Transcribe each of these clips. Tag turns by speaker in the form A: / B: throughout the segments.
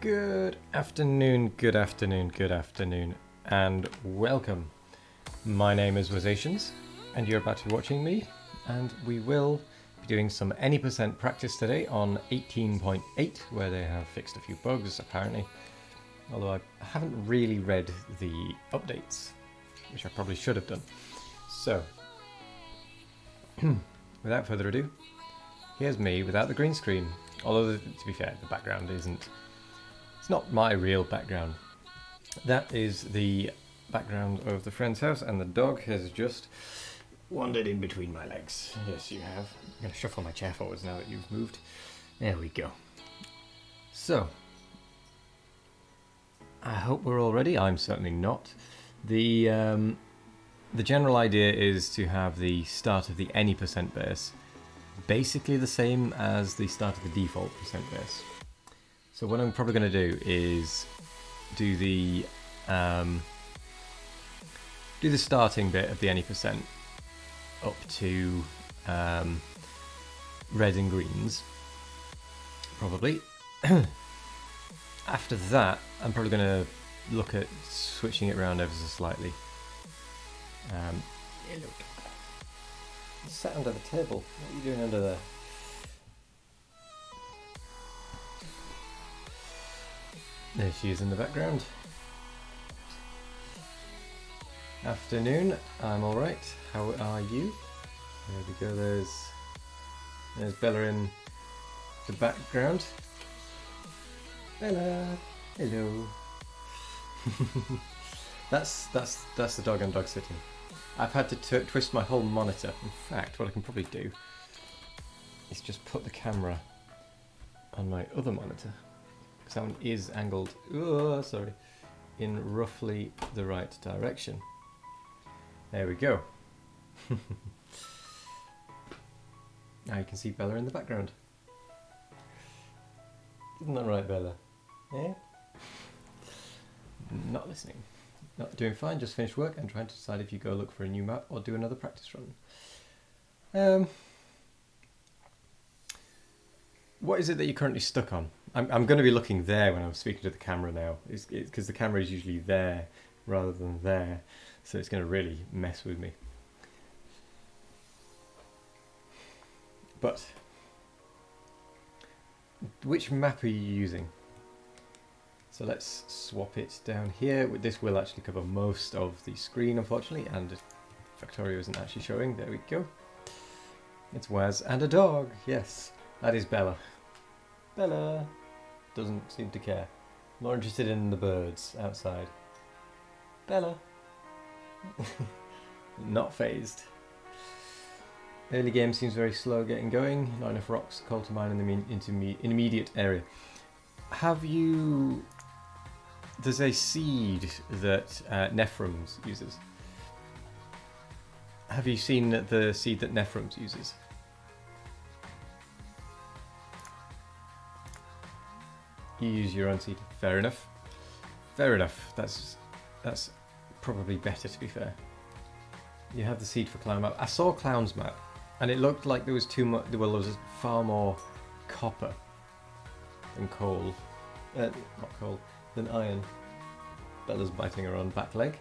A: Good afternoon, good afternoon, good afternoon, and welcome. My name is Wazations, and you're about to be watching me, and we will be doing some any percent practice today on 18.8, where they have fixed a few bugs, apparently. Although I haven't really read the updates, which I probably should have done. So, without further ado, here's me without the green screen. Although, to be fair, the background isn't... It's not my real background. That is the background of the friend's house, and the dog has just wandered in between my legs. Yes, you have. I'm going to shuffle my chair forwards now that you've moved. There we go. So, I hope we're all ready. I'm certainly not. The general idea is to have the start of the any percent base basically the same as the start of the default percent base. So what I'm probably going to do is do the starting bit of the any percent up to red and greens, probably. After that, I'm probably going to look at switching it around ever so slightly. Hey, look. You sat under the table. What are you doing under there? There she is in the background. Afternoon, I'm alright. How are you? There we go, there's Bella in the background. Bella, hello. That's the dog I'm dog sitting. I've had to twist my whole monitor. In fact, what I can probably do is just put the camera on my other monitor. That one is angled, in roughly the right direction. There we go. Now you can see Bella in the background. Isn't that right, Bella? Yeah? Not listening. Not doing fine, just finished work and trying to decide if you go look for a new map or do another practice run. What is it that you're currently stuck on? I'm going to be looking there when I'm speaking to the camera now, because the camera is usually there rather than there, so it's going to really mess with me. But, which map are you using? So let's swap it down here. This will actually cover most of the screen, unfortunately, and Factorio isn't actually showing. There we go. It's Waz and a dog. Yes, that is Bella. Bella doesn't seem to care. More interested in the birds outside. Bella. Not phased. Early game seems very slow getting going. Not enough rocks, coal to mine in the intermediate area. Have you... There's a seed that Nephrums uses. Have you seen the seed that Nephrums uses? You use your own seed. Fair enough. Fair enough. That's probably better, to be fair. You have the seed for Clown map. I saw Clown's map, and it looked like there was too much. Well, there was far more copper than coal. Not coal. Than iron. Bella's biting her own back leg.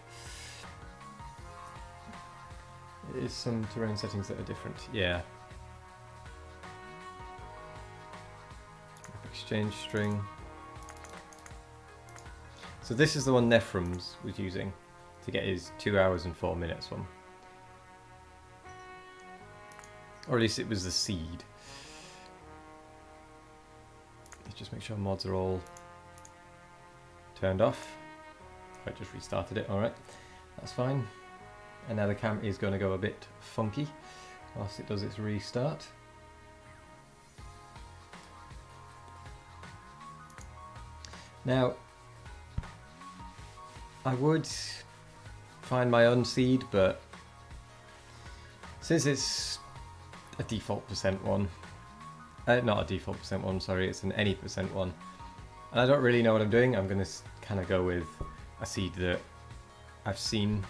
A: There is some terrain settings that are different. Yeah. Exchange string. So this is the one Nephrums was using to get his 2 hours and 4 minutes one. Or at least it was the seed. Let's just make sure mods are all turned off. I just restarted it, alright. That's fine. And now the camera is going to go a bit funky whilst it does its restart. Now, I would find my own seed, but since it's a default percent one, not a default percent one, sorry, it's an any percent one, and I don't really know what I'm doing, I'm going to kind of go with a seed that I've seen,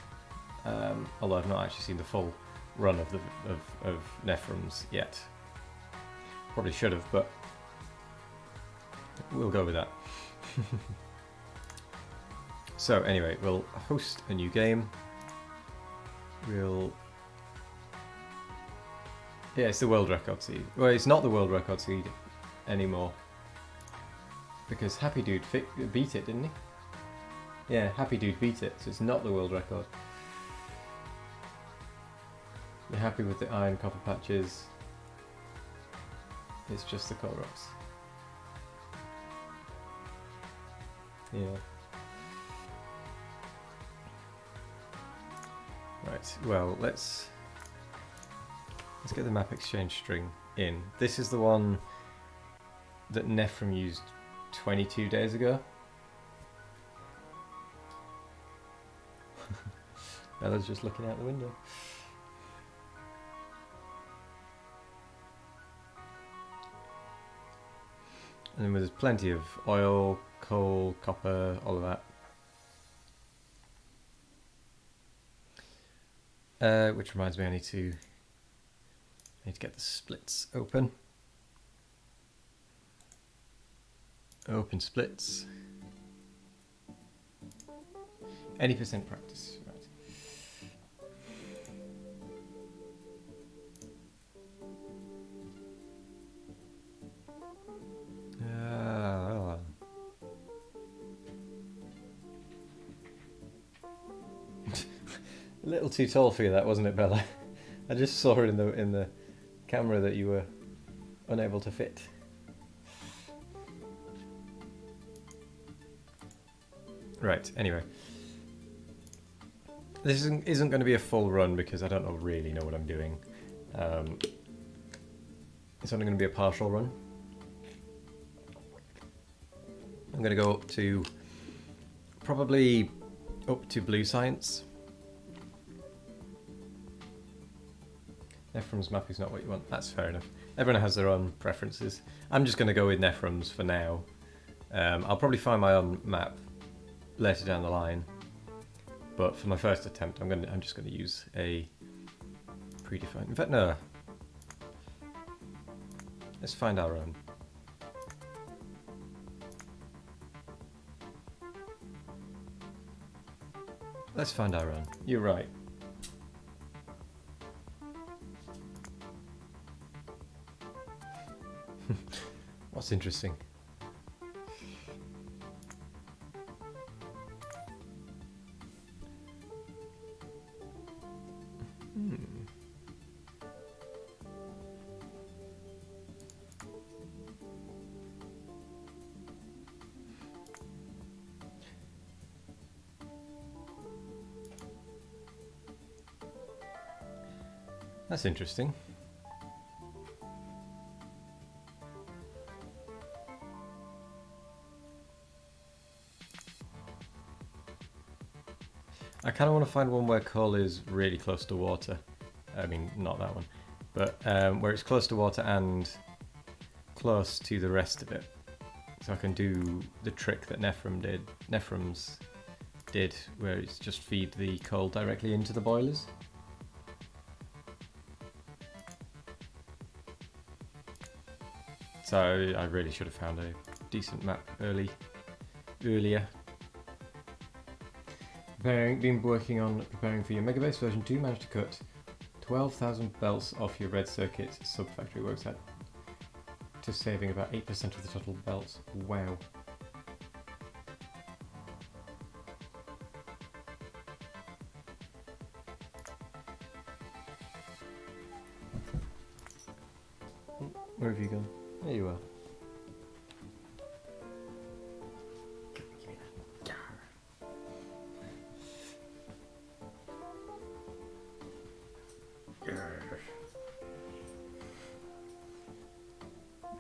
A: although I've not actually seen the full run of Nephrums yet. Probably should have, but we'll go with that. So anyway, we'll host a new game. We'll... Yeah, it's the world record seed. Well, it's not the world record seed anymore. Because Happy Dude beat it, didn't he? Yeah, Happy Dude beat it, so it's not the world record. You're happy with the iron copper patches. It's just the coal rocks. Yeah. Right, well, let's get the map exchange string in. This is the one that Nephrom used 22 days ago. Bella's just looking out the window. And then there's plenty of oil, coal, copper, all of that. Which reminds me, I need to get the splits open. Open splits. Any percent practice, right. A little too tall for you, that, wasn't it, Bella? I just saw it in the camera that you were unable to fit. Right, anyway. This isn't going to be a full run because I don't really know what I'm doing. It's only going to be a partial run. I'm going to go probably up to blue science. Nephrom's map is not what you want. That's fair enough. Everyone has their own preferences. I'm just going to go with Nephrom's for now. I'll probably find my own map later down the line, but for my first attempt, I'm just going to use a predefined. In fact, no. Let's find our own. Let's find our own. You're right. What's interesting? That's interesting. I kind of want to find one where coal is really close to water. I mean, not that one, but where it's close to water and close to the rest of it. So I can do the trick that Nephrom's did, where it's just feed the coal directly into the boilers. So I really should have found a decent map earlier. Been working on preparing for your Megabase version 2, managed to cut 12,000 belts off your red circuit sub-factory works out to saving about 8% of the total belts. Wow. Where have you gone? There you are.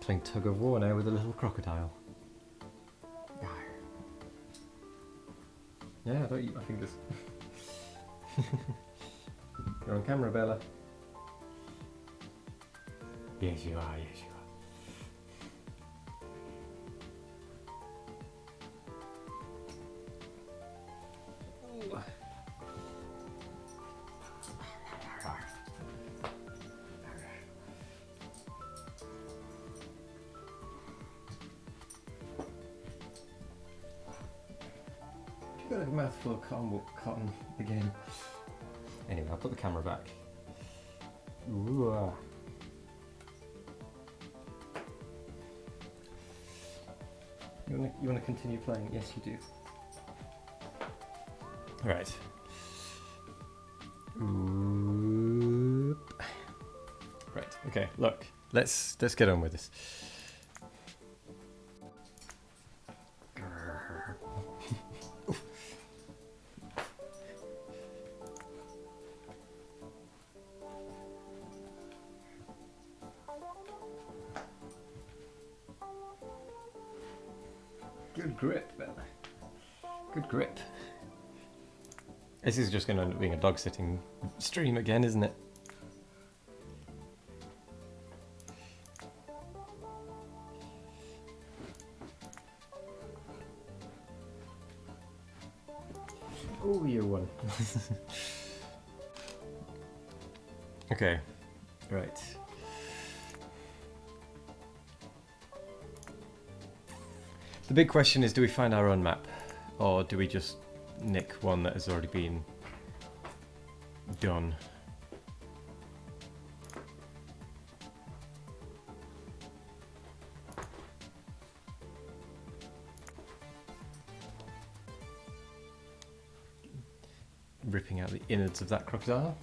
A: Playing tug of war now with a little crocodile. Yeah, I think this. You're on camera, Bella. Yes, you are. Yes, you are. a mouthful of cotton again. Anyway, I'll put the camera back. Ooh. You want to continue playing? Yes, you do. Right. Oop. Right. Okay. Look, let's get on with this. Good grip, Bella. Good grip. This is just going to end up being a dog sitting stream again, isn't it? Oh, you won. Okay, right. The big question is, do we find our own map, or do we just nick one that has already been done? Ripping out the innards of that crocodile.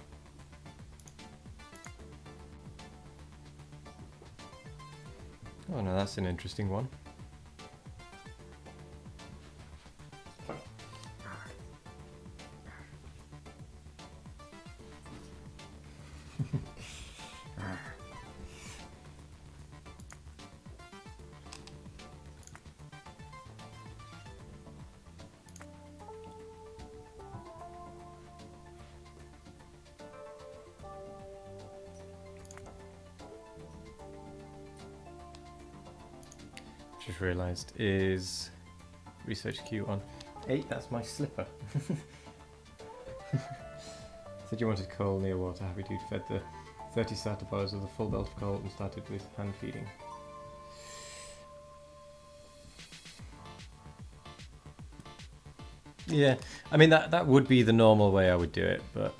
A: Oh no, that's an interesting one. Just realised is research queue on 8. That's my slipper. Said you wanted coal near water. Happy dude fed the 30 starter bars with a full belt of coal and started with hand feeding. Yeah, I mean that would be the normal way I would do it, but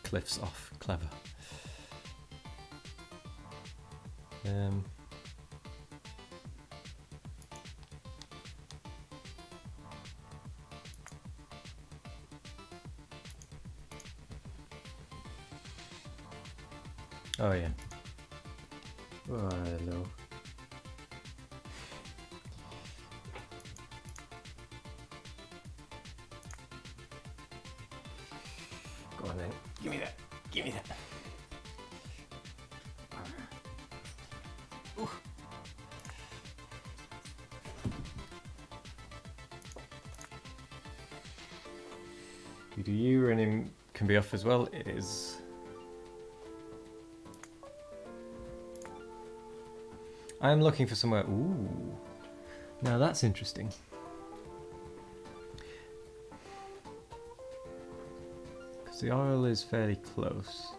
A: Cliff's off. Clever. Oh yeah. Oh, hello. Go on then. Give me that. Give me that. Ooh. You do you, running can be off as well. It is. I'm looking for somewhere. Ooh. Now that's interesting. Because the oil is fairly close.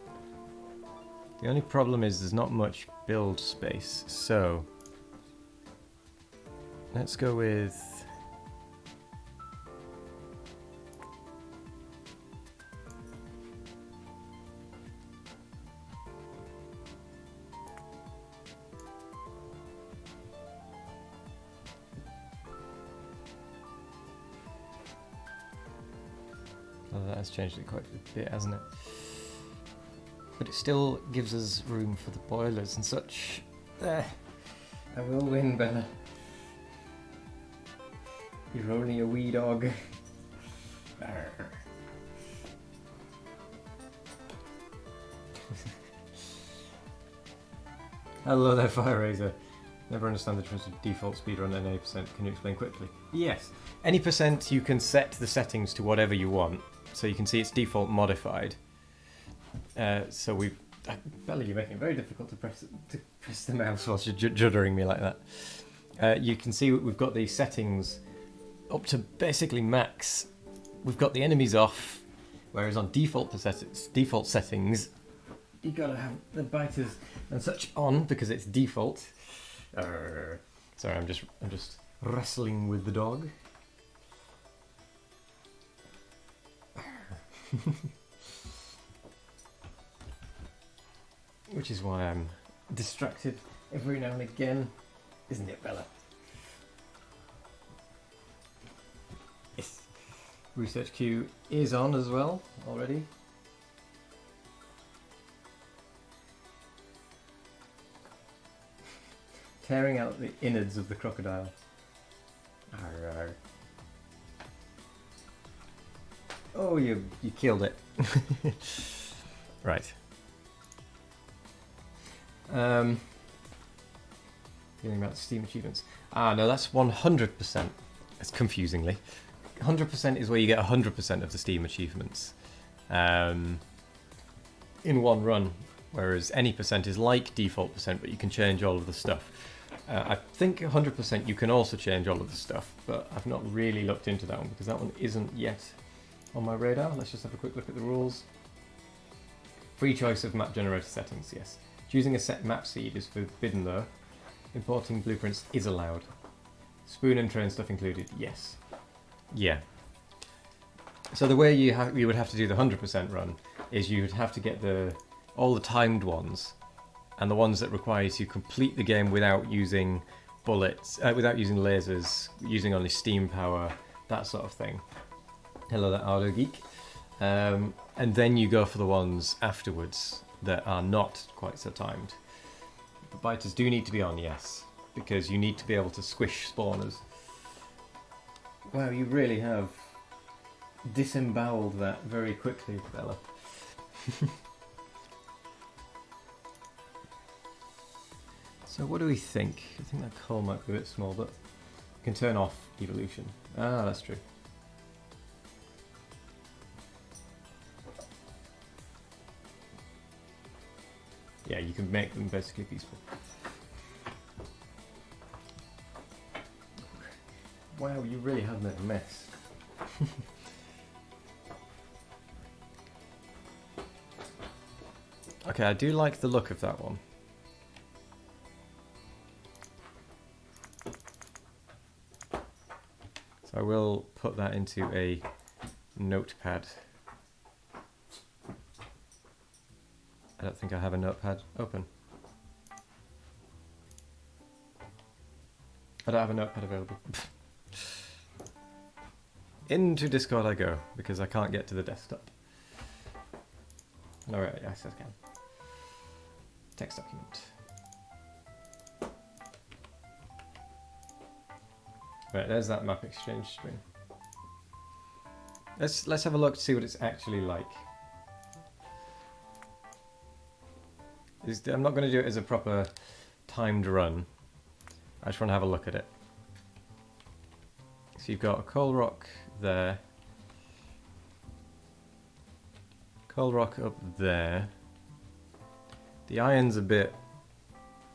A: The only problem is there's not much build space, so let's go with that has changed it quite a bit, hasn't it? But it still gives us room for the boilers and such. There. I will win, Bella. You're only a wee dog. Hello there, Fire Razor. Never understand the difference of default speedrun and any percent. Can you explain quickly? Yes. Any percent you can set the settings to whatever you want. So you can see it's default modified. So we've... Bella, you're making it very difficult to press the mouse whilst you're juddering me like that. You can see we've got these settings up to basically max. We've got the enemies off, whereas on default settings, you gotta have the biters and such on because it's default. Sorry, I'm just wrestling with the dog. Which is why I'm distracted every now and again, isn't it, Bella? Yes. Research queue is on as well already. Tearing out the innards of the crocodile. Arr, arr. Oh, you killed it. Right. Feeling about the Steam achievements. Ah, no, that's 100%. That's confusingly. 100% is where you get 100% of the Steam achievements in one run, whereas any percent is like default percent, but you can change all of the stuff. I think 100% you can also change all of the stuff, but I've not really looked into that one because that one isn't yet on my radar. Let's just have a quick look at the rules. Free choice of map generator settings, yes. Choosing a set map seed is forbidden though. Importing blueprints is allowed. Spoon and train stuff included, yes. Yeah. So the way you would have to do the 100% run is you would have to get all the timed ones and the ones that require you to complete the game without using bullets, without using lasers, using only steam power, that sort of thing. Hello there, Ardo Geek. And then you go for the ones afterwards that are not quite so timed. The biters do need to be on, yes, because you need to be able to squish spawners. Wow, you really have disemboweled that very quickly, Bella. So what do we think? I think that coal might be a bit small, but you can turn off evolution. Ah, that's true. Yeah, you can make them basically peaceful. Wow, you really have made a mess. Okay, I do like the look of that one. So I will put that into a notepad. I don't think I have a notepad open. I don't have a notepad available. Into Discord I go, because I can't get to the desktop. No, right, yes I can. Text document. Right, there's that map exchange string. Let's have a look to see what it's actually like. I'm not going to do it as a proper timed run. I just want to have a look at it. So you've got a coal rock there. Coal rock up there. The iron's a bit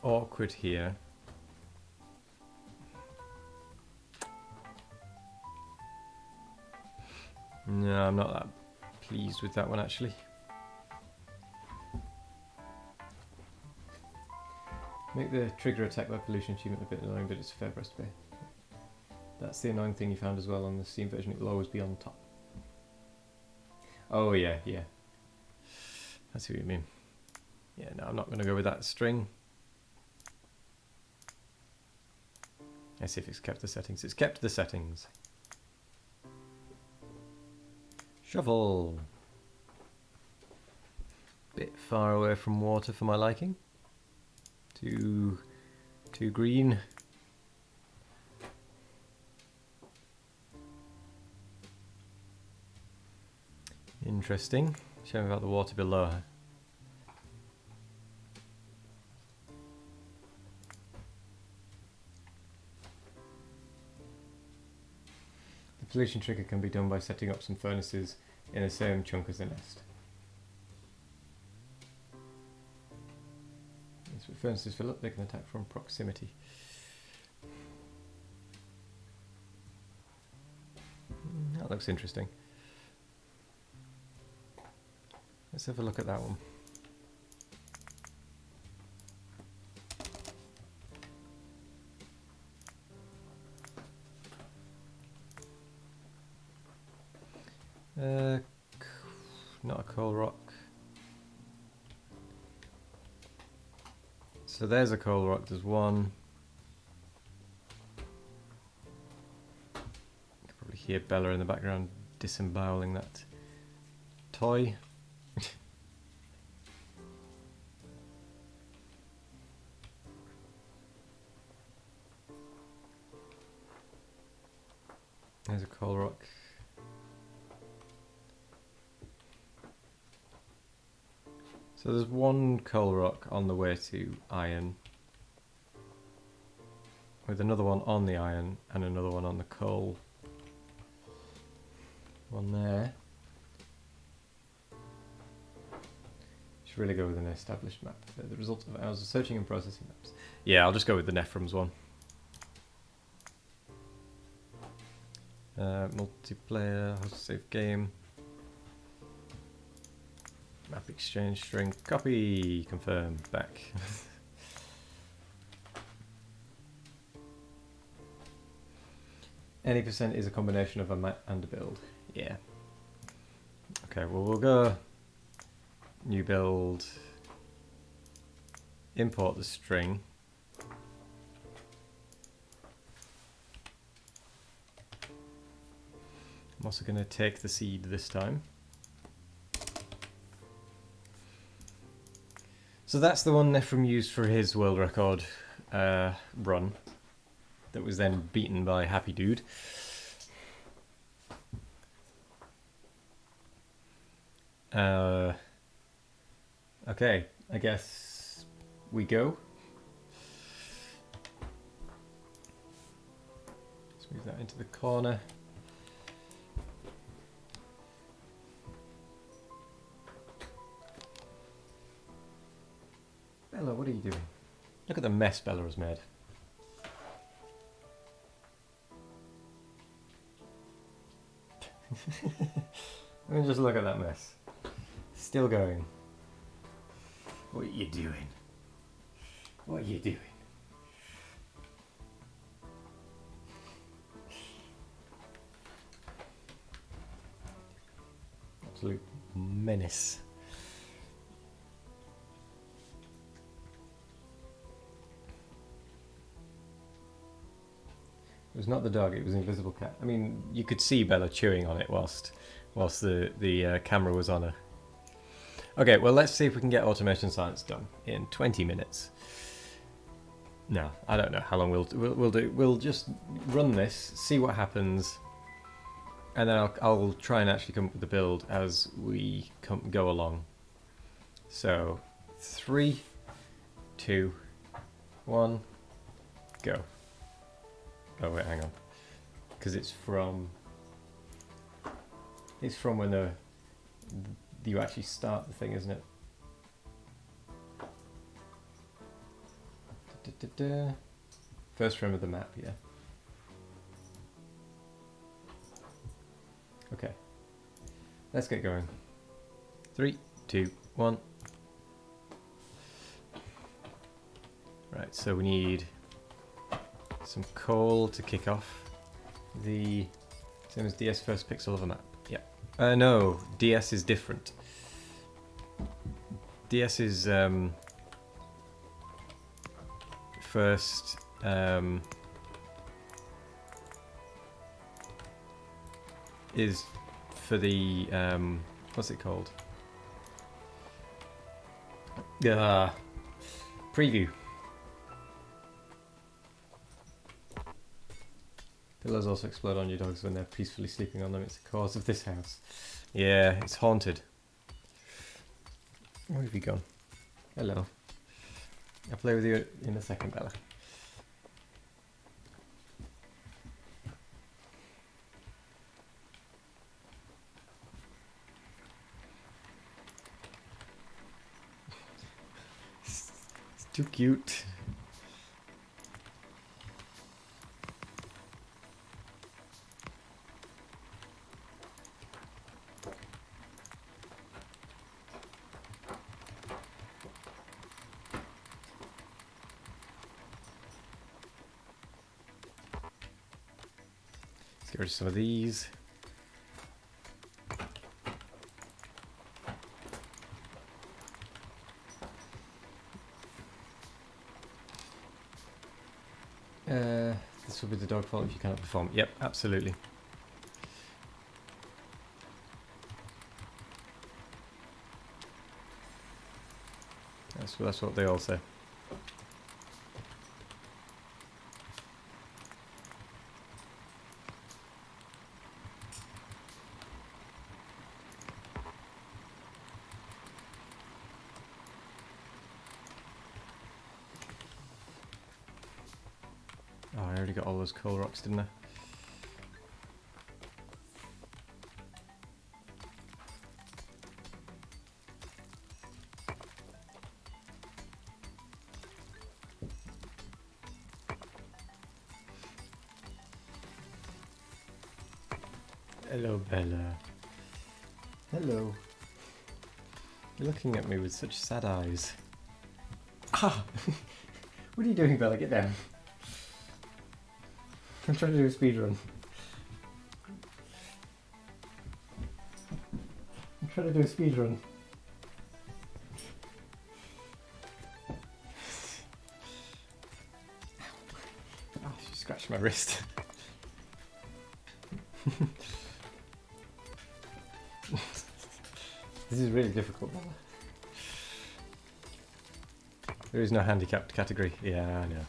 A: awkward here. No, I'm not that pleased with that one actually. Make the trigger attack by pollution achievement a bit annoying, but it's a fair price to pay. That's the annoying thing you found as well on the Steam version, it will always be on top. Oh yeah, yeah. I see what you mean. Yeah, no, I'm not going to go with that string. Let's see if it's kept the settings. It's kept the settings. Shovel. Bit far away from water for my liking. Too green. Interesting. Show me about the water below. The pollution trigger can be done by setting up some furnaces in the same chunk as the nest. When furnaces fill up, they can attack from proximity. That looks interesting. Let's have a look at that one. Not a coal rock. So there's a coal rock, there's one. You can probably hear Bella in the background disemboweling that toy. There's a coal rock. So there's one coal rock on the way to iron, with another one on the iron and another one on the coal. One there. Should really go with an established map. The result of hours of searching and processing maps. Yeah, I'll just go with the Nephrons one. Multiplayer, host save game. Map exchange string, copy, confirm, back. Any percent is a combination of a map and a build. Yeah. Okay, well we'll go new build, import the string. I'm also going to take the seed this time. So that's the one Nephrim used for his world record run that was then beaten by Happy Dude. Okay, I guess we go. Let's move that into the corner. Bella, what are you doing? Look at the mess Bella has made. I mean, just look at that mess. Still going. What are you doing? What are you doing? Absolute menace. It was not the dog, it was an invisible cat. I mean, you could see Bella chewing on it whilst the camera was on her. Okay, well let's see if we can get automation science done in 20 minutes. No, I don't know how long we'll do. We'll just run this, see what happens, and then I'll try and actually come up with the build as we go along. So, 3, 2, 1, go. Oh wait, hang on, because it's from when you actually start the thing, isn't it? First frame of the map, yeah. Okay, let's get going. 3, 2, 1. Right, so we need some coal to kick off the same as DS first pixel of a map. Yeah. No, DS is different. DS is first is for the what's it called? Preview. Pillows also explode on your dogs when they're peacefully sleeping on them. It's the cause of this house. Yeah, it's haunted. Where have you gone? Hello. I'll play with you in a second, Bella. It's too cute. Get rid of some of these. This will be the dog fault if you cannot perform. Yep, absolutely. That's what they all say. Oh, I already got all those coal rocks, didn't I? Hello, Bella. Hello. You're looking at me with such sad eyes. Ah! What are you doing, Bella? Get down. I'm trying to do a speed run. I'm trying to do a speed run. Oh, she scratched my wrist. This is really difficult, Bella. There is no handicapped category. Yeah, I know.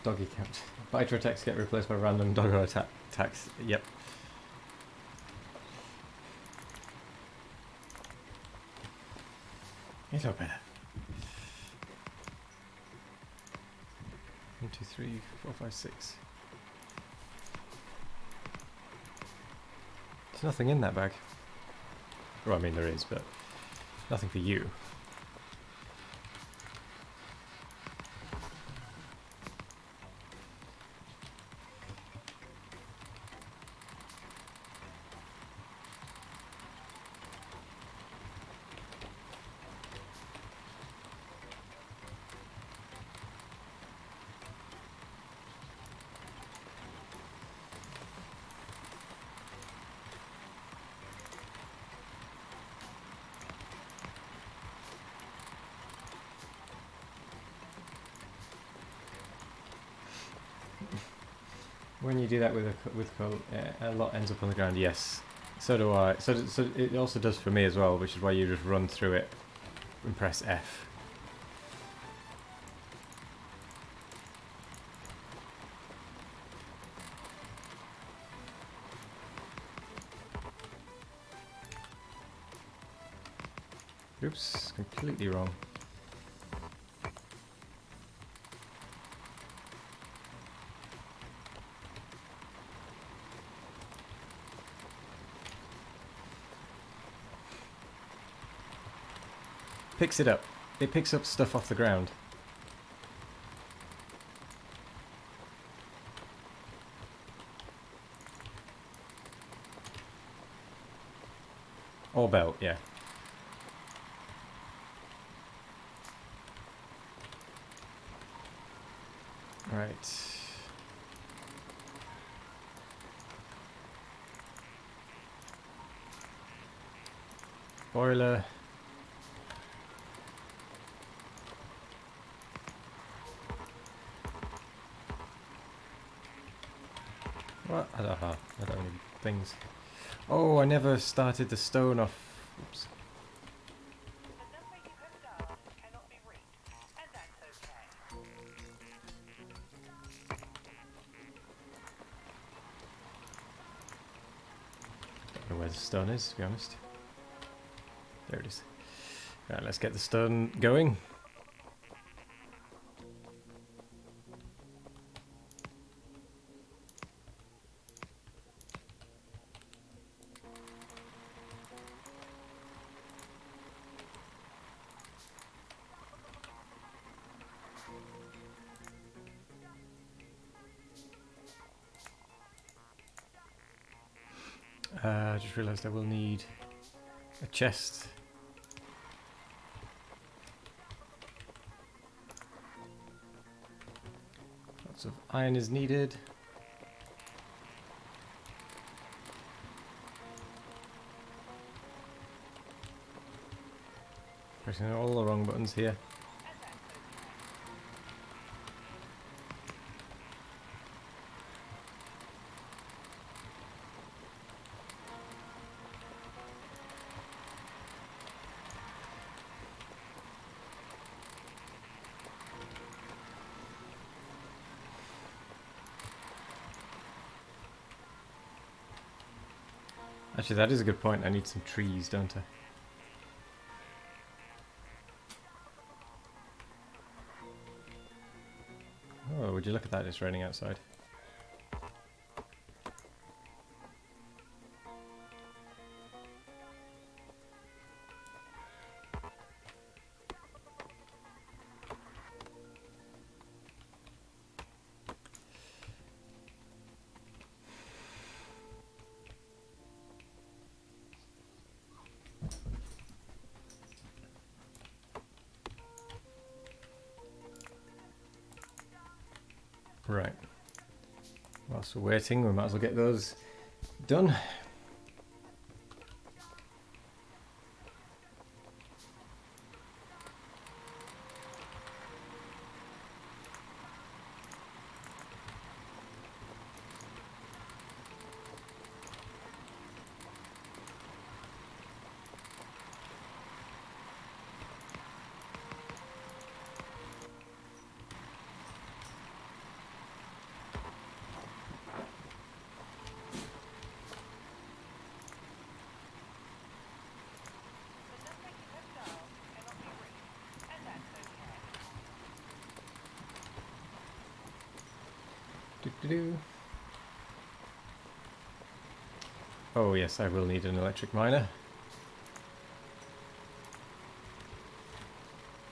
A: Doggy count. Biter attacks get replaced by random doggo attacks. Yep. Hello, better. 1, 2, 3, 4, 5, 6. There's nothing in that bag. Well, I mean there is, but nothing for you. When you do that with coal, a lot ends up on the ground. Yes, so do I. So it also does for me as well, which is why you just run through it and press F. Oops, completely wrong. Picks it up. It picks up stuff off the ground. Or belt, yeah. Right. Boiler. What? I don't have any things. Oh, I never started the stone off. Oops. Don't know where the stone is, to be honest. There it is. Right, let's get the stone going. I just realised I will need a chest. Lots of iron is needed. Pressing all the wrong buttons here. Actually, that is a good point. I need some trees, don't I? Oh, would you look at that? It's raining outside. Right. Whilst we're waiting, we might as well get those done. Doo-doo-doo. Oh yes, I will need an electric miner.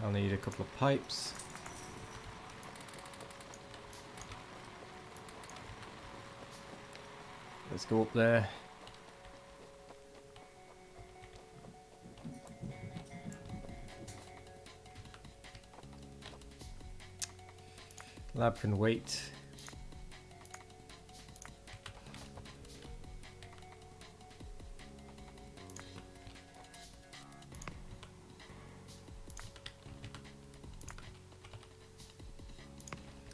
A: I'll need a couple of pipes. Let's go up there. Lab can wait.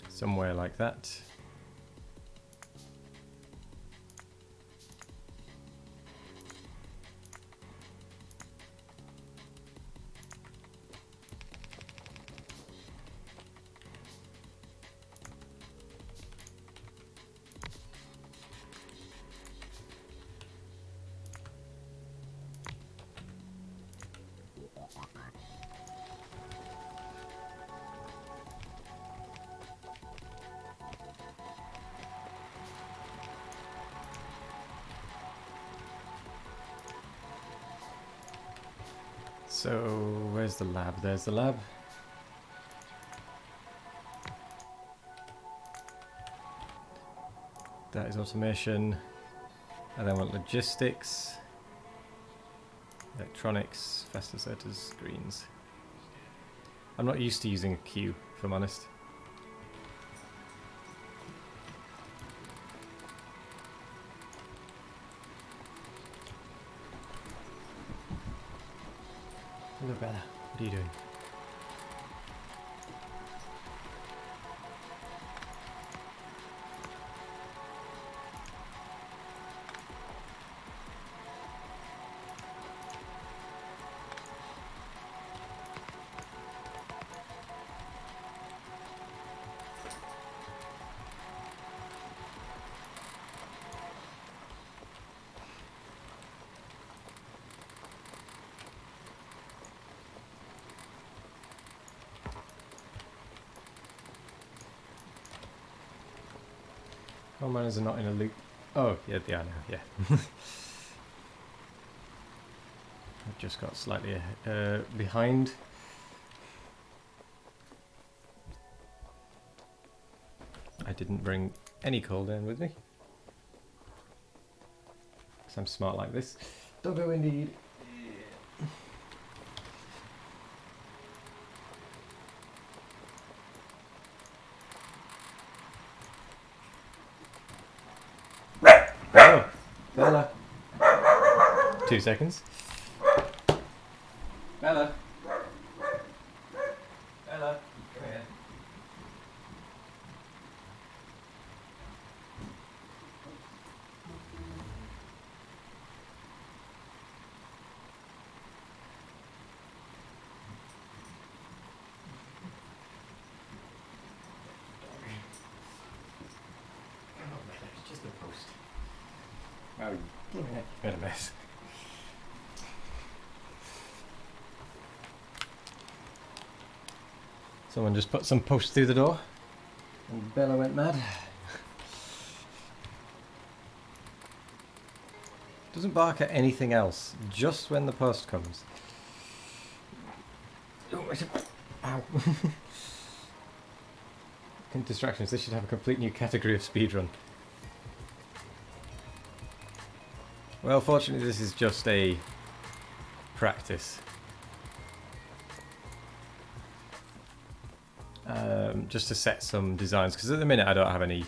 A: Somewhere like that. So, where's the lab? There's the lab. That is automation. And then I want logistics, electronics, faster setters, screens. I'm not used to using a queue, if I'm honest. Hello, Bella. What are you doing? Oh, miners are not in a loop. Oh, yeah, they are now, yeah. I've just got slightly behind. I didn't bring any coal down with me. Because I'm smart like this. Doggo indeed. Oh, Bella. 2 seconds. Bella. Bella, come here. Come on, Bella, it's just a post. Oh, you've made a mess. Someone just put some posts through the door and Bella went mad. Doesn't bark at anything else, just when the post comes. Oh, ow. Distractions, this should have a complete new category of speedrun. Well, fortunately this is just a practice. Just to set some designs, because at the minute I don't have any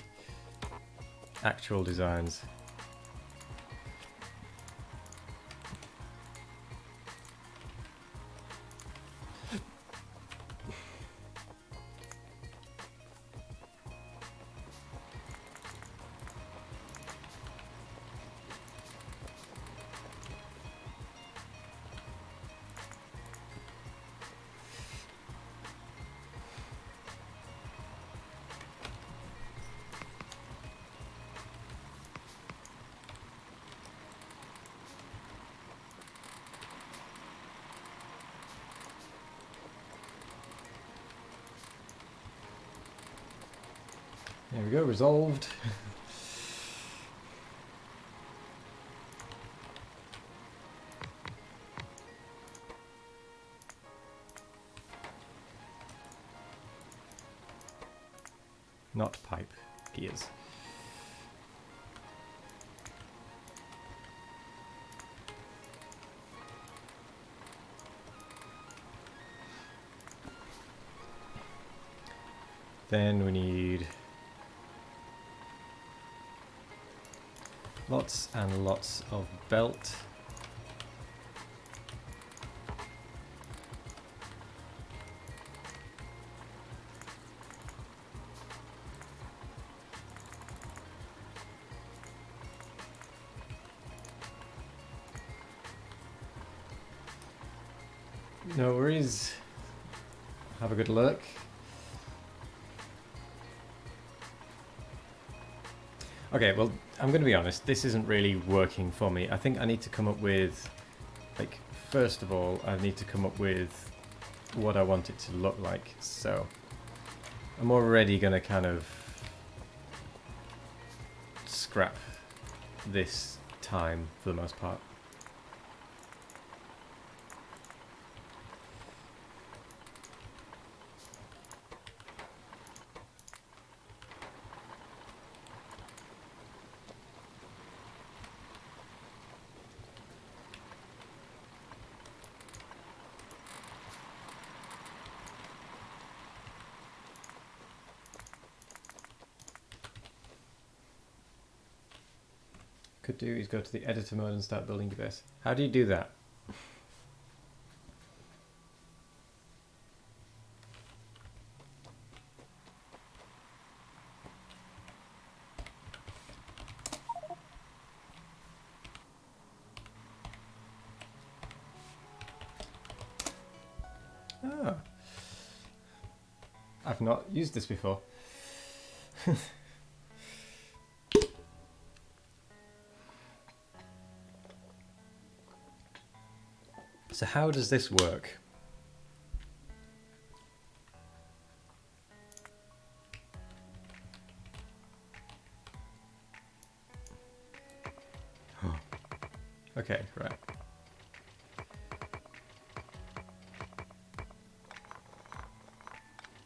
A: actual designs. There we go, resolved. Not pipe, gears. Then we need lots and lots of belt. No worries. Have a good look. Okay, well, I'm going to be honest, this isn't really working for me. I think I need to come up with, like, first of all, I need to come up with what I want it to look like. So, I'm already going to kind of scrap this time for the most part. Could do is go to the editor mode and start building your base. How do you do that? Ah, I've not used this before. So how does this work? Okay, right.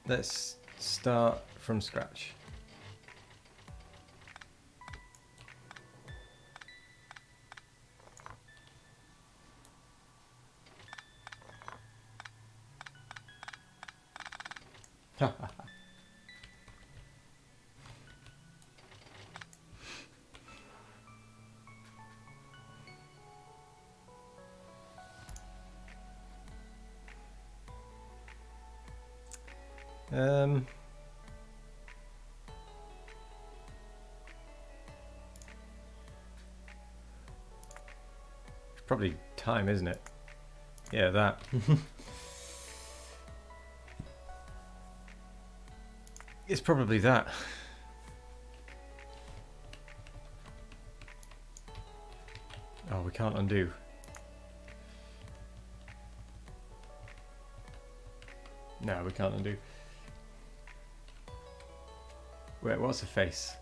A: Let's start from scratch. Probably time, isn't it? Yeah, that. It's probably that. Oh, we can't undo. No, we can't undo. Wait, what's the face?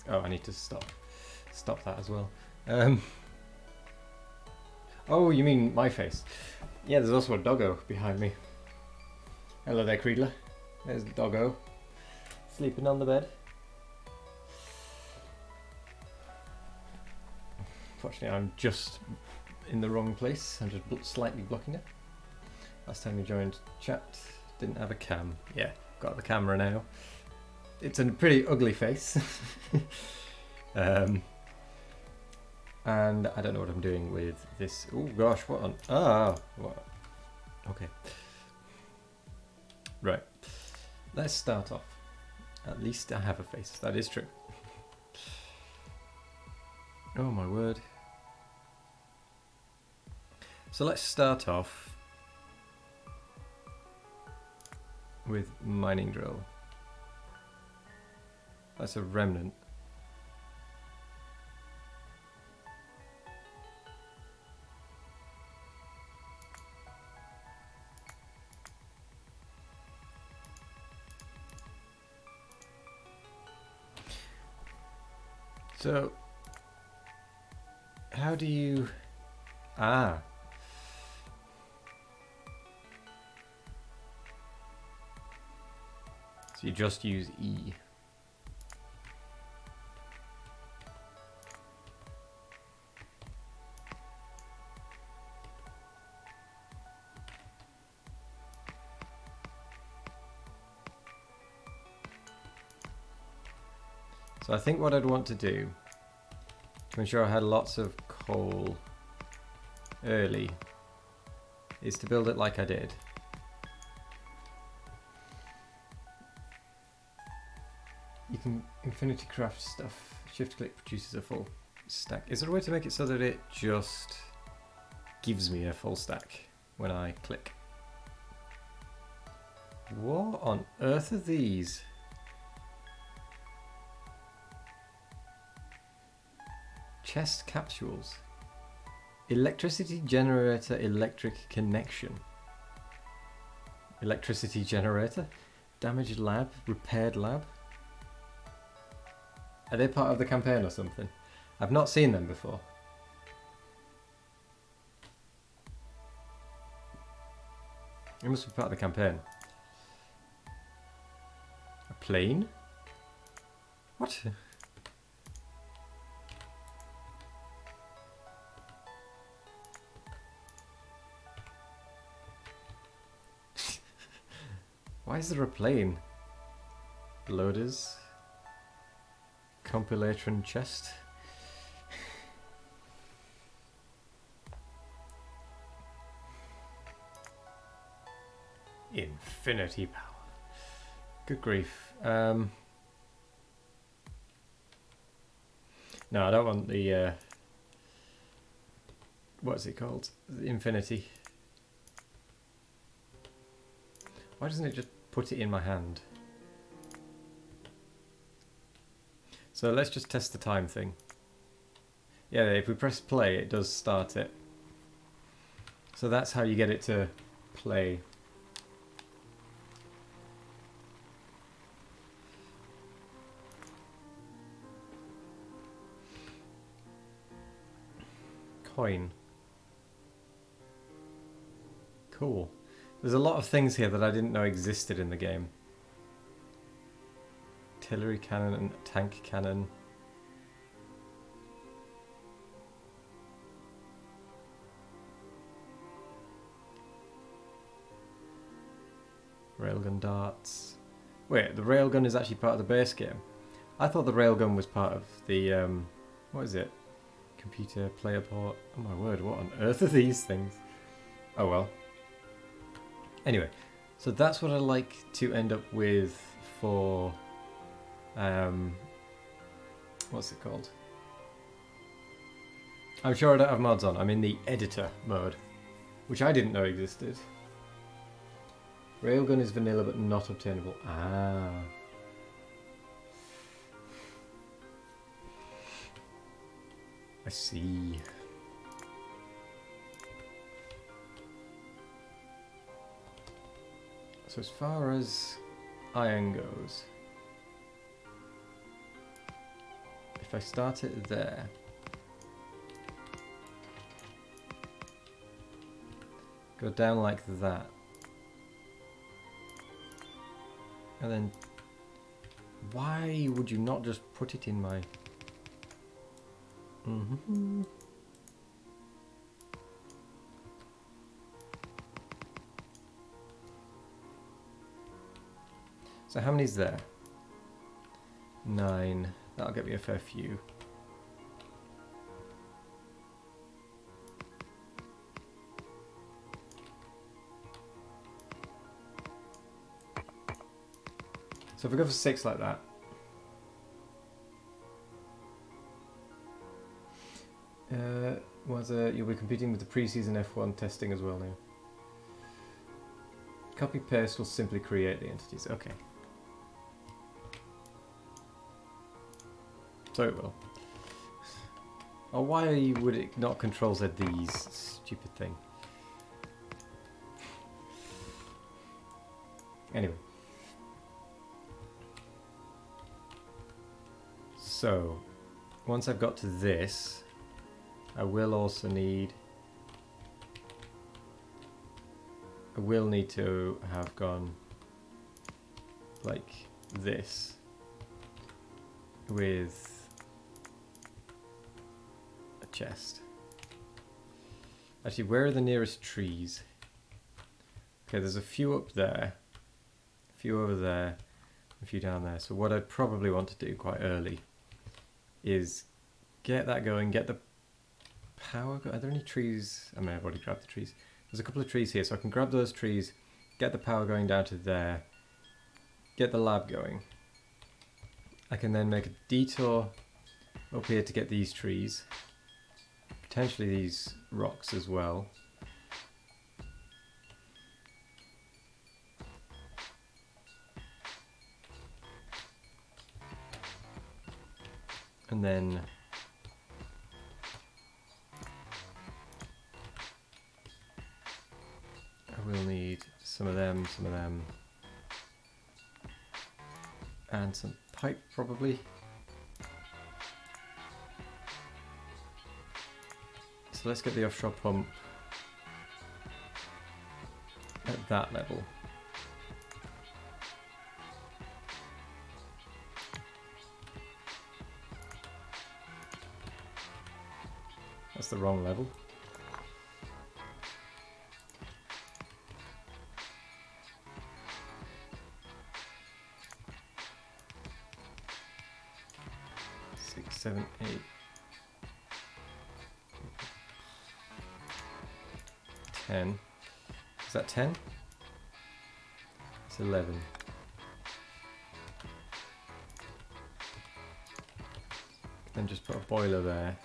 A: Oh, I need to stop that as well. Oh, you mean my face? Yeah, there's also a doggo behind me. Hello there, Creedler. There's the doggo, sleeping on the bed. Fortunately, I'm just in the wrong place. I'm just slightly blocking it. Last time you joined chat, didn't have a cam. Yeah, got the camera now. It's a pretty ugly face. And I don't know what I'm doing with this. Oh gosh, what on? Ah, what? Okay. Right. Let's start off. At least I have a face. That is true. Oh my word. So let's start off with mining drill. That's a remnant. So, how do you... Ah. So you just use E. So I think what I'd want to do to ensure I had lots of coal early is to build it like I did. You can infinity craft stuff. Shift click produces a full stack. Is there a way to make it so that it just gives me a full stack when I click? What on earth are these? Chest capsules. Electricity generator electric connection. Electricity generator? Damaged lab? Repaired lab? Are they part of the campaign or something? I've not seen them before. It must be part of the campaign. A plane? What? Why is there a plane? Loaders. Compilation chest. Infinity power. Good grief. No, I don't want the what's it called? The infinity. Why doesn't it just put it in my hand? So let's just test the time thing. Yeah, if we press play, it does start it. So that's how you get it to play. Coin. Cool. There's a lot of things here that I didn't know existed in the game. Artillery cannon and tank cannon. Railgun darts. Wait, the railgun is actually part of the base game. I thought the railgun was part of the, what is it? Computer player port. Oh my word, what on earth are these things? Oh well. Anyway, so that's what I like to end up with for, what's it called? I'm sure I don't have mods on. I'm in the editor mode, which I didn't know existed. Railgun is vanilla but not obtainable. Ah. I see. So as far as iron goes, if I start it there, go down like that, and then why would you not just put it in my... So how many's there? 9. That'll get me a fair few. So if we go for 6 like that. You'll be competing with the pre-season F1 testing as well now. Copy paste will simply create the entities. Okay. So it will. Oh, why would it not control Z these? Stupid thing. Anyway. So, once I've got to this, I will also need... I will need to have gone like this with a chest. Actually, where are the nearest trees? Okay, there's a few up there, a few over there, a few down there. So what I'd probably want to do quite early is get that going, get the power going. Are there any trees? I mean, I've already grabbed the trees. There's a couple of trees here, so I can grab those trees, get the power going down to there, get the lab going. I can then make a detour up here to get these trees, potentially these rocks as well. And then I will need some of them, and some pipe probably. So let's get the offshore pump at that level. That's the wrong level. Six, 7, 8. 10. Is that 10? It's 11. Then just put a boiler there.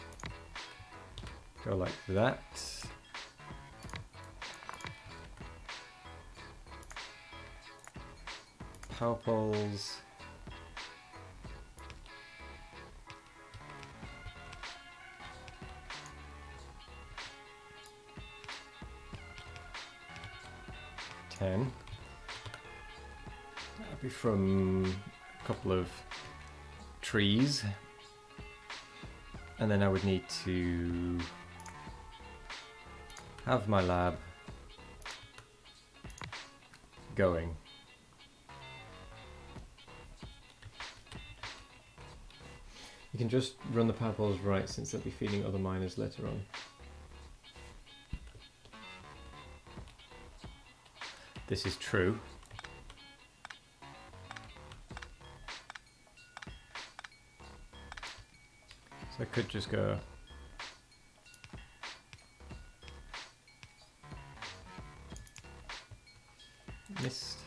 A: Go like that. Power poles. That'd be from a couple of trees, and then I would need to have my lab going. You can just run the power poles right, since they'll be feeding other miners later on. This is true. So I could just go mist,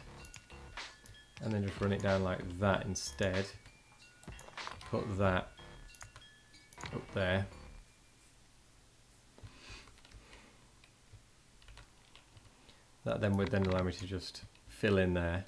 A: and then just run it down like that instead. Put that up there. That then would then allow me to just fill in there.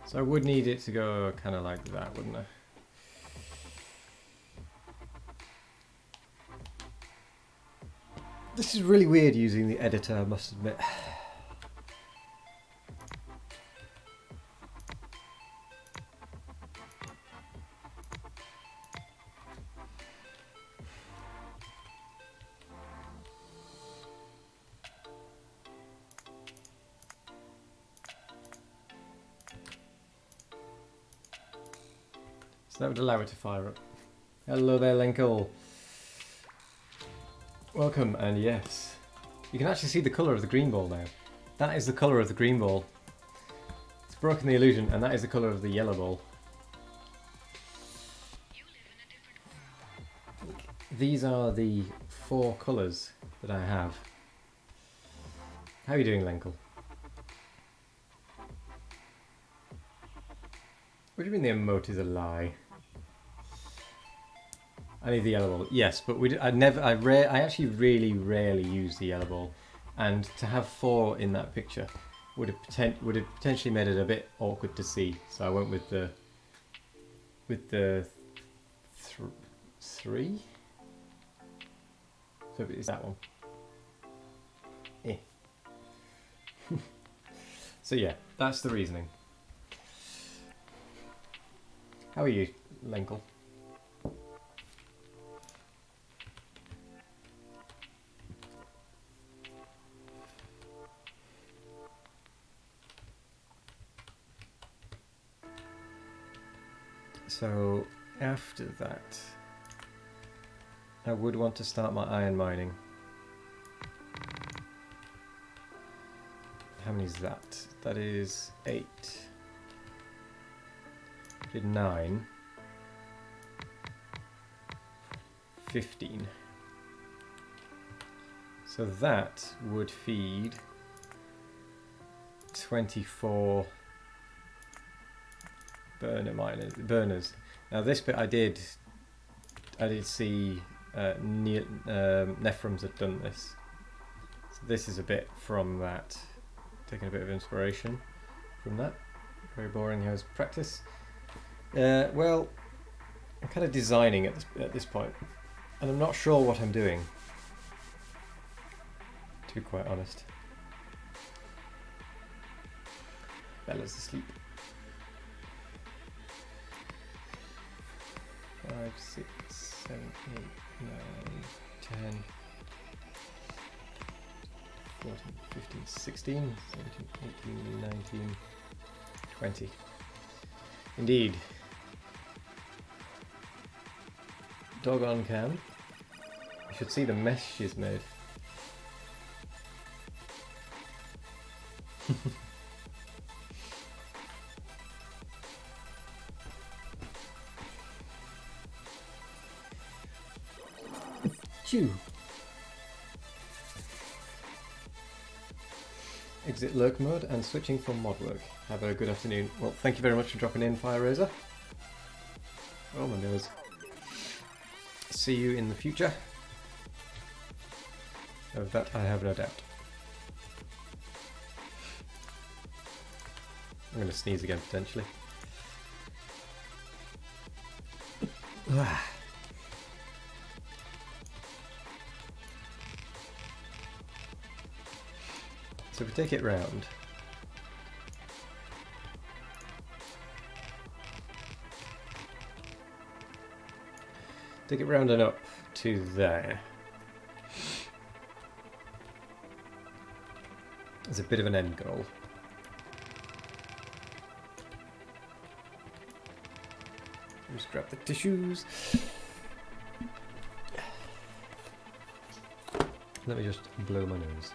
A: So I would need it to go kind of like that, wouldn't I? This is really weird using the editor, I must admit. So that would allow it to fire up. Hello there, Lenkel. Welcome, and yes. You can actually see the colour of the green ball now. That is the colour of the green ball. It's broken the illusion, and that is the colour of the yellow ball. These are the 4 colours that I have. How are you doing, Lenkel? What do you mean the emote is a lie? I need the yellow ball. Yes, but I actually really rarely use the yellow ball, and to have 4 in that picture would have potentially made it a bit awkward to see. So I went with the 3. So it's that one. Eh. So yeah, that's the reasoning. How are you, Lenkel? So after that, I would want to start my iron mining. How many is that? That is 8. Did 9. 15. So that would feed 24 burners. Now this bit I did see Nephrons had done this. So this is a bit from that. Taking a bit of inspiration from that. Very boring as practice. Well, I'm kind of designing at this point, and I'm not sure what I'm doing, to be quite honest. Bella's asleep. 5, 6, 7, 8, 9, 10, 14, 15, 16, 17, 18, 19, 20. Indeed. Doggone can. You should see the mess she's made. Chew. Exit lurk mode and switching from mod work. Have a good afternoon. Well, thank you very much for dropping in, Fire Razor. Oh my nose. See you in the future. Of that I have no doubt. I'm going to sneeze again potentially. So if we take it round, Take it round and up to there. There's a bit of an end goal. Just grab the tissues. Let me just blow my nose.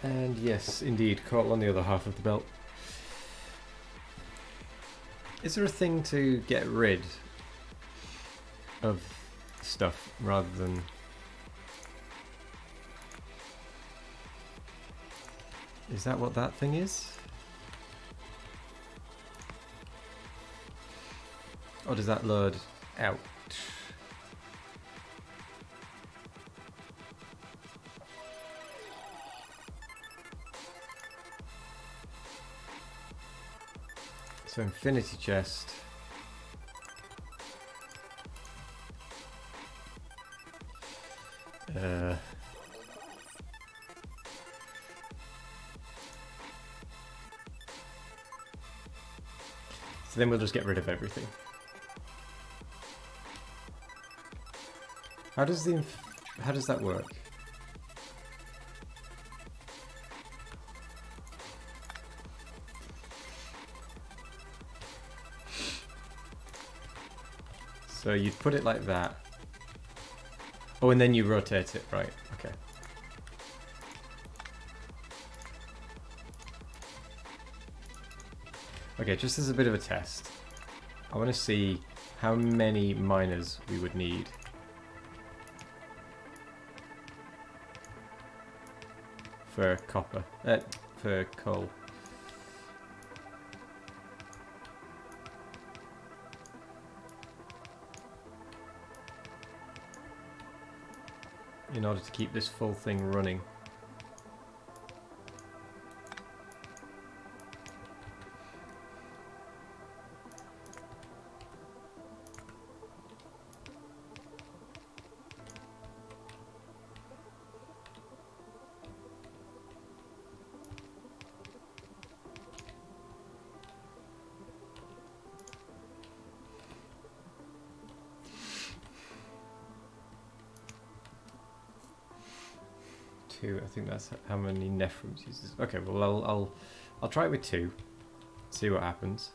A: And yes, indeed, caught on the other half of the belt. Is there a thing to get rid of stuff rather than... Is that what that thing is? Or does that load out? So infinity chest. So then we'll just get rid of everything. How does that work? So you'd put it like that. Oh, and then you rotate it, right? Okay. Okay, just as a bit of a test, I want to see how many miners we would need. For copper, for coal. In order to keep this full thing running. I think that's how many nephrons uses. Okay, well I'll try it with 2. See what happens.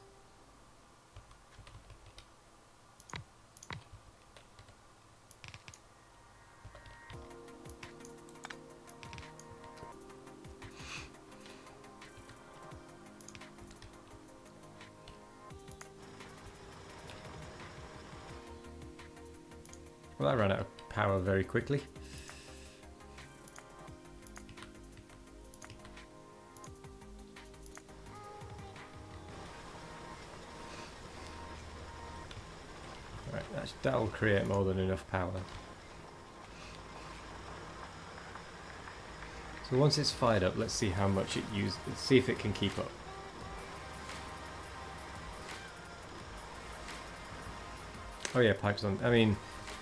A: Well, I ran out of power very quickly. That'll create more than enough power. So once it's fired up, let's see how much it uses. Let's see if it can keep up. Oh yeah, pipes on. I mean,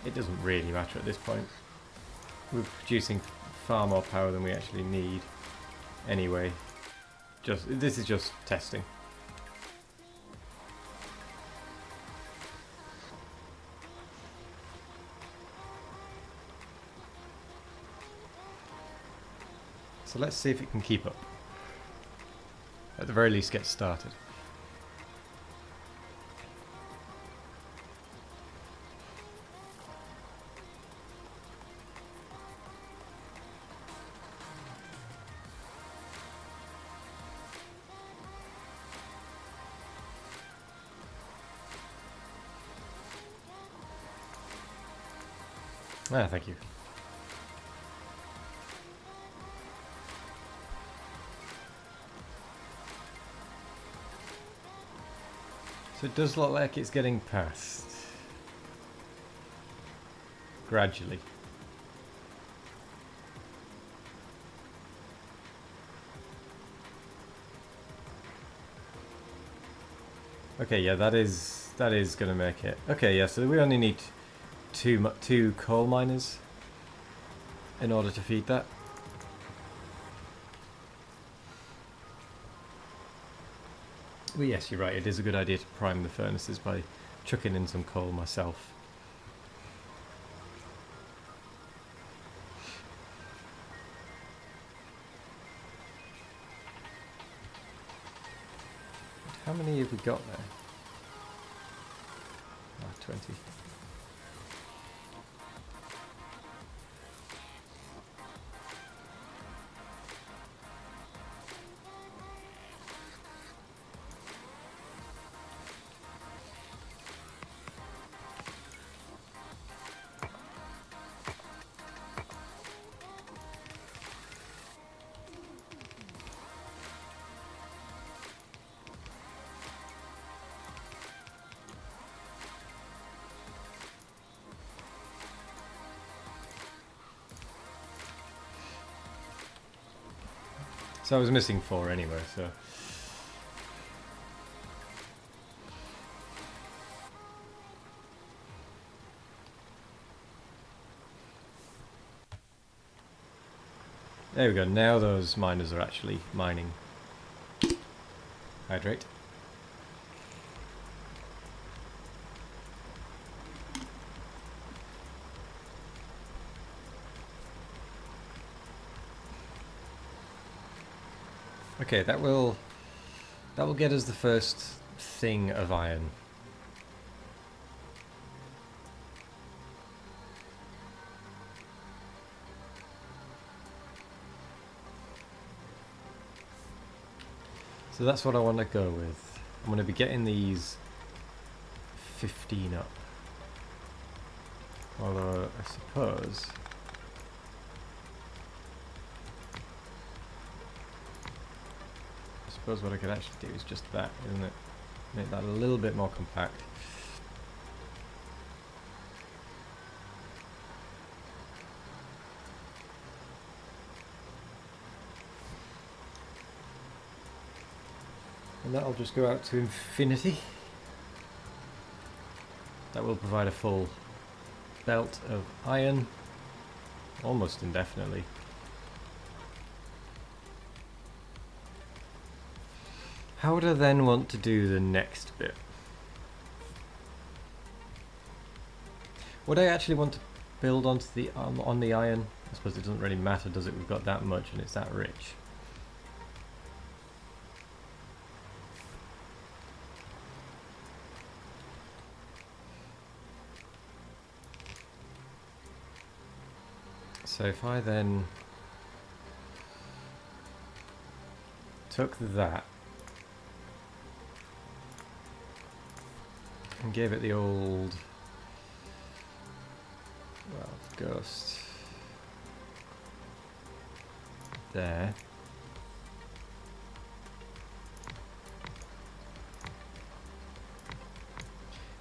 A: it doesn't really matter at this point. We're producing far more power than we actually need. Anyway, this is just testing. So let's see if it can keep up. At the very least, get started. Ah, thank you. So it does look like it's getting past. gradually. Okay, yeah, that is going to make it. Okay, yeah, so we only need two coal miners in order to feed that. Well, yes, you're right. It is a good idea to prime the furnaces by chucking in some coal myself. How many have we got there? 20. So I was missing 4 anyway, so... There we go, now those miners are actually mining. Hydrate. Okay, that will get us the first thing of iron. So that's what I want to go with. I'm going to be getting these 15 up. Although, I suppose... what I could actually do is just that, isn't it? Make that a little bit more compact. And that'll just go out to infinity. That will provide a full belt of iron, almost indefinitely. How would I then want to do the next bit? Would I actually want to build onto the on the iron? I suppose it doesn't really matter, does it? We've got that much and it's that rich. So if I then took that and gave it the old, well, ghost there.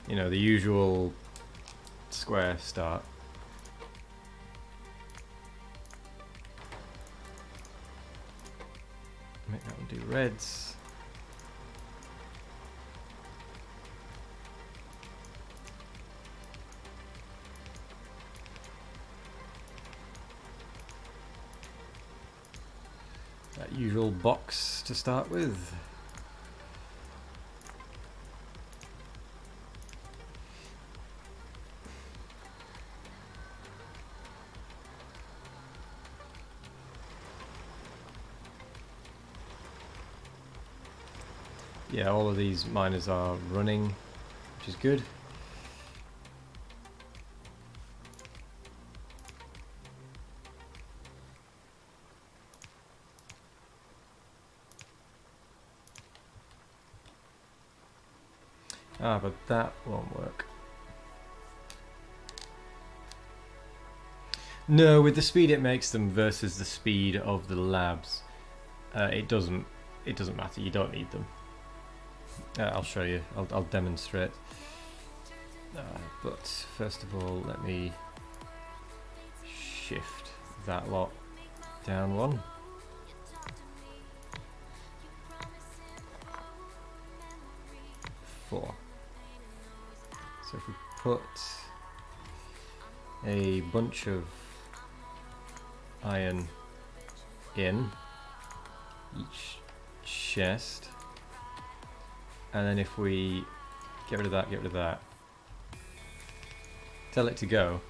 A: You know, the usual square start. Make that one do reds. That usual box to start with. Yeah, all of these miners are running, which is good. Ah, but that won't work. No, with the speed it makes them versus the speed of the labs, it doesn't matter. You don't need them. I'll show you. I'll demonstrate. But first of all, let me shift that lot down one. Four. So if we put a bunch of iron in each chest, and then if we get rid of that, tell it to go,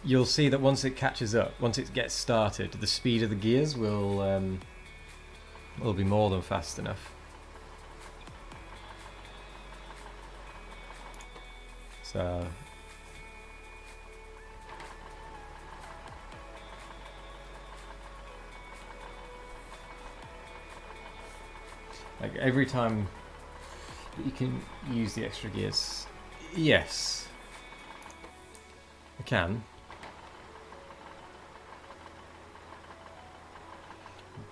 A: you'll see that once it catches up, once it gets started, the speed of the gears will be more than fast enough. So like every time that you can use the extra gears, yes, I can.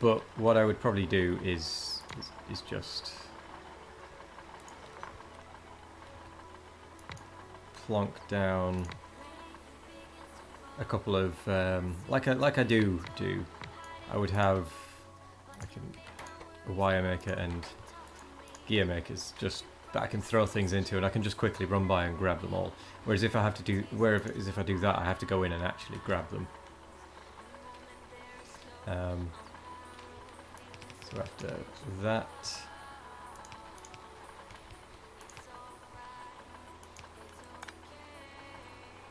A: But what I would probably do is just plonk down a couple of like I do. I would have a wire maker and gear makers just that I can throw things into, and I can just quickly run by and grab them all. Whereas if I do that, I have to go in and actually grab them. So after that,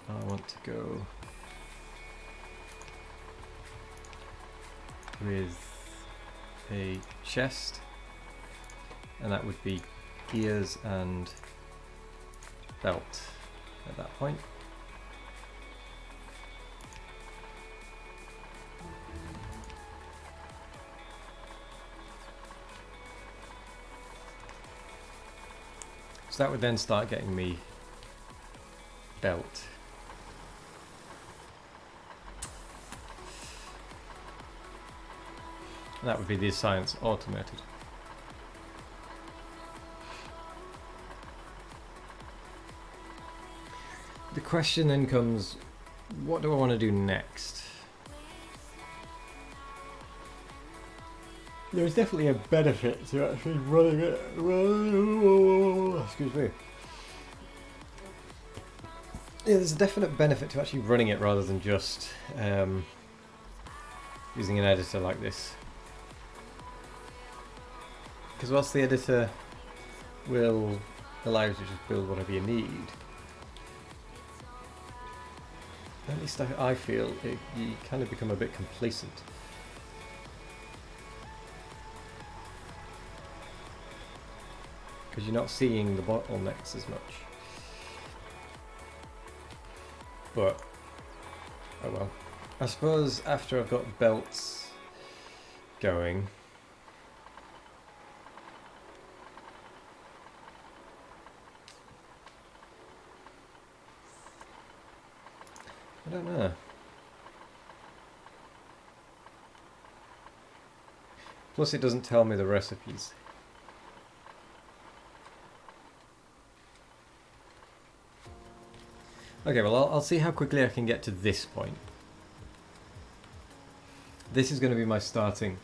A: I want to go with a chest, and that would be gears and belt at that point. So that would then start getting me belt. And that would be the science automated. The question then comes, what do I want to do next? There's definitely a benefit to actually running it. Excuse me. Yeah, there's a definite benefit to actually running it rather than just using an editor like this. Because whilst the editor will allow you to just build whatever you need, at least I feel you kind of become a bit complacent. Because you're not seeing the bottlenecks as much. But, oh well. I suppose after I've got belts going, I don't know. Plus it doesn't tell me the recipes. Okay, well I'll see how quickly I can get to this point. This is going to be my starting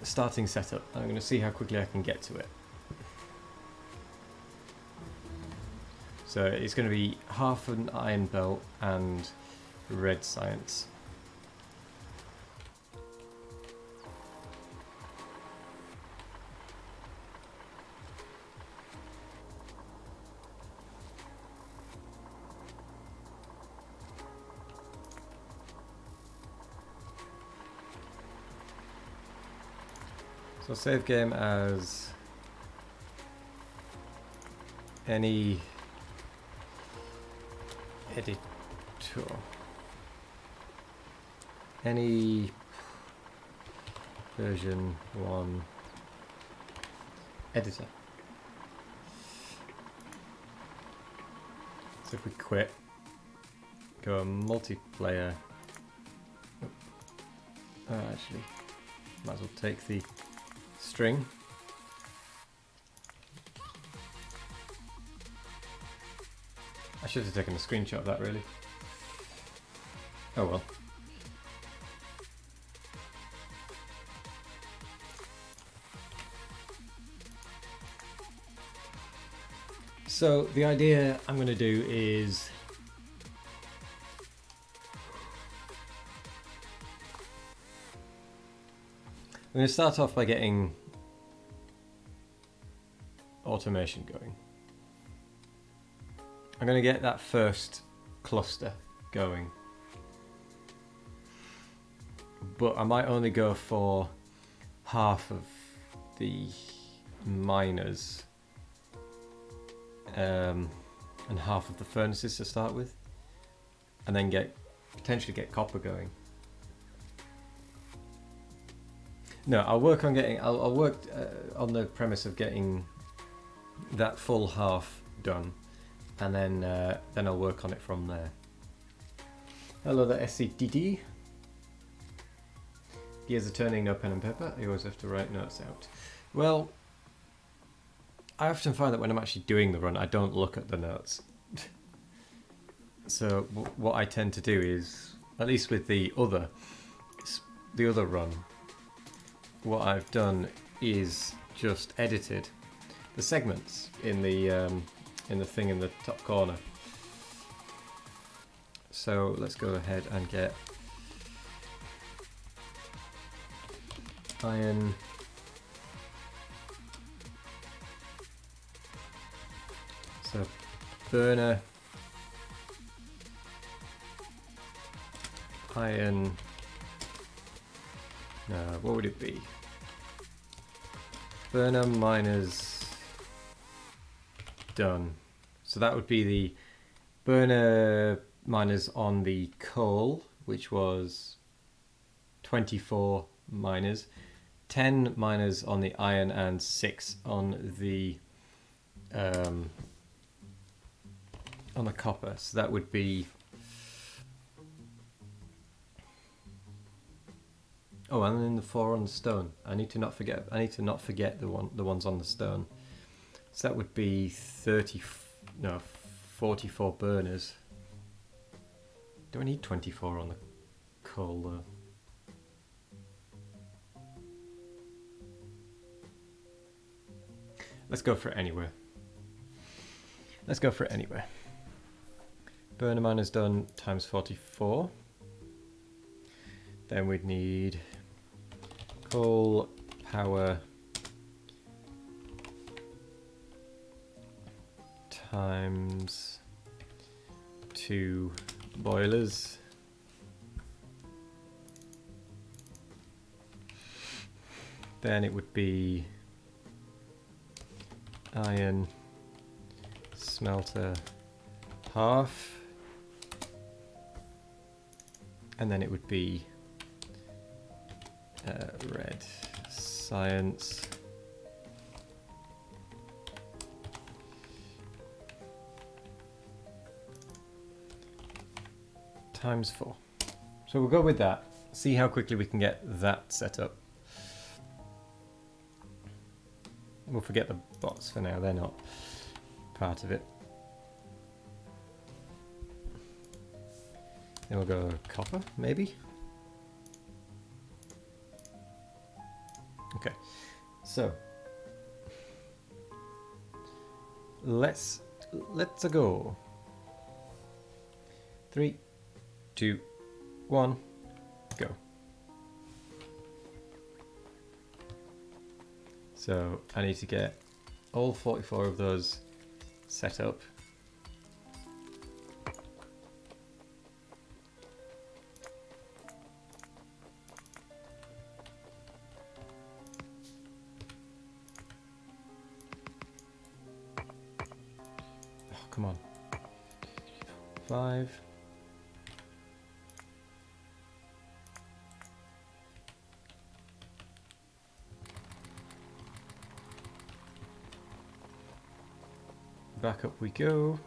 A: setup. I'm going to see how quickly I can get to it. So it's going to be half an iron belt and red science. So save game as any editor, any version 1 editor. So if we quit, go multiplayer. Actually, might as well take the string. I should have taken a screenshot of that, really. Oh well. So the idea I'm going to do is I'm going to start off by getting automation going. I'm going to get that first cluster going, but I might only go for half of the miners and half of the furnaces to start with, and then potentially get copper going. No, I'll work on getting. I'll work on the premise of getting that full half done, and then I'll work on it from there. Hello there, SCDD. Gears are turning, no pen and paper. I always have to write notes out. Well, I often find that when I'm actually doing the run, I don't look at the notes. So what I tend to do is, at least with the other run, what I've done is just edited the segments in the thing in the top corner. So let's go ahead and get iron, so burner, iron, what would it be? Burner miners done. So that would be the burner miners on the coal, which was 24 miners, 10 miners on the iron, and 6 on the copper. So that would be, oh, and then the 4 on the stone. I need to not forget the ones on the stone. So that would be 44 burners. Do I need 24 on the coal though? Let's go for it anyway. Burner miners done times 44. Then we'd need coal power times 2 boilers. Then it would be iron smelter half, and then it would be red science times 4. So we'll go with that, see how quickly we can get that set up. We'll forget the bots for now, they're not part of it. Then we'll go copper, maybe? Okay, so let's go. 3, 2, 1, go. So I need to get all 44 of those set up. Oh, come on. 5. Back up we go.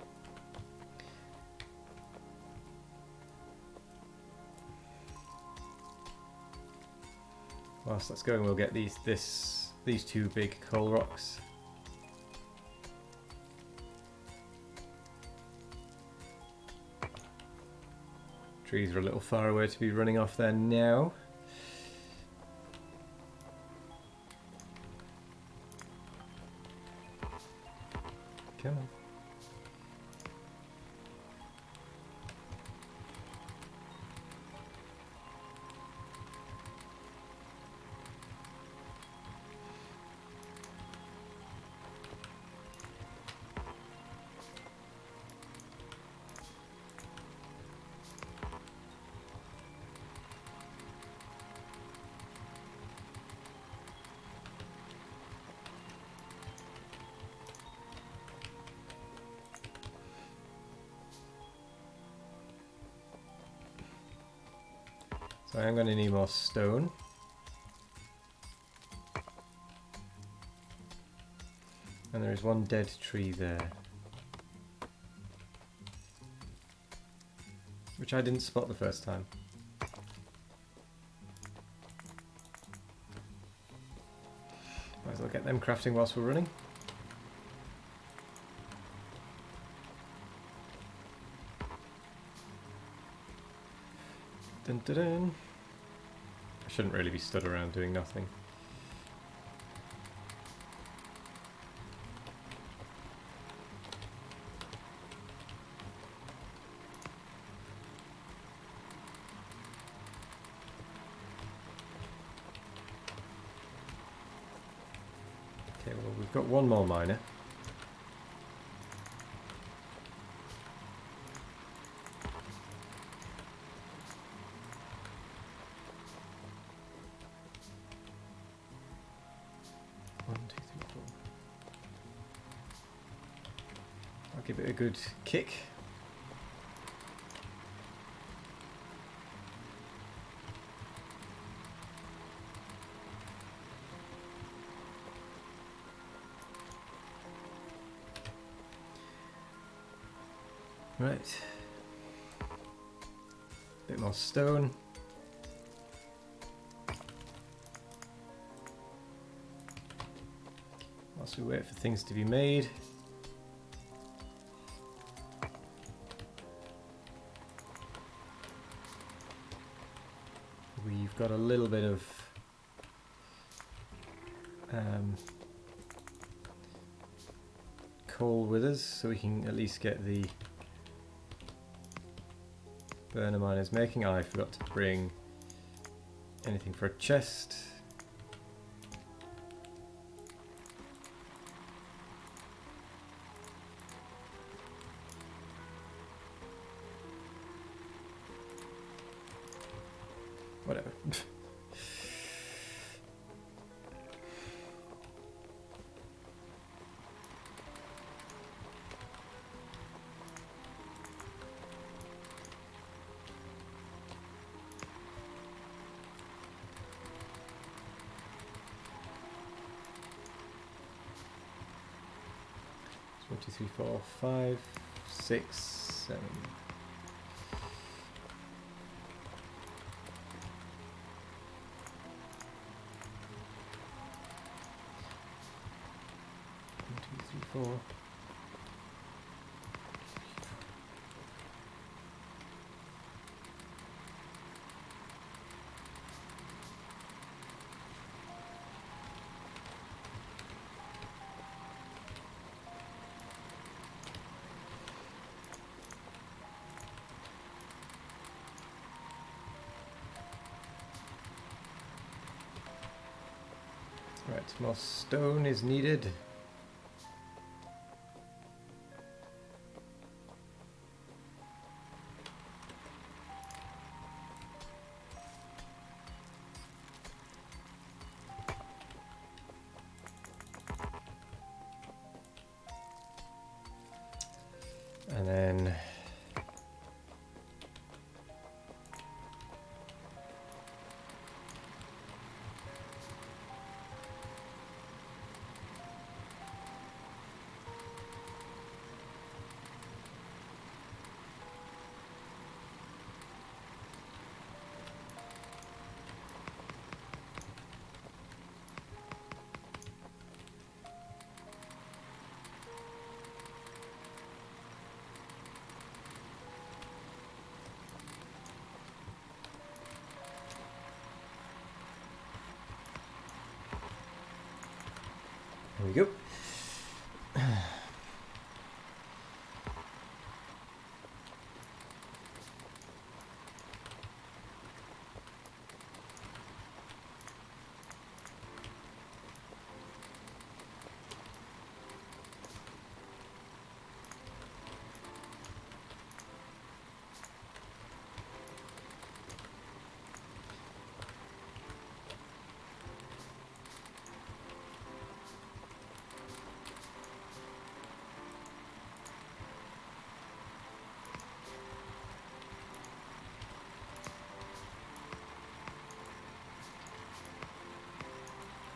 A: Whilst that's going, we'll get these 2 big coal rocks. Trees are a little far away to be running off there now. Come on. So I'm going to need more stone. And there is one dead tree there, which I didn't spot the first time. Might as well get them crafting whilst we're running. Dun, dun, dun. I shouldn't really be stood around doing nothing. Okay, well, we've got one more miner. One, two, three, four. I'll give it a good kick. Right. Bit more stone. Whilst we wait for things to be made. We've got a little bit of coal with us, so we can at least get the burner miners making. I forgot to bring anything for a chest. Whatever. One, two, three, four, 5, 6, 7. One, two, three, 4. Right, more stone is needed. And then there we go.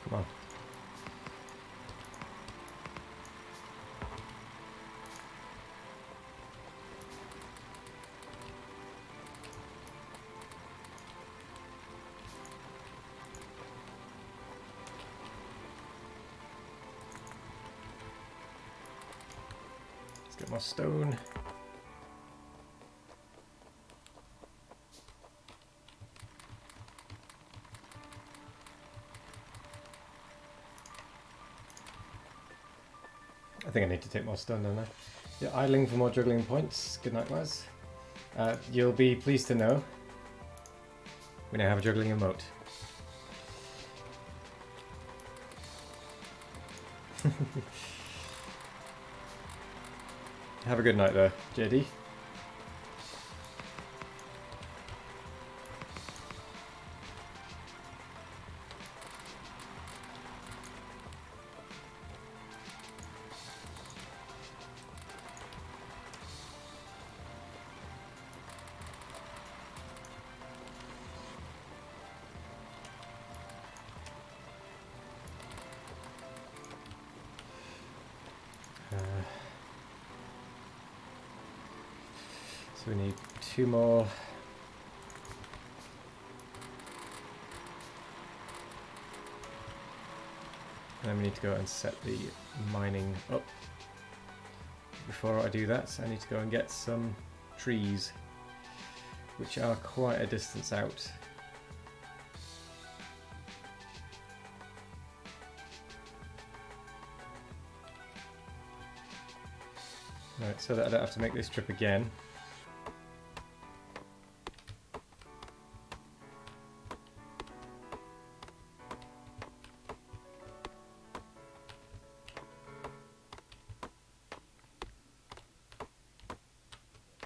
A: Come on. Let's get more stone. I think I need to take more stone, don't I? You're idling for more juggling points. Good night, Waz. You'll be pleased to know we now have a juggling emote. Have a good night there, JD. So we need 2 more. And then we need to go and set the mining up. Before I do that, I need to go and get some trees, which are quite a distance out. Right, so that I don't have to make this trip again.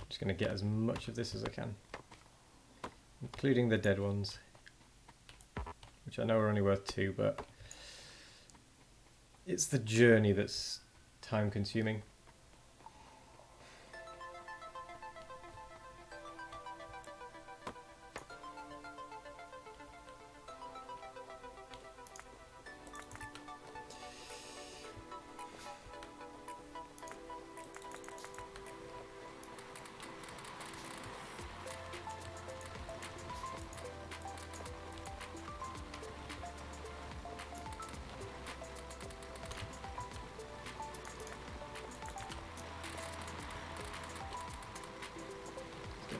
A: Just going to get as much of this as I can, including the dead ones, which I know are only worth 2, but it's the journey that's time consuming.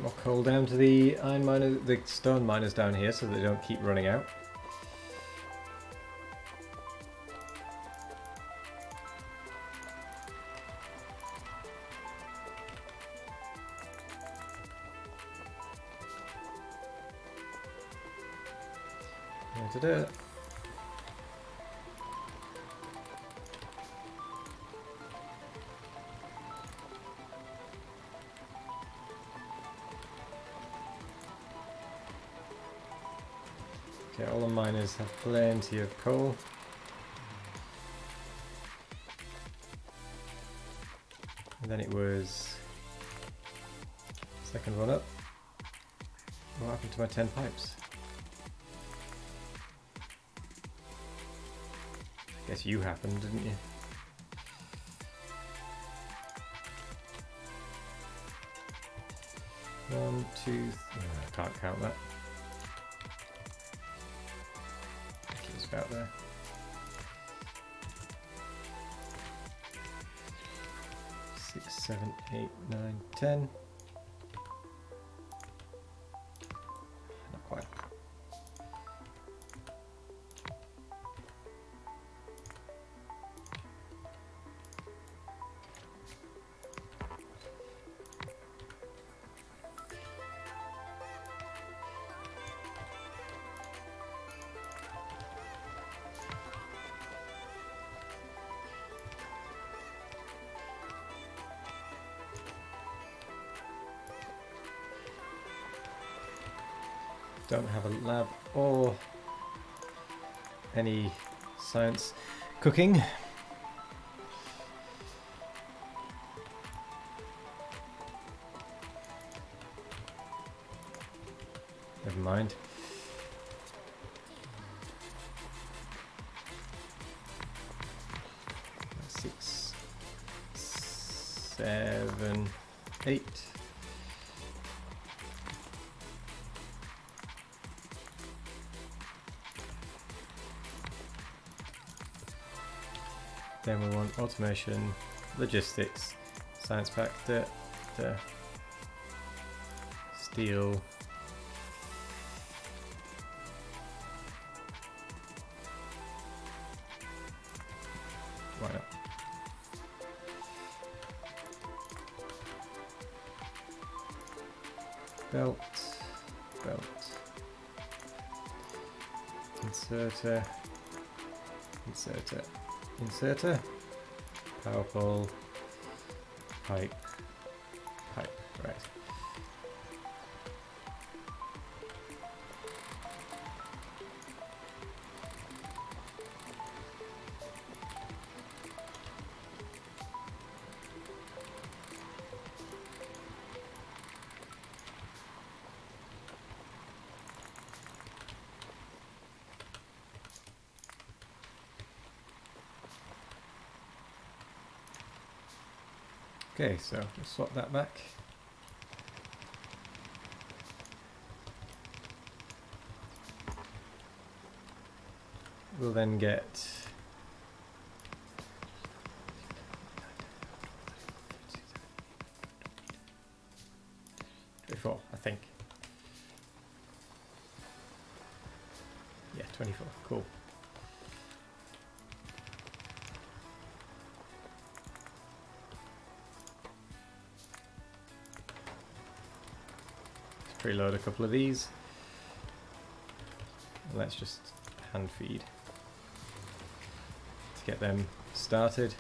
A: More coal down to the iron miners, the stone miners down here, so they don't keep running out. Da-da-da. Okay, all the miners have plenty of coal. And then it was second one up. What happened to my 10 pipes? I guess you happened, didn't you? One, two, I can't count that. It's about there. Six, 7, 8, 9, 10. Not quite. Don't have a lab or any science cooking. Never mind. 7, 8. Then we want automation, logistics, science pack, steel. Why not? Belt, inserter, power pole, pipe, right. Okay, so we'll swap that back. We'll then get 24, I think. Yeah, 24, cool. Preload a couple of these. And let's just hand feed to get them started.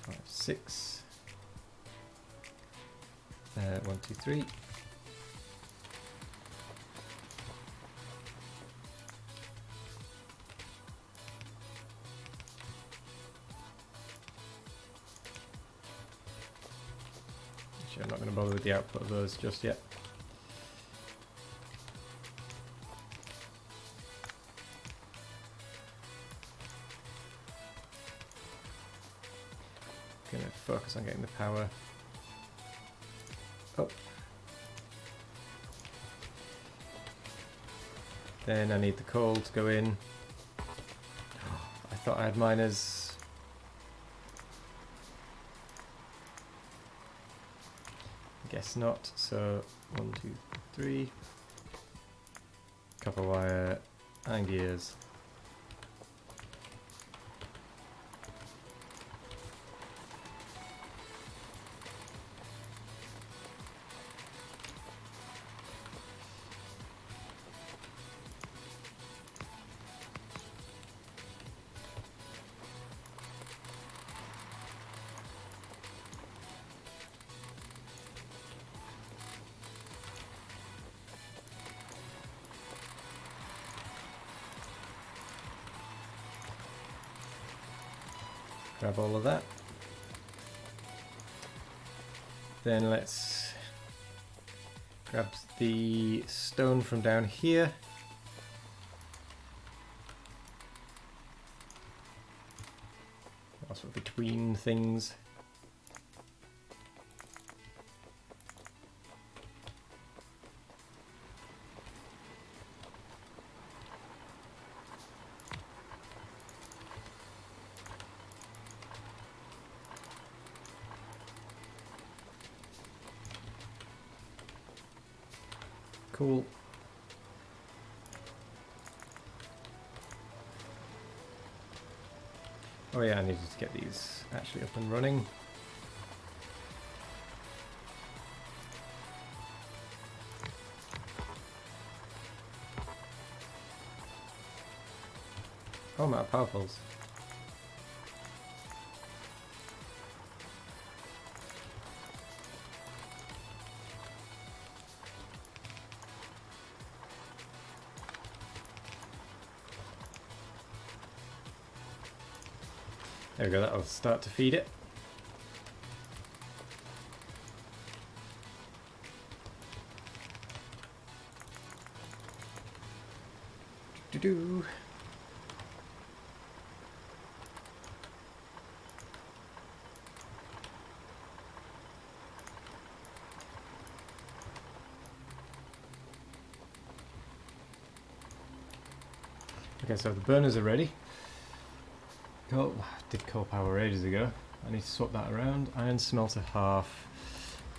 A: Five, 6. 1, 2, 3. I'm not going to bother with the output of those just yet. Going to focus on getting the power up. Then I need the coal to go in. I thought I had miners. Guess not. So 1, 2, 3. Copper wire and gears. Grab all of that. Then let's grab the stone from down here. Also between things. Cool. Oh yeah, I needed to get these actually up and running. Oh, I'm out of power poles. There we go, that'll start to feed it. to do. Okay, so the burners are ready. Did coal power ages ago. I need to swap that around. Iron smelter half.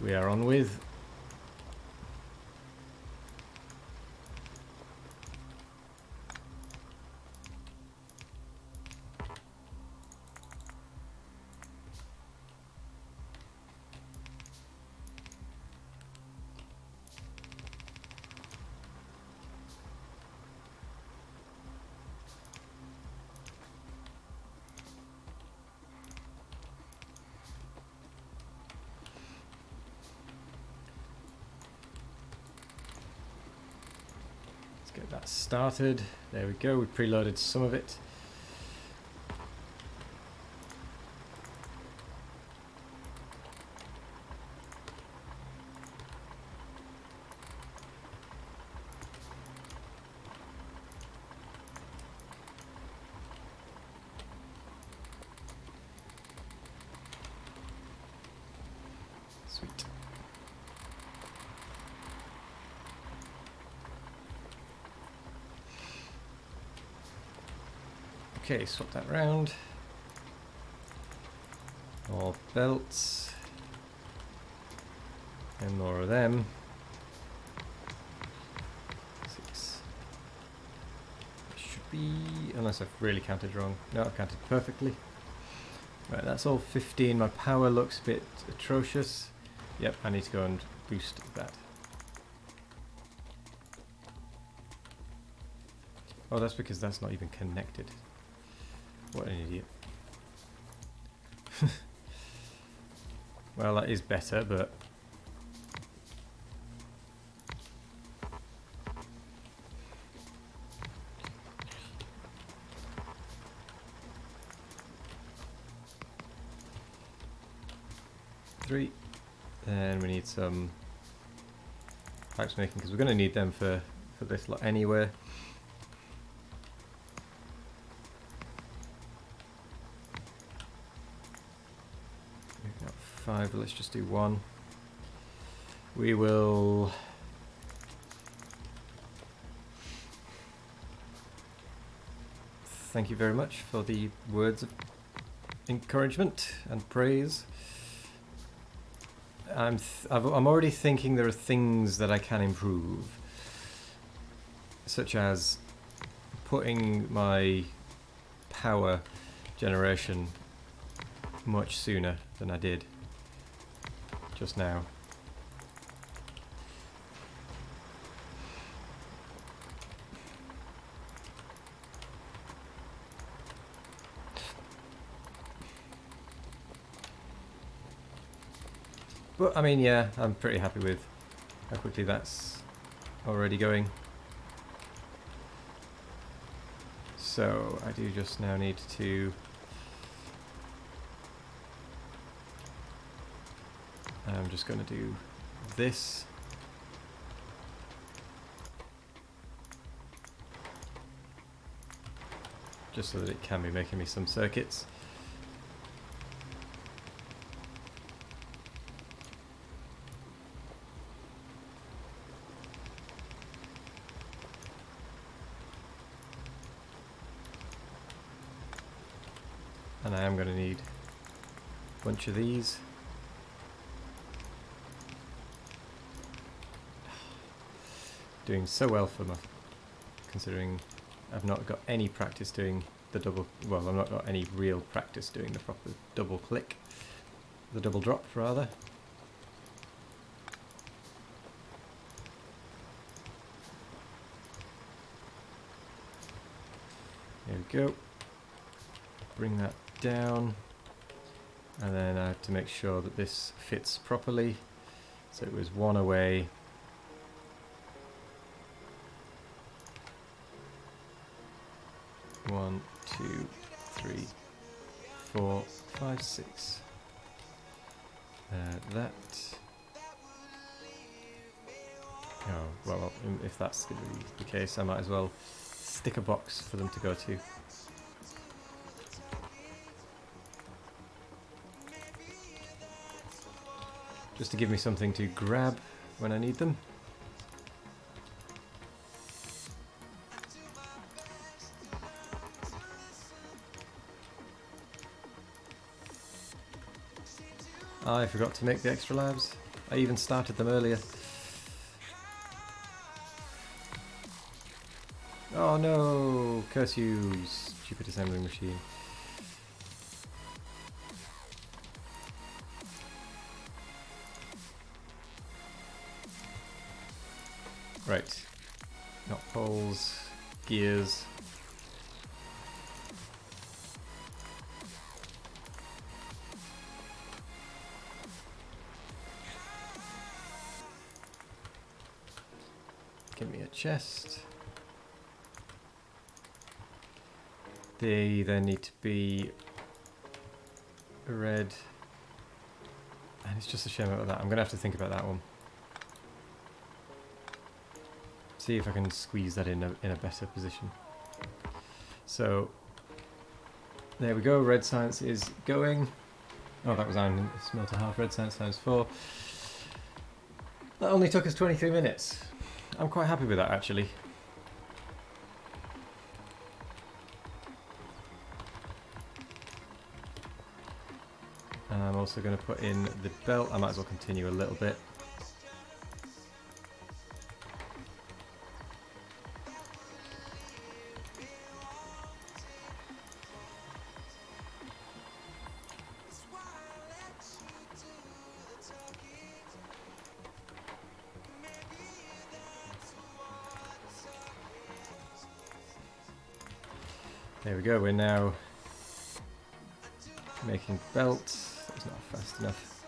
A: We are on with. Let's get that started. There we go. We preloaded some of it. Sweet. Okay, swap that round. More belts. And more of them. 6. Should be, unless I've really counted wrong. No, I've counted perfectly. Right, that's all 15. My power looks a bit atrocious. Yep, I need to go and boost that. Oh, that's because that's not even connected. What an idiot. Well, that is better, but... Three. Then we need some pipes making, because we're going to need them for this lot anyway. We've got 5, let's just do 1. We will... Thank you very much for the words of encouragement and praise. I'm already thinking there are things that I can improve, such as putting my power generation much sooner than I did just now. But I mean, yeah, I'm pretty happy with how quickly that's already going. So I do just now need to... I'm just going to do this. Just so that it can be making me some circuits. And I am going to need a bunch of these. Doing so well for my, considering I've not got any practice doing the double, well, I've not got any real practice doing the proper double click, the double drop rather. There we go. Bring that down, and then I have to make sure that this fits properly. So it was 1 away. One, 2, 3, 4, 5, 6. That. Oh, well, if that's going to be the case, I might as well sticker box for them to go to. Just to give me something to grab when I need them. I forgot to make the extra labs. I even started them earlier. Oh no! Curse you, stupid assembling machine. Right. Not poles, gears. Give me a chest. They then need to be red. And it's just a shame about that. I'm going to have to think about that one. See if I can squeeze that in a better position. So, there we go. Red science is going. Oh, that was iron smelter half. Red science times 4. That only took us 23 minutes. I'm quite happy with that, actually. And I'm also going to put in the belt. I might as well continue a little bit. There we go, we're now making belts. That was not fast enough.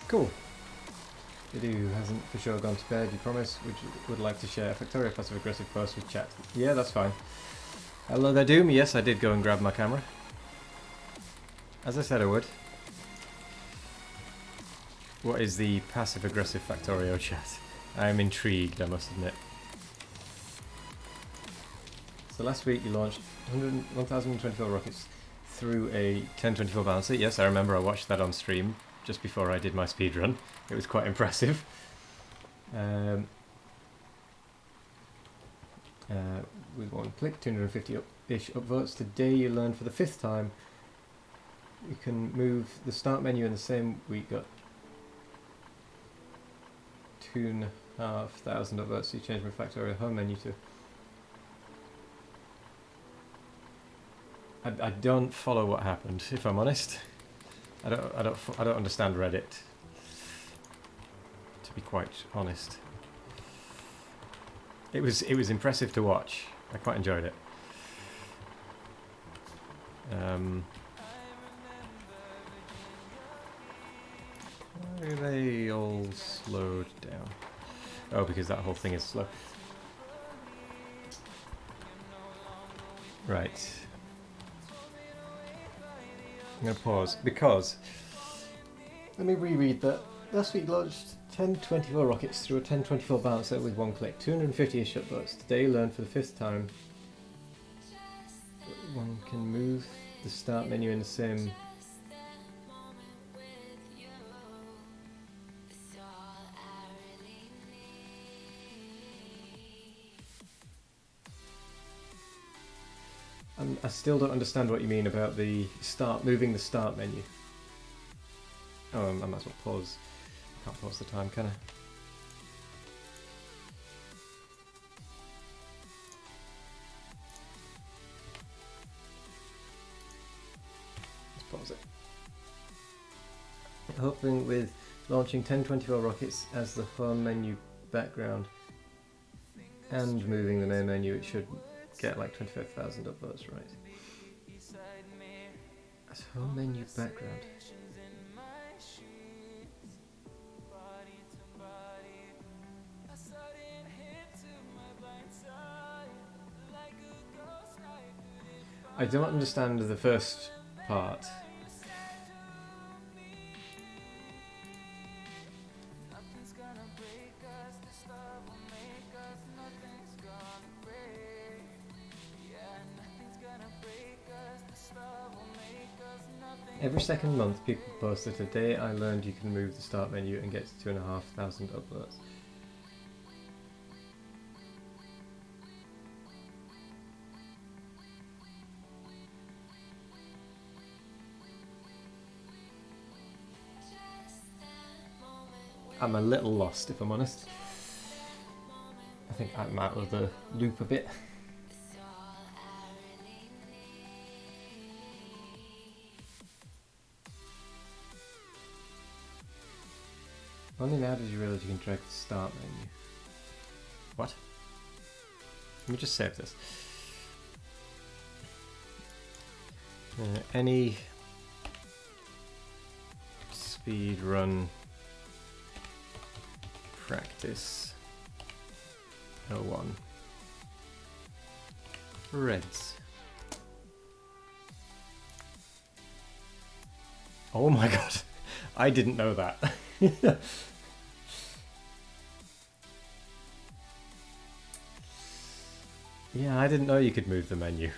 A: Cool. Bidoo hasn't for sure gone to bed, you promise? Would like to share a Factorio passive aggressive post with chat. Yeah, that's fine. Hello there, Doom. Yes, I did go and grab my camera. As I said I would. What is the passive-aggressive Factorio chat? I am intrigued, I must admit. So last week you launched 1,024 rockets through a 1024 balancer. Yes, I remember I watched that on stream just before I did my speedrun. It was quite impressive. With one click, 250-ish upvotes. Today you learned for the 5th time you can move the start menu in the same week. Got 2,500 upvotes. So you change my Factorio home menu to. I don't follow what happened, if I'm honest. I don't understand Reddit, to be quite honest. It was impressive to watch. I quite enjoyed it. Why are they all slowed down? Oh, because that whole thing is slow. Right. I'm going to pause because let me reread that. Last week launched 1024 rockets through a 1024 balancer with one click, 250-ish upvotes. Today learned for the 5th time one can move the start menu in the same. I still don't understand what you mean about the moving the start menu. Oh, I might as well pause. Can't pause the time, can I? Let's pause it. Hoping with launching 1024 rockets as the home menu background and moving the main menu, it should get like 25,000 upvotes, right? As home menu background. I don't understand the first part. Every second month, people post that today I learned you can move the start menu and get to 2,500 upvotes. I'm a little lost, if I'm honest. I think I'm out of the loop a bit. Only now did you realise you can drag the start menu. What? Let me just save this. Any speed run practice 01 Reds. Oh my god, I didn't know that. Yeah, I didn't know you could move the menu.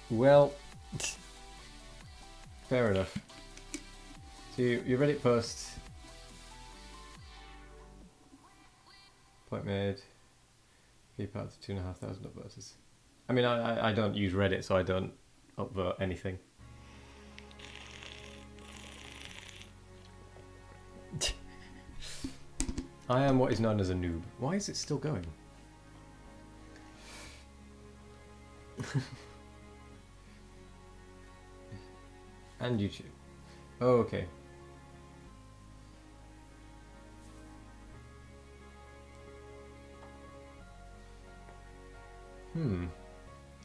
A: Well, fair enough. So you Reddit post. Point made. Keep out to 2,500 upvoters. I mean, I don't use Reddit, so I don't upvote anything. I am what is known as a noob. Why is it still going? And YouTube. Oh, okay.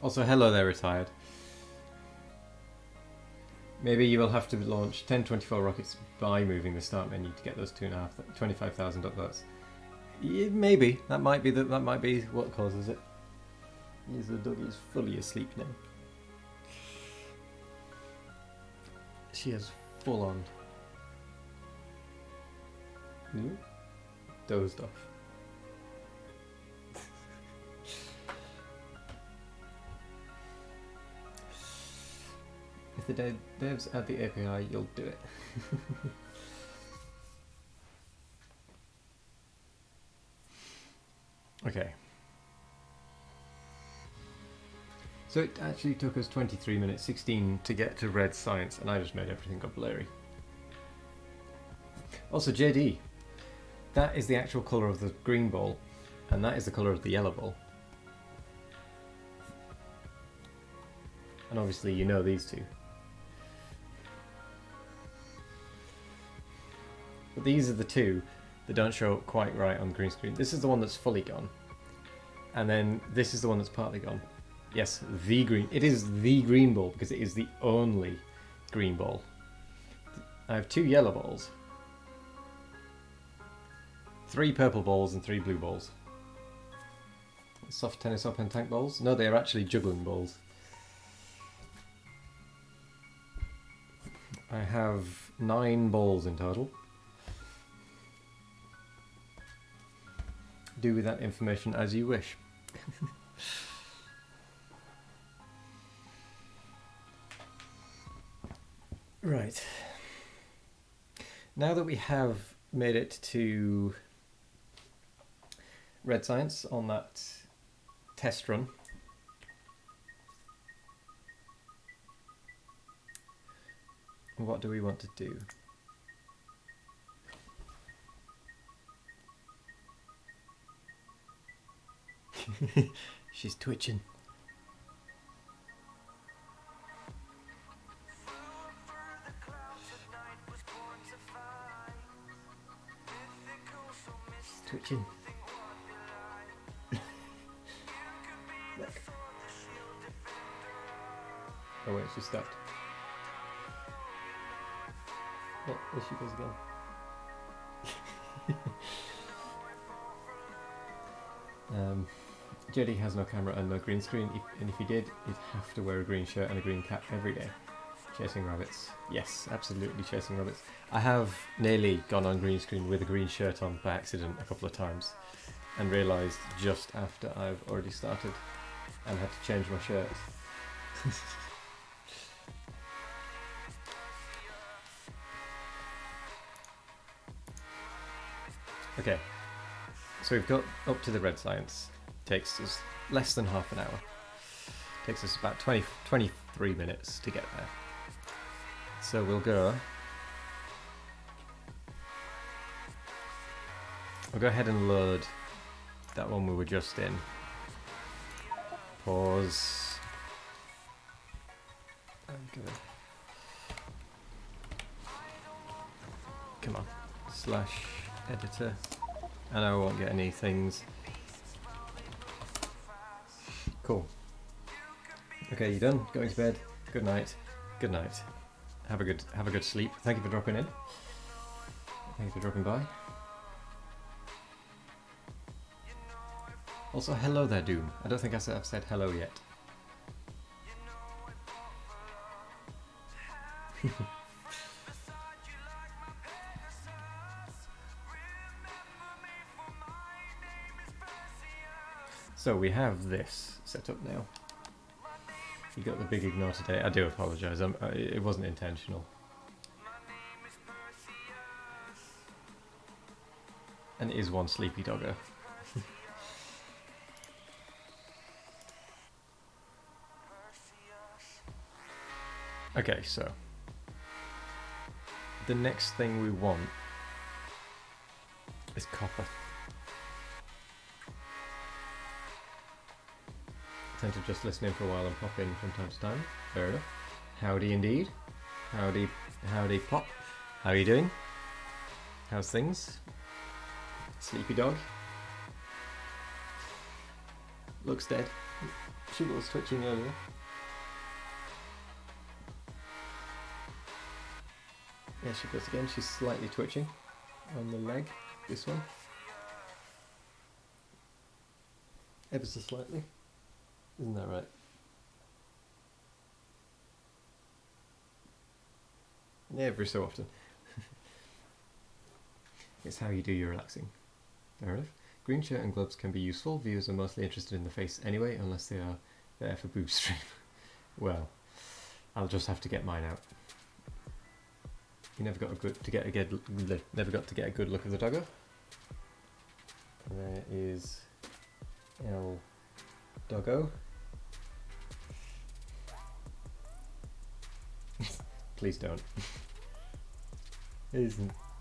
A: Also, hello there, retired. Maybe you will have to launch 1024 rockets by moving the start menu to get those 25,000 upvotes. Yeah, maybe that might be what causes it. Yes, the dog is fully asleep now. She has full on dozed off. If the devs add the API, you'll do it. Okay. So it actually took us 23 minutes 16 to get to red science, and I just made everything go blurry. Also, JD, that is the actual colour of the green ball, and that is the colour of the yellow ball. And obviously you know these two. But these are the two that don't show up quite right on the green screen. This is the one that's fully gone. And then this is the one that's partly gone. Yes, the green. It is the green ball because it is the only green ball. I have 2 yellow balls, 3 purple balls and 3 blue balls. Soft tennis open tank balls? No, they are actually juggling balls. I have 9 balls in total. Do with that information as you wish. Right. Now that we have made it to red science on that test run, what do we want to do? She's twitching. Twitching. Oh wait, she stopped. Oh, there she goes again. JD has no camera and no green screen, and if he did, he'd have to wear a green shirt and a green cap every day. Chasing rabbits. Yes, absolutely chasing rabbits. I have nearly gone on green screen with a green shirt on by accident a couple of times and realised just after I've already started and had to change my shirt. Okay, so we've got up to the red science. Takes us less than half an hour. Takes us about 23 minutes to get there. So we'll go ahead and load that one we were just in. Pause. And go. Come on. Slash editor. I know I won't get any things. Cool. Okay, you done? Going to bed. Good night. Good night. Have a good sleep. Thank you for dropping in. Thank you for dropping by. Also, hello there, Doom. I don't think I've said hello yet. So we have this set up now. You got the big ignore today. I do apologise. It wasn't intentional. And it is one sleepy doggo. Okay, so the next thing we want is copper. I tend to just listen in for a while and pop in from time to time. Fair enough. Howdy indeed. Howdy pop. How are you doing? How's things? Sleepy dog. Looks dead. She was twitching earlier. Yeah, she goes again. She's slightly twitching on the leg. This one. Ever so slightly. Isn't that right? Every so often. It's how you do your relaxing. Fair enough. Green shirt and gloves can be useful. Viewers are mostly interested in the face anyway, unless they are there for boob stream. Well, I'll just have to get mine out. You never got to get a good look of the doggo. There is El Doggo. Please don't.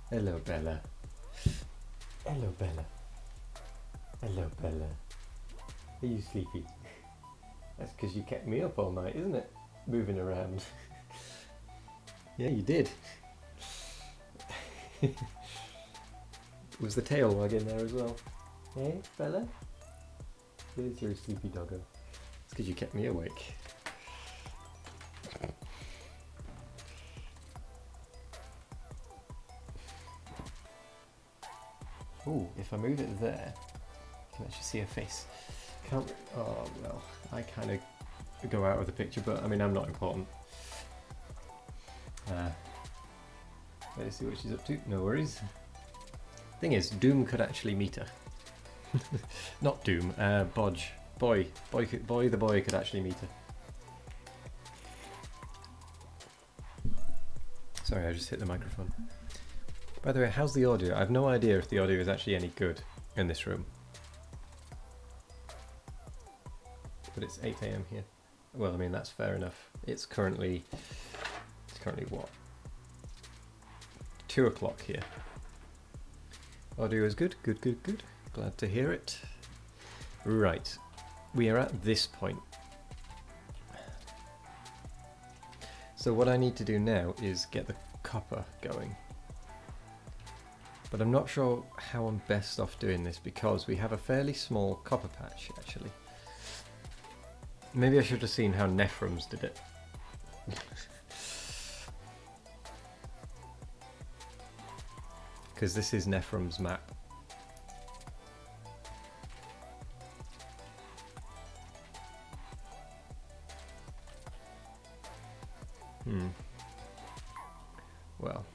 A: Hello, Bella. Hello, Bella. Hello, Bella. Are you sleepy? That's because you kept me up all night, isn't it? Moving around. Yeah, you did. Was the tail wagging there as well? Hey, Bella? There's your sleepy doggo. It's because you kept me awake. Ooh, if I move it there, you can actually see her face. Can't. Oh well, I kind of go out of the picture, but I mean I'm not important. Let's see what she's up to. No worries. Thing is, Doom could actually meet her. Not Doom. Bodge. Boy the boy could actually meet her. Sorry, I just hit the microphone. By the way, how's the audio? I have no idea if the audio is actually any good in this room. But it's 8 AM here. Well, I mean, that's fair enough. It's currently what? 2 o'clock here. Audio is good, good. Glad to hear it. Right, we are at this point. So what I need to do now is get the copper going. But I'm not sure how I'm best off doing this because we have a fairly small copper patch actually. Maybe I should have seen how Nephrums did it. Because this is Nephrum's map. Well,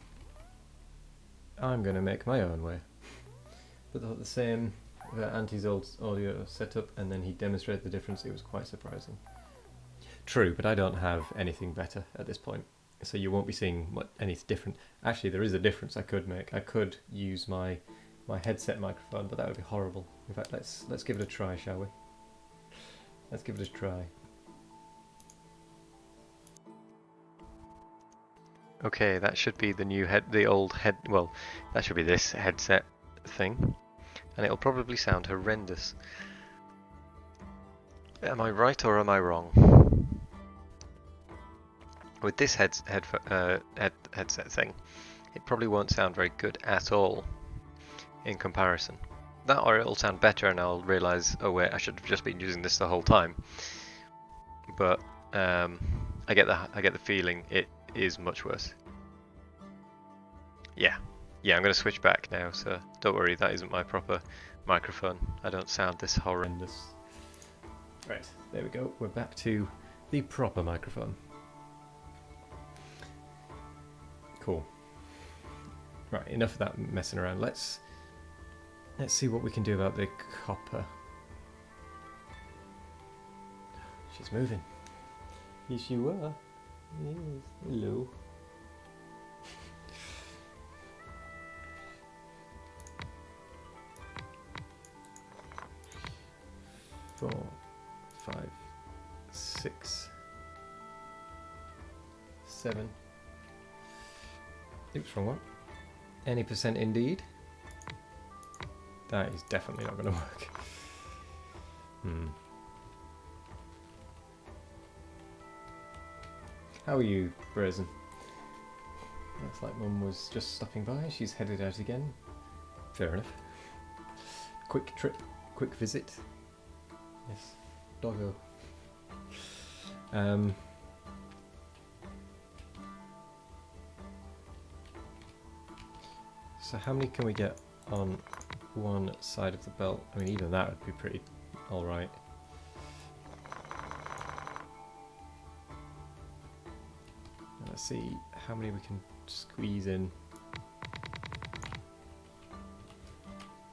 A: I'm going to make my own way. But the same Auntie's old audio setup, and then he demonstrated the difference. It was quite surprising. True, but I don't have anything better at this point, so you won't be seeing anything different. Actually, there is a difference I could make. I could use my headset microphone, but that would be horrible. In fact, let's give it a try, shall we? Let's give it a try. Okay, that should be well, that should be this headset thing, and it'll probably sound horrendous. Am I right or am I wrong? With this headset thing, it probably won't sound very good at all in comparison. That, or it'll sound better and I'll realise, oh wait, I should have just been using this the whole time. But I get the feeling it is much worse. Yeah, I'm going to switch back now, so don't worry, that isn't my proper microphone. I don't sound this horrendous. Right, there we go. We're back to the proper microphone. Cool. Right, enough of that messing around. Let's see what we can do about the copper. She's moving. Yes, you are. Yes. Hello. Four, 5, 6, 7. Oops, wrong one. Any percent indeed. That is definitely not going to work. How are you, Brazen? Looks like Mum was just stopping by. She's headed out again. Fair enough. Quick trip, quick visit. Yes, doggo. So how many can we get on one side of the belt? I mean, even that would be pretty alright. Let's see how many we can squeeze in.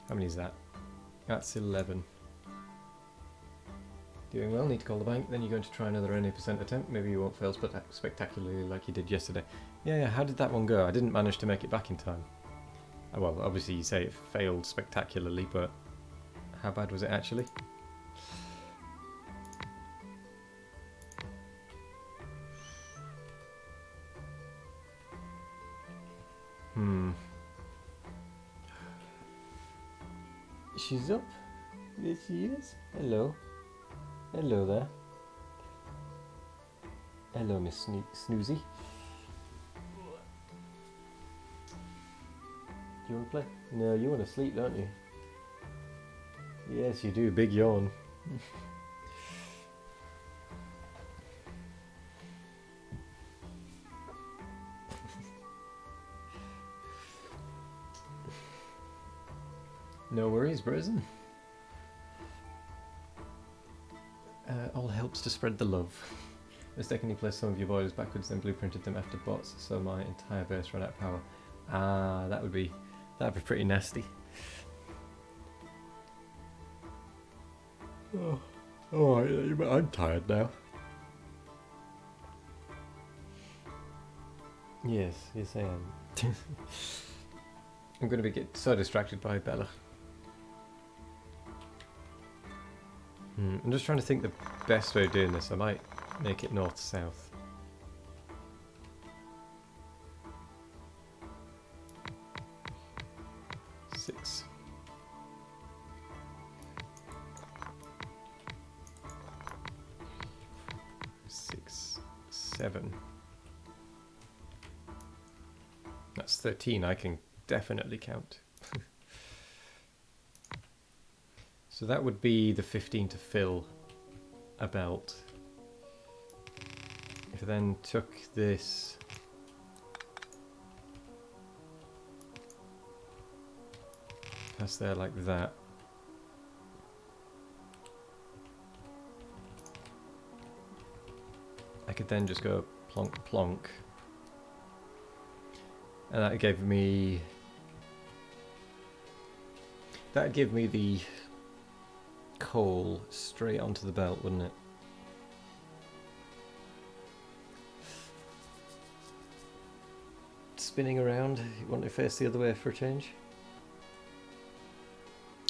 A: How many is that? That's 11. Doing well, need to call the bank, then you're going to try another any percent attempt. Maybe you won't fail spectacularly like you did yesterday. Yeah, how did that one go? I didn't manage to make it back in time. Well, obviously you say it failed spectacularly, but how bad was it actually? She's up. There she is. Hello. Hello there. Hello, Miss Snoozy. Do you want to play? No, you want to sleep, don't you? Yes, you do. Big yawn. No worries, Brazen. All helps to spread the love. Mistakenly placed some of your boilers backwards, then blueprinted them after bots, so my entire base ran out of power. Ah, that'd be pretty nasty. Oh, alright, I'm tired now. Yes, I am. I'm going to get so distracted by Bella. I'm just trying to think the best way of doing this. I might make it north-south. Six. Six, 7. That's 13. I can definitely count. So that would be the 15 to fill a belt. If I then took this past there like that, I could then just go plonk, plonk. And that gave me... That'd give me the coal straight onto the belt, wouldn't it? Spinning around. You want to face the other way for a change?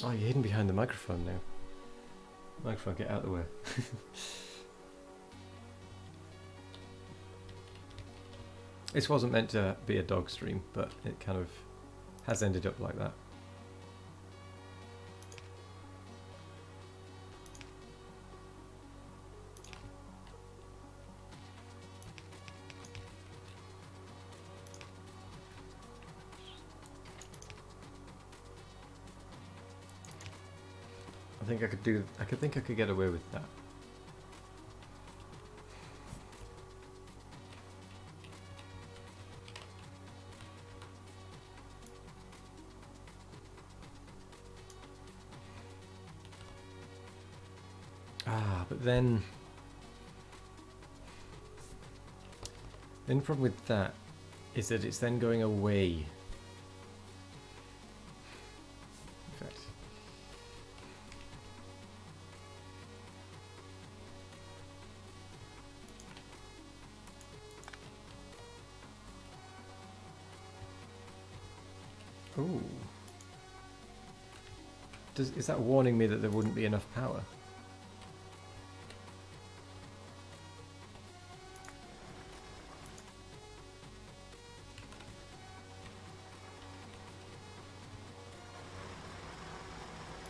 A: Oh, you're hidden behind the microphone now. Microphone, get out of the way. This wasn't meant to be a dog stream, but it kind of has ended up like that. I think I could get away with that. But then the problem with that is that it's then going away. In fact, ooh. Is that warning me that there wouldn't be enough power?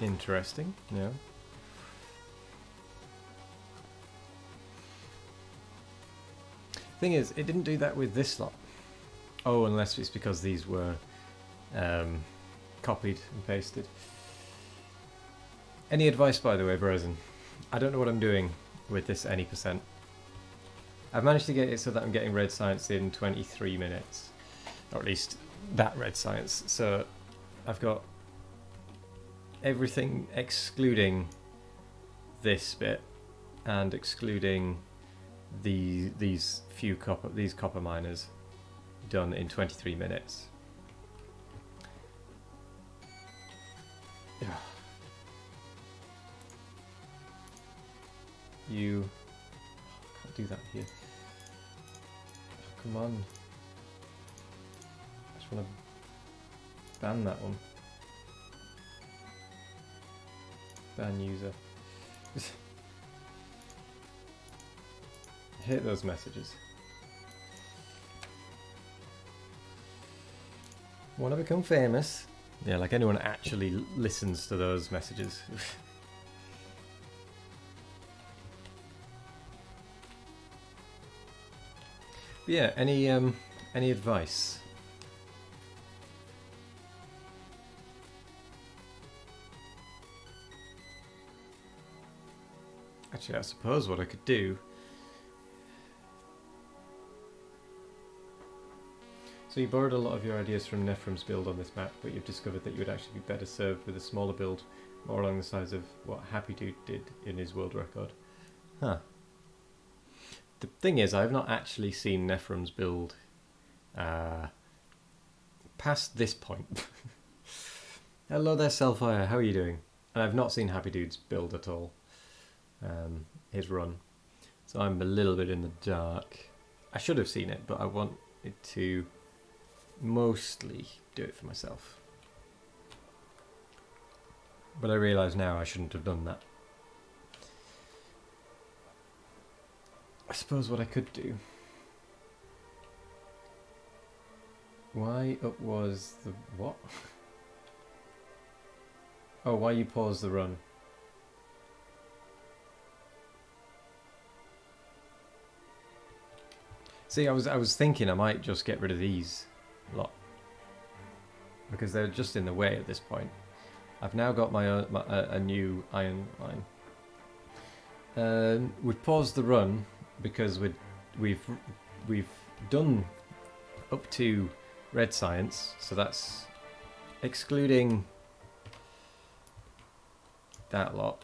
A: Interesting, yeah. Thing is, it didn't do that with this lot. Oh, unless it's because these were copied and pasted. Any advice, by the way, Verizon? I don't know what I'm doing with this any percent. I've managed to get it so that I'm getting red science in 23 minutes. Or at least that red science. So I've got everything excluding this bit and excluding these copper miners done in 23 minutes. You can't do that here. Come on. I just want to ban that one. Ban user. I hate those messages. Want to become famous? Yeah, like anyone actually listens to those messages. Yeah, any advice? Actually, I suppose what I could do. So you borrowed a lot of your ideas from Nephrum's build on this map, but you've discovered that you would actually be better served with a smaller build, more along the size of what Happy Dude did in his world record. Huh. The thing is, I've not actually seen Nephrum's build past this point. Hello there, Selfire, how are you doing? And I've not seen Happy Dude's build at all. His run. So I'm a little bit in the dark. I should have seen it, but I want it to mostly do it for myself. But I realise now I shouldn't have done that. I suppose what I could do. Why up was the what? Oh, why you pause the run? See, I was thinking I might just get rid of these lot because they're just in the way at this point. I've now got a new iron line. We've paused the run because we've done up to red science, so that's excluding that lot.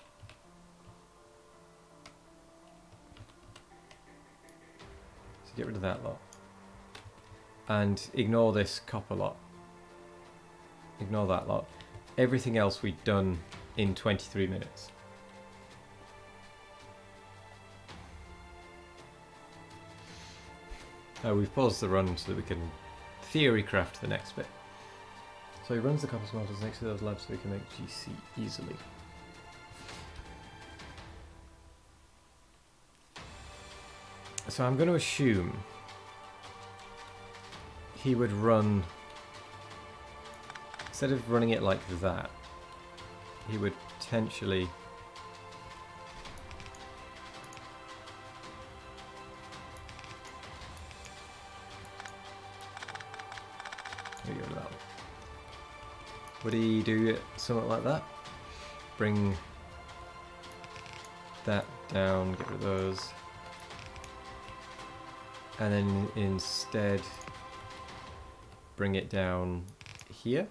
A: So get rid of that lot. And ignore this copper lot. Ignore that lot. Everything else we've done in 23 minutes. We've paused the run so that we can theory craft the next bit. So he runs the copper smelters next to those labs so we can make GC easily. So I'm going to assume he would run, instead of running it like that, he would potentially go to that one. Would he do it something like that? Bring that down, get rid of those. And then instead bring it down here.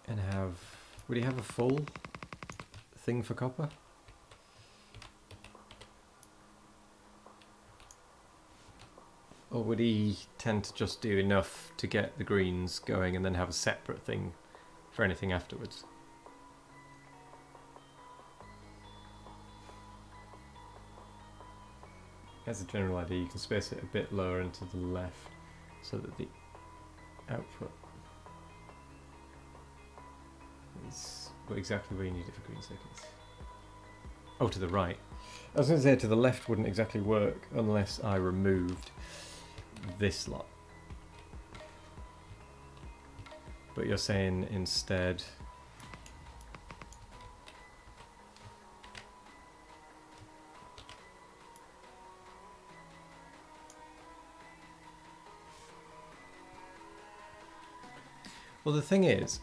A: And have, would he have a full thing for copper? Or would he tend to just do enough to get the greens going and then have a separate thing for anything afterwards? As a general idea, you can space it a bit lower and to the left so that the output is exactly where you need it for green circuits. Oh, to the right. I was going to say to the left wouldn't exactly work unless I removed this lot. But you're saying instead well, the thing is,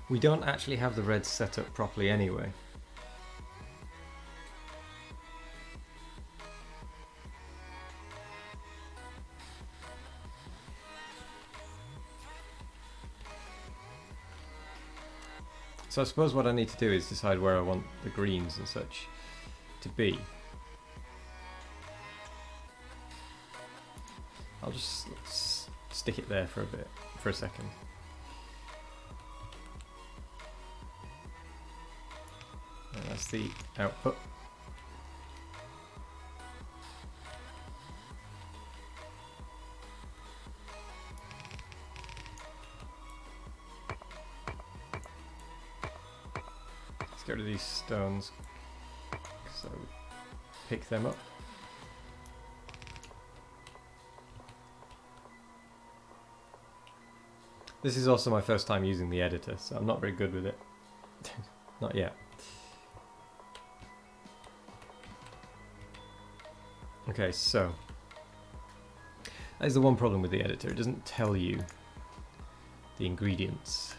A: we don't actually have the reds set up properly anyway. So I suppose what I need to do is decide where I want the greens and such to be. I'll just stick it there for a second. And that's the output. Get rid of these stones, so pick them up. This is also my first time using the editor, so I'm not very good with it. Not yet. Okay, so that is the one problem with the editor. It doesn't tell you the ingredients.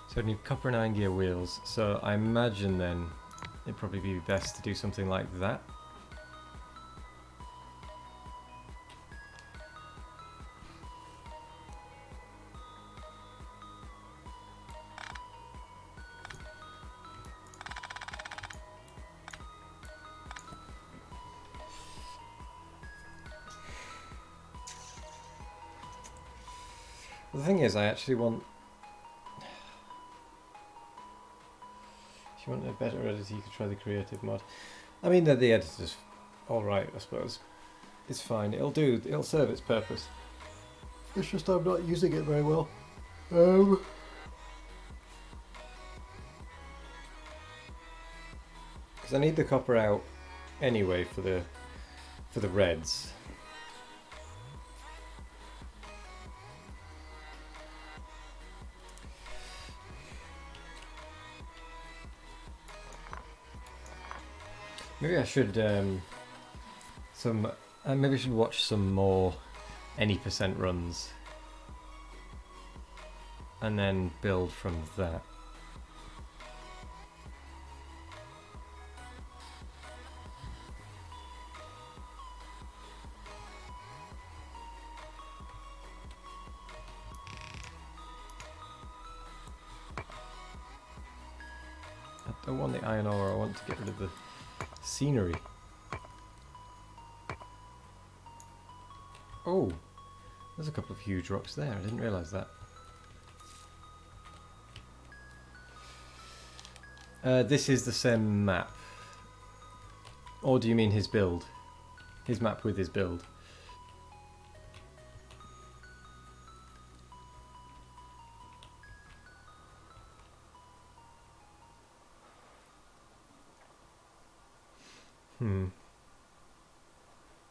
A: So I need copper and iron gear wheels, so I imagine then it'd probably be best to do something like that. The thing is, I actually want... If you want a better editor, you could try the creative mod. I mean, the editor's alright, I suppose. It's fine. It'll serve its purpose. It's just I'm not using it very well. Because I need the copper out anyway for the reds. Maybe I should maybe I should watch some more any % runs and then build from that. I don't want the iron ore, I want to get rid of the scenery. Oh, there's a couple of huge rocks there, I didn't realise that. This is the same map. Or do you mean his build? His map with his build.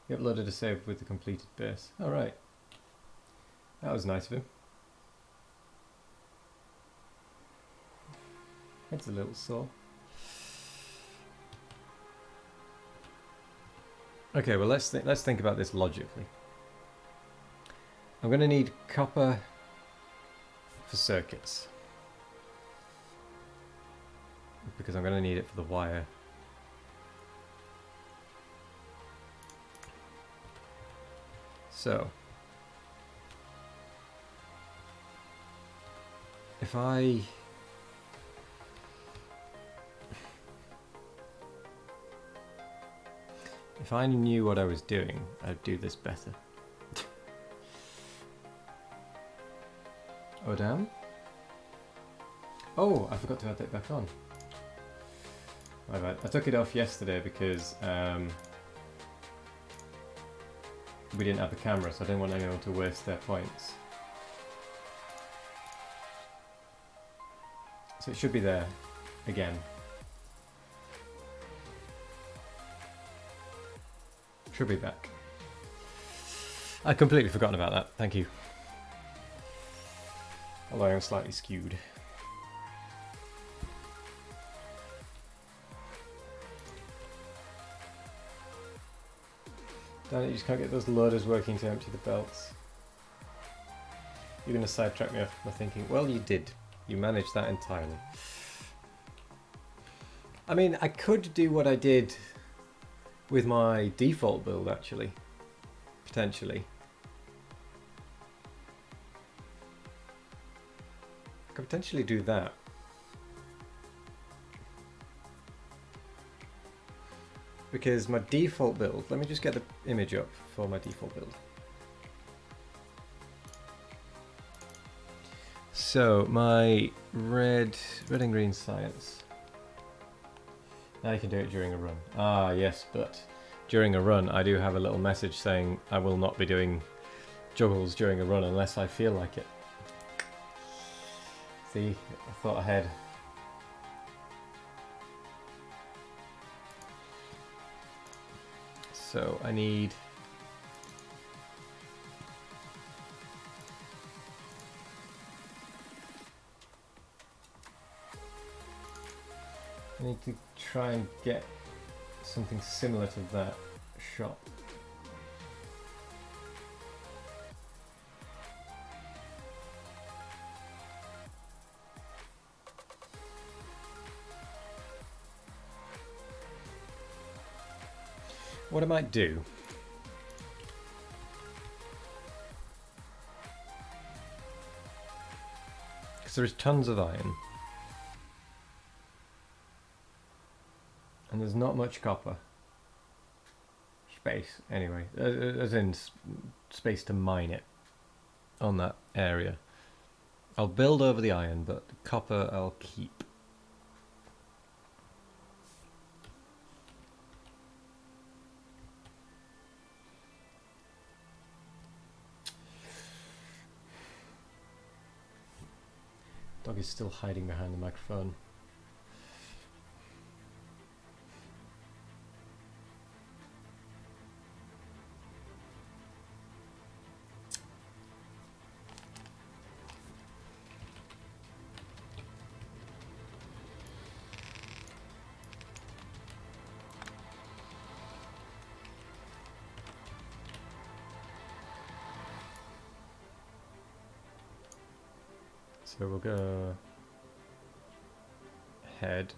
A: He uploaded a save with the completed base. Alright. That was nice of him. It's a little sore. Okay, well let's think about this logically. I'm going to need copper for circuits. Because I'm going to need it for the wire. So, if I knew what I was doing, I'd do this better. Oh damn. Oh, I forgot to add that back on. My bad. I took it off yesterday because we didn't have the camera, so I didn't want anyone to waste their points. So it should be there again. Should be back. I'd completely forgotten about that, thank you. Although I'm slightly skewed. Damn it, you just can't get those loaders working to empty the belts. You're going to sidetrack me off my thinking. Well, you did. You managed that entirely. I mean, I could do what I did with my default build, actually. Potentially. I could potentially do that. Because my default build, let me just get the image up for my default build. So my red and green science. Now you can do it during a run. Ah yes, but during a run I do have a little message saying I will not be doing juggles during a run unless I feel like it. See, I thought ahead. So I need to try and get something similar to that shot. What I might do because there is tons of iron and there's not much copper space anyway, as in space to mine it on that area. I'll build over the iron, but the copper I'll keep. Dog is still hiding behind the microphone. So we'll go head.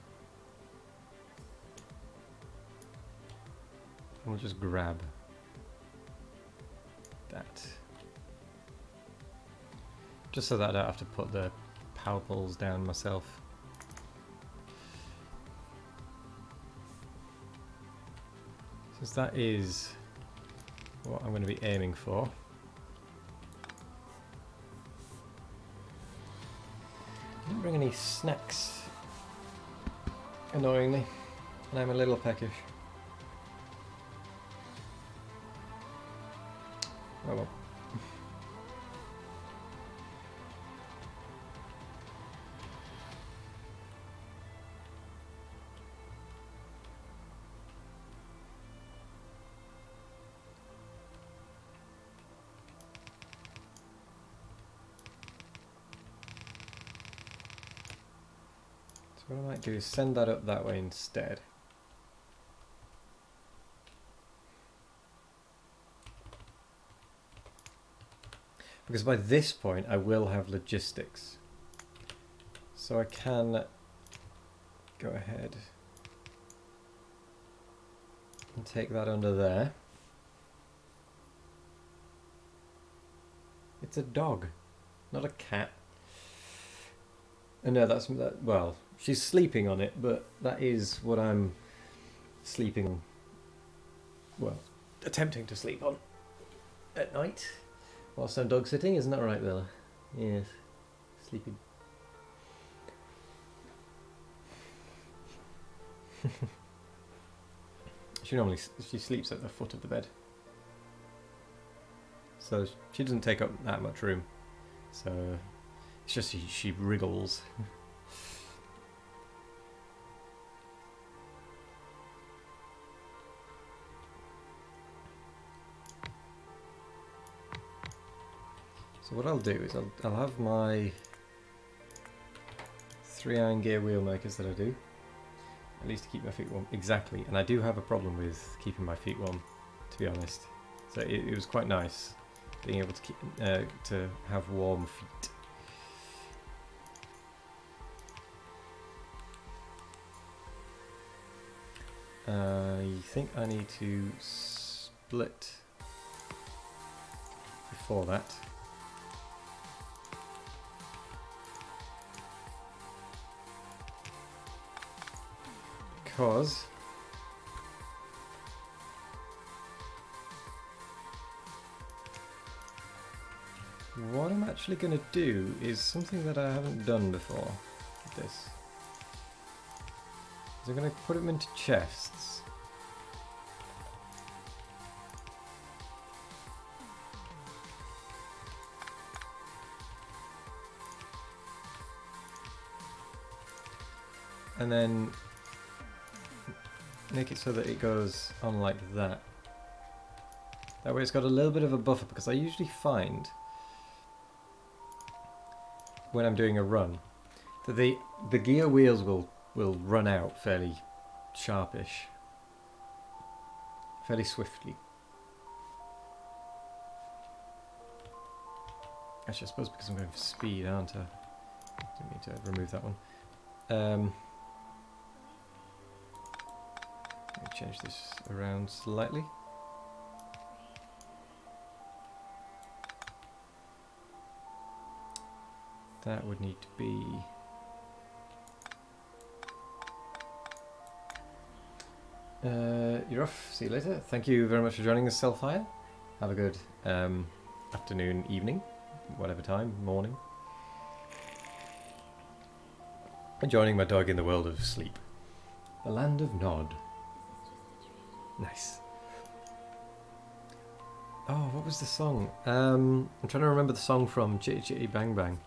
A: We'll just grab that. Just so that I don't have to put the power poles down myself. because that is what I'm going to be aiming for. I didn't bring any snacks, annoyingly, and I'm a little peckish. Oh well. So what I might do is send that up that way instead. Because by this point I will have logistics. So I can go ahead and take that under there. It's a dog, not a cat. And no, that's that. Well, she's sleeping on it, but that is what I'm sleeping on. Well, attempting to sleep on at night whilst I'm dog sitting. Isn't that right, Bella? Yes, sleeping. She sleeps at the foot of the bed, so she doesn't take up that much room. So it's just she wriggles. So what I'll do is I'll have my 3 iron gear wheel makers that I do, at least to keep my feet warm. Exactly, and I do have a problem with keeping my feet warm, to be honest. So it was quite nice being able to keep to have warm feet. I think I need to split before that. Because what I'm actually going to do is something that I haven't done before with this. So I'm going to put them into chests. And then make it so that it goes on like that. That way it's got a little bit of a buffer, because I usually find when I'm doing a run that the gear wheels will run out fairly sharpish, fairly swiftly. Actually, I suppose because I'm going for speed, aren't I? Didn't mean to remove that one. Let me change this around slightly. That would need to be... you're off. See you later. Thank you very much for joining us, Self-Hire. Have a good afternoon, evening, whatever time, morning. I'm joining my dog in the world of sleep. The land of Nod. Nice. Oh, what was the song? I'm trying to remember the song from Chitty Chitty Bang Bang.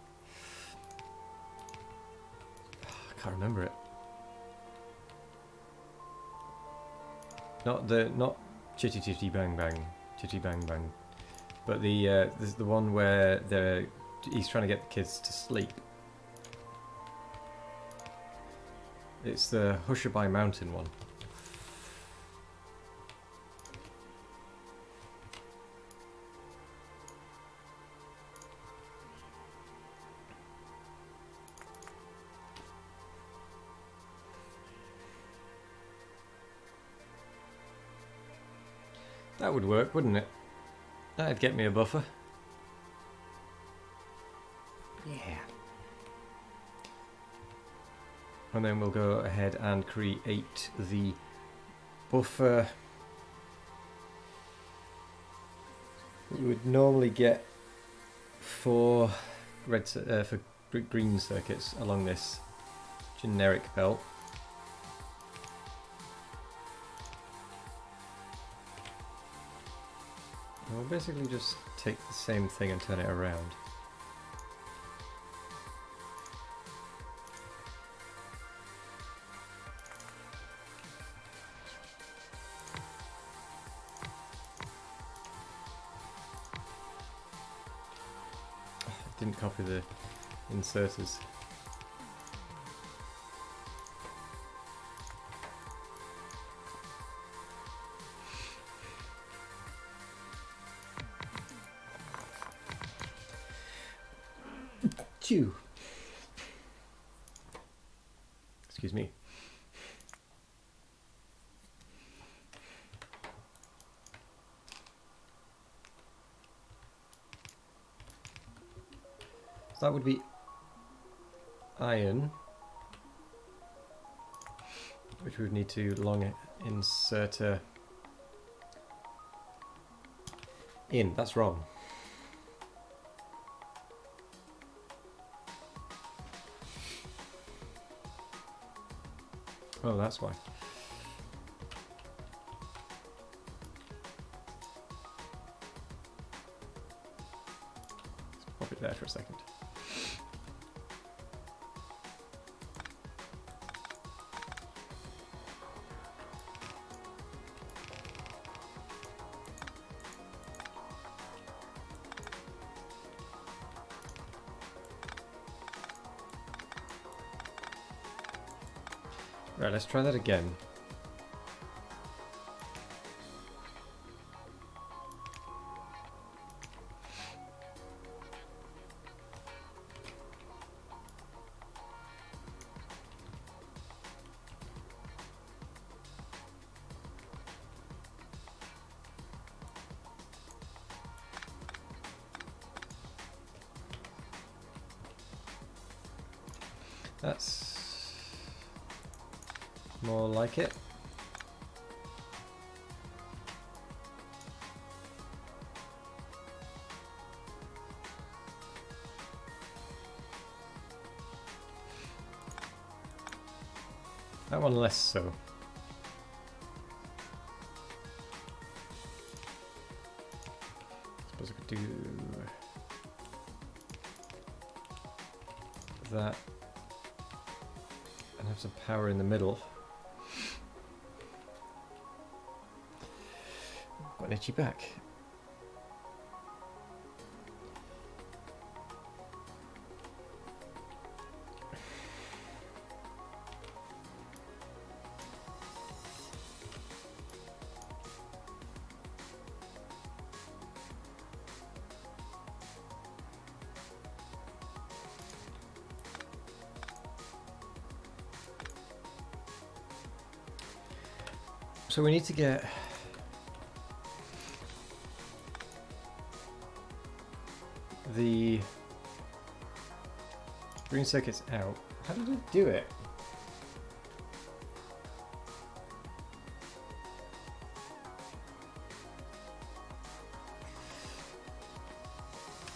A: I can't remember it. Not Chitty Chitty Bang Bang, Chitty Bang Bang, but there's the one where he's trying to get the kids to sleep. It's the Hushabye Mountain one. That would work, wouldn't it? That'd get me a buffer. Yeah. And then we'll go ahead and create the buffer you would normally get for green circuits along this generic belt. And we'll basically just take the same thing and turn it around. Didn't copy the inserters. Chew. Excuse me. So that would be iron, which we would need to long inserter in. That's wrong. Oh, that's why. Let's pop it there for a second. Right, let's try that again. That's more like it. That one less so. Suppose I could do that and have some power in the middle. Got an itchy back. So we need to get the green circuits out. How did it do it?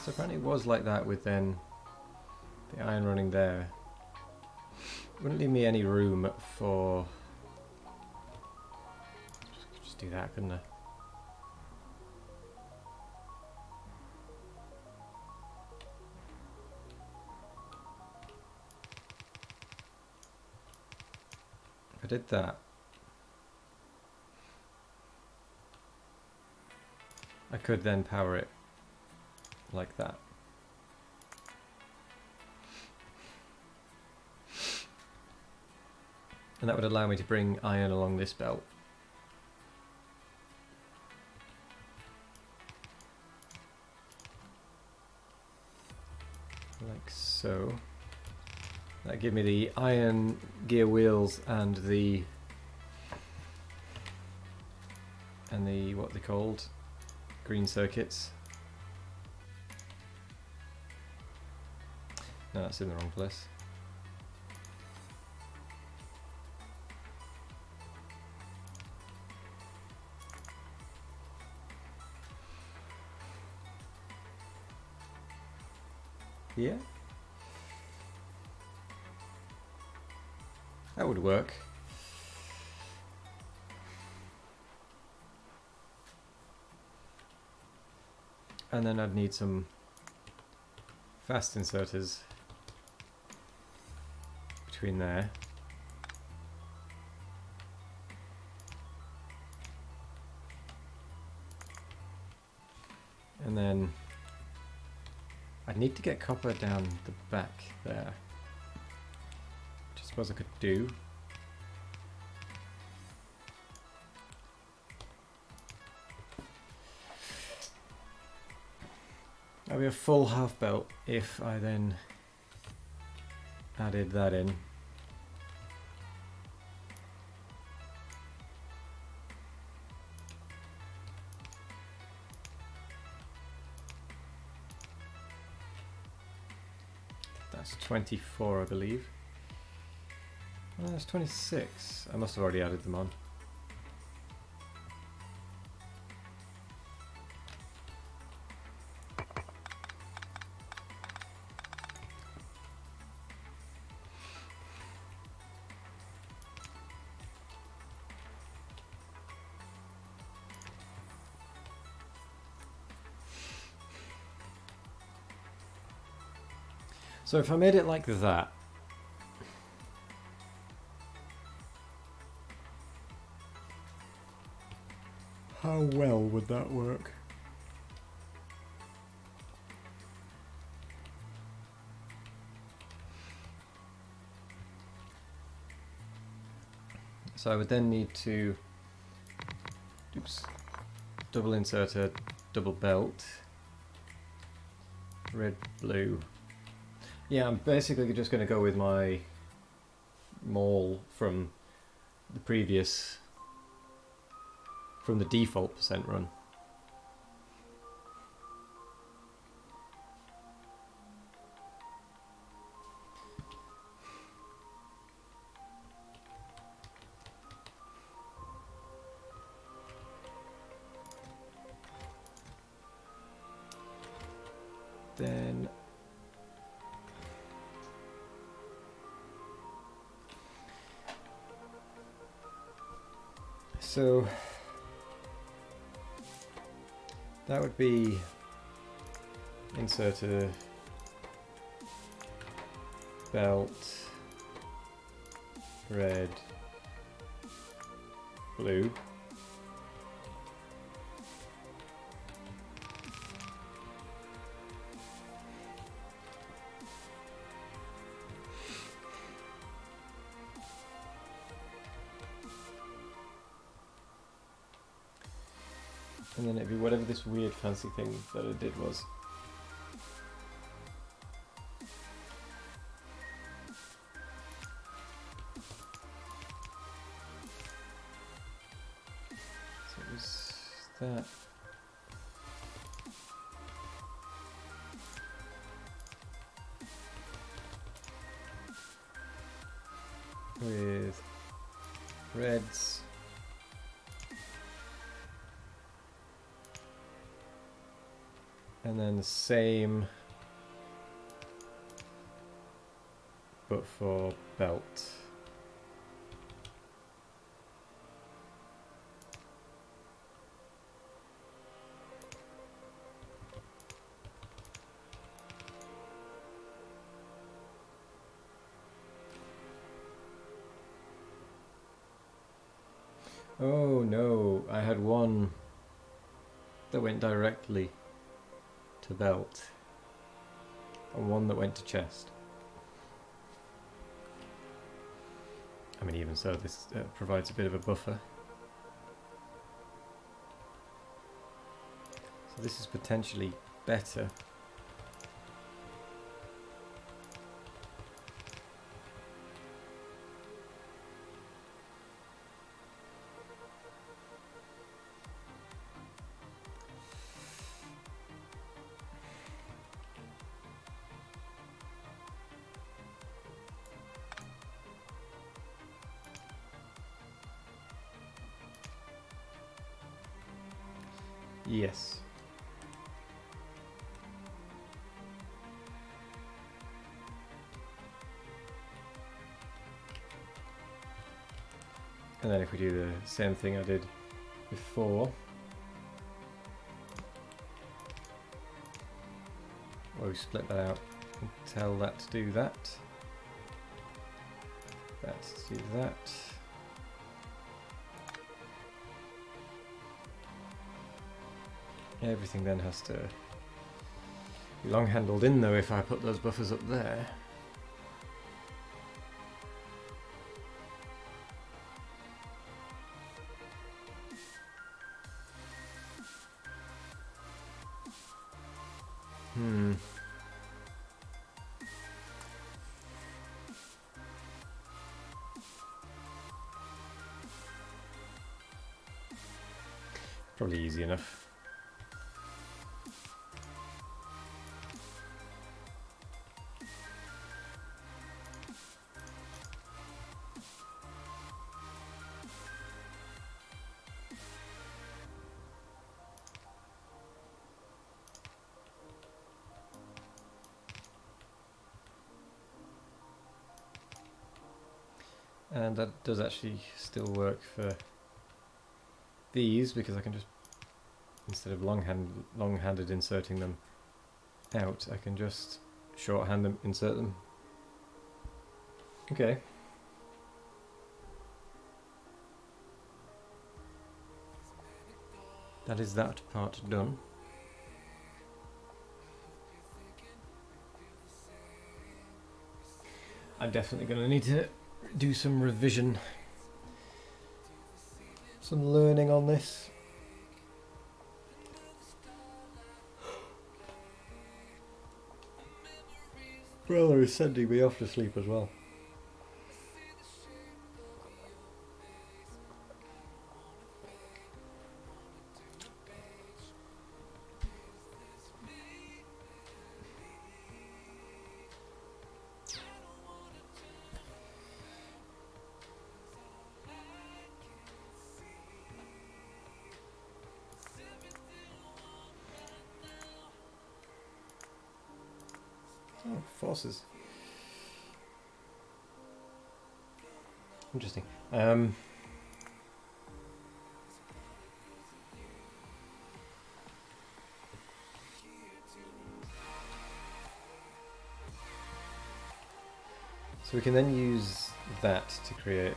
A: So apparently it was like that with then the iron running there. Wouldn't leave me any room for... Just do that, couldn't I? If I did that, I could then power it like that. And that would allow me to bring iron along this belt. Like so. That give me the iron gear wheels and the what they called green circuits. No, that's in the wrong place. here. That would work. And then I'd need some fast inserters between there. And then I'd need to get copper down the back there, which I suppose I could do. That'd be a full half belt if I then added that in. That's 24, I believe. Oh, that's 26. I must have already added them on. So if I made it like that, how well would that work? So I would then need to, double inserter, double belt, red, blue. Yeah, I'm basically just going to go with my mall from the previous, from the default percent run. Then so that would be inserter, belt, red, blue. And then it'd be whatever this weird fancy thing that I did was. So it was that. With reds. And then the same, but for belt. Oh no, I had one that went directly to belt and one that went to chest. I mean, even so, this provides a bit of a buffer. So this is potentially better. Yes. And then if we do the same thing I did before, where we split that out and tell that to do that, that to do that. Everything then has to be long handled in though if I put those buffers up there. Probably easy enough. And that does actually still work for these, because I can just, instead of long-handed inserting them out, I can just shorthand them, insert them. Okay. That is that part done. I'm definitely going to need to do some revision, some learning on this. Brother is sending me off to sleep as well. Oh, forces. Interesting. So we can then use that to create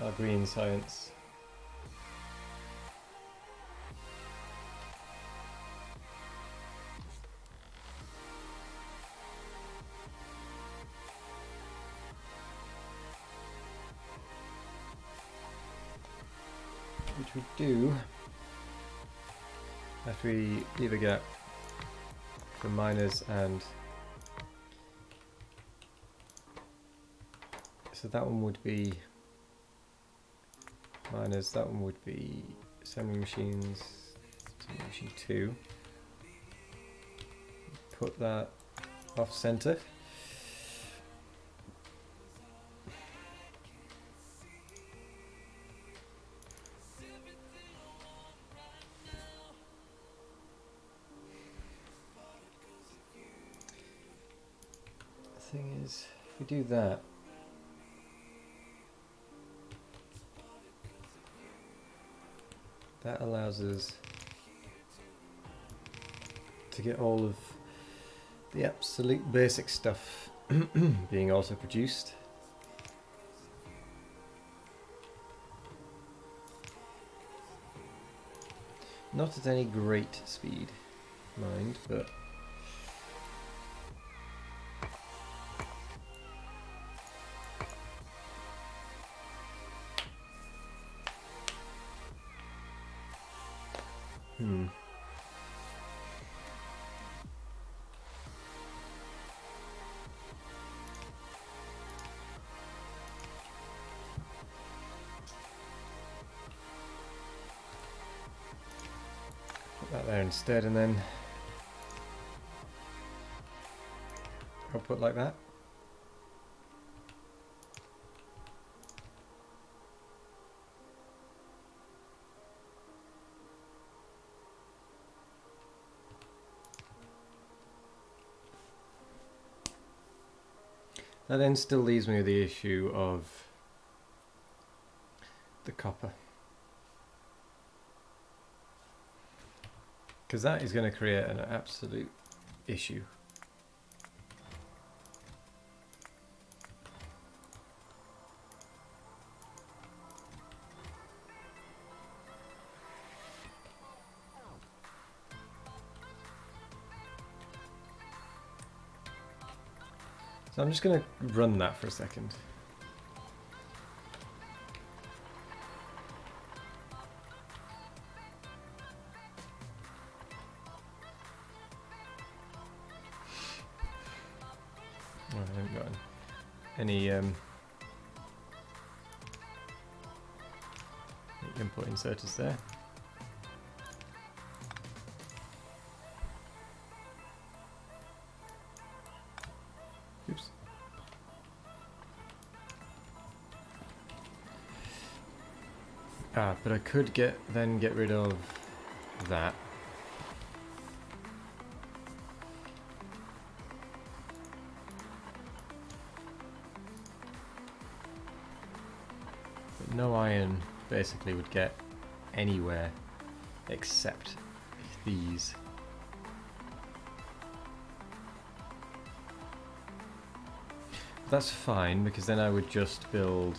A: our green science. Which we do after we leave a gap for miners, and so that one would be miners, that one would be assembly machines, assembly machine 2. Put that off center. The thing is, if we do that, that allows us to get all of the absolute basic stuff being also produced. Not at any great speed, mind, but put that there instead, and then output like that. That then still leaves me with the issue of the copper. Because that is going to create an absolute issue. So I'm just going to run that for a second. Oh, I haven't got any input inserters there. Oops. But I could then get rid of that. But no iron basically would get anywhere except these. That's fine, because then I would just build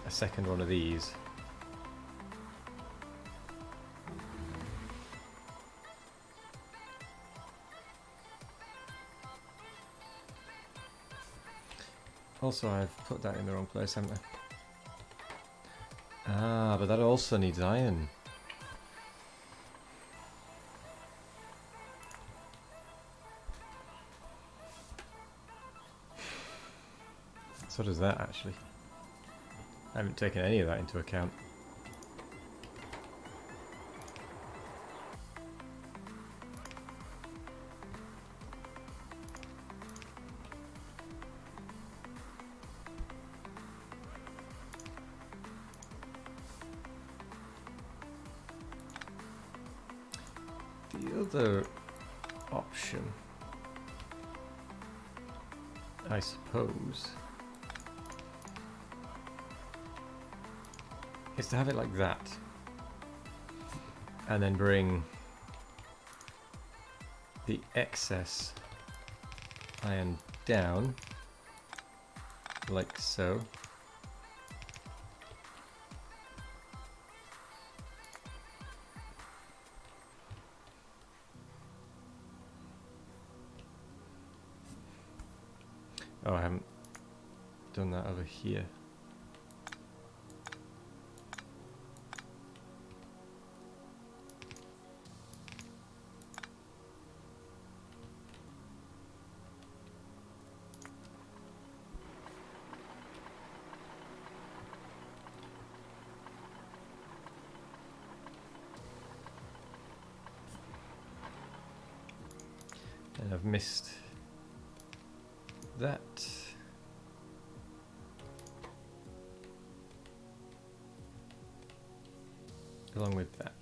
A: a second one of these. Also, I've put that in the wrong place, haven't I? Ah, but that also needs iron. So does that, actually. I haven't taken any of that into account. The other option, I suppose, is to have it like that, and then bring the excess iron down, like so. Oh, I haven't done that over here. And I've missed that. Along with that.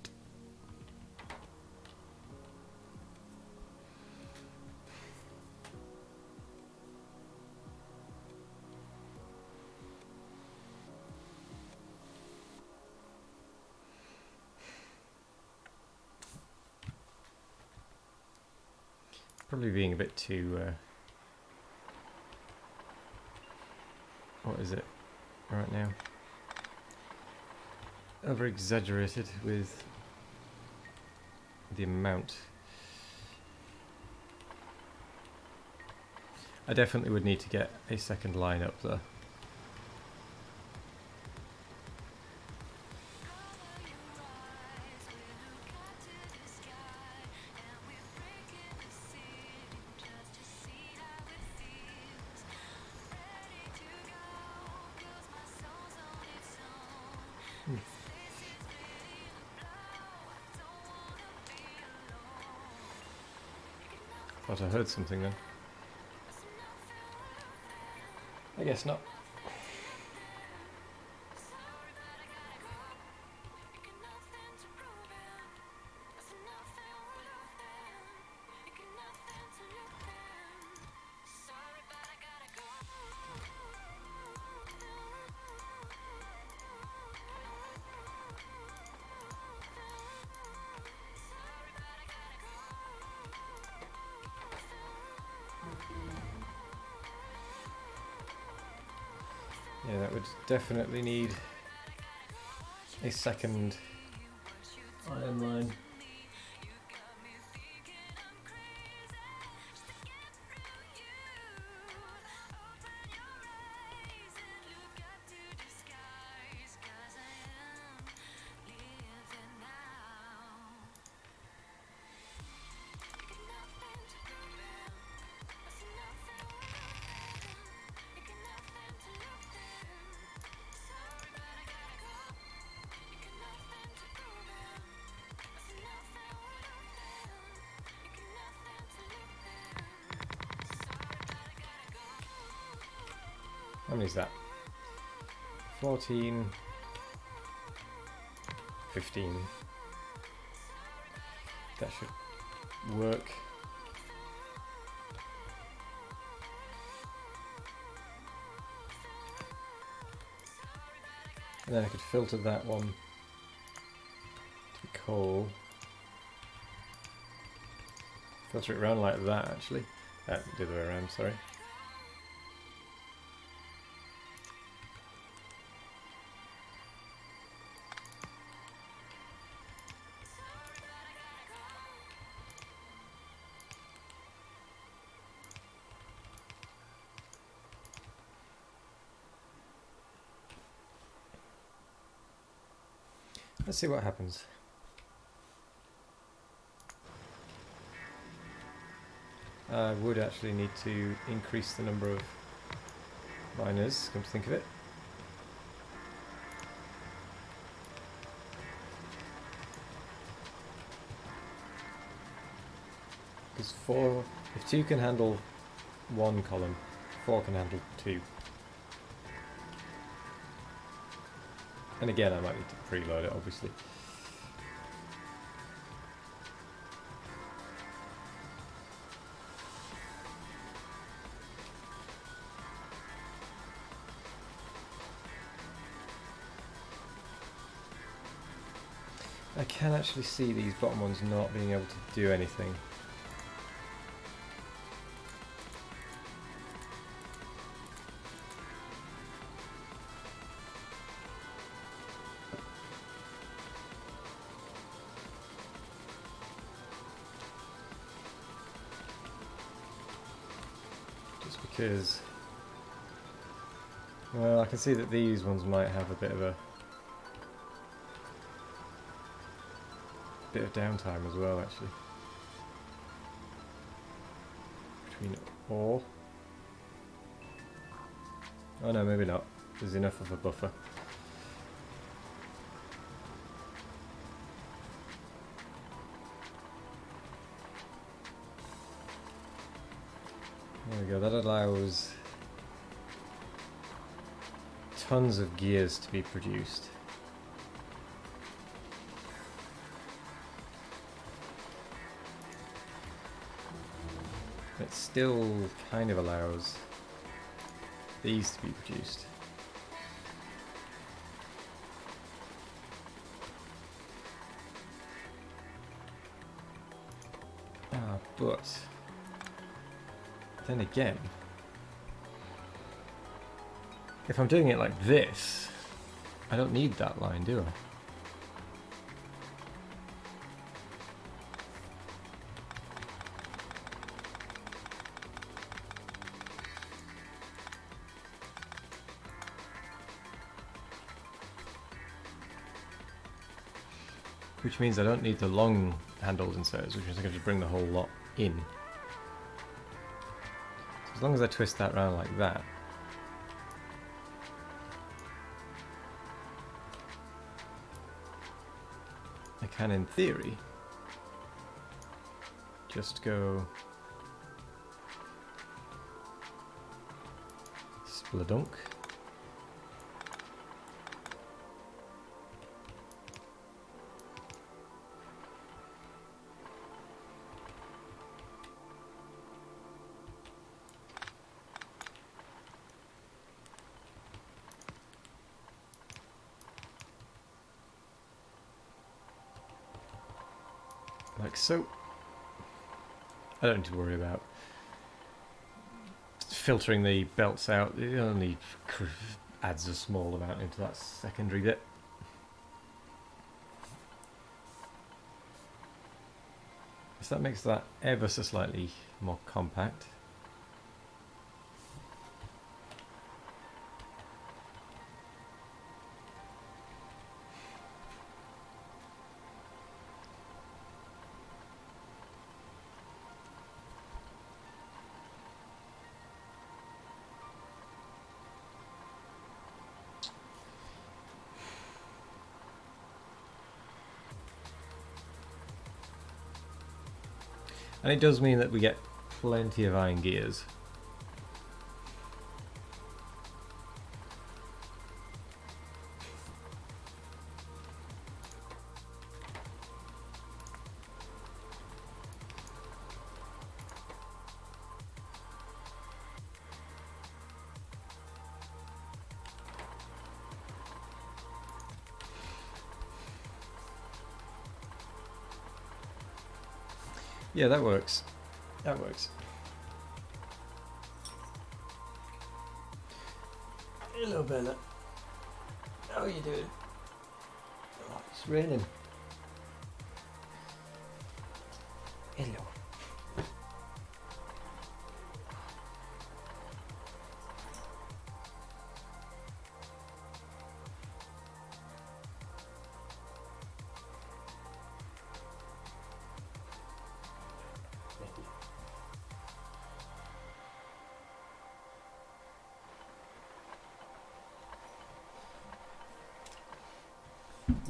A: Probably being a bit too what is it right now? Over exaggerated with the amount. I definitely would need to get a second line up though. Thought I heard something then. I guess not. Yeah, that would definitely need a second iron line. How many is that? 14, 15. That should work. And then I could filter that one to coal. Filter it around like that, actually. The other way around, sorry. Let's see what happens. I would actually need to increase the number of miners, come to think of it. Because if 2 can handle 1 column, 4 can handle 2. And again, I might need to preload it, obviously. I can actually see these bottom ones not being able to do anything. Just because, well, I can see that these ones might have a bit of downtime as well, actually. Between ore. Oh no, maybe not. There's enough of a buffer. There we go, that allows tons of gears to be produced. It still kind of allows these to be produced. But then again, if I'm doing it like this, I don't need that line, do I? Which means I don't need the long handled inserters, which means I can just bring the whole lot in. So as long as I twist that round like that, I can, in theory, just go spladunk. Like so. I don't need to worry about filtering the belts out. It only adds a small amount into that secondary bit. So that makes that ever so slightly more compact. And it does mean that we get plenty of iron gears. Yeah, that works. That works. Hello, Bella. How are you doing? Oh, it's raining. Hello.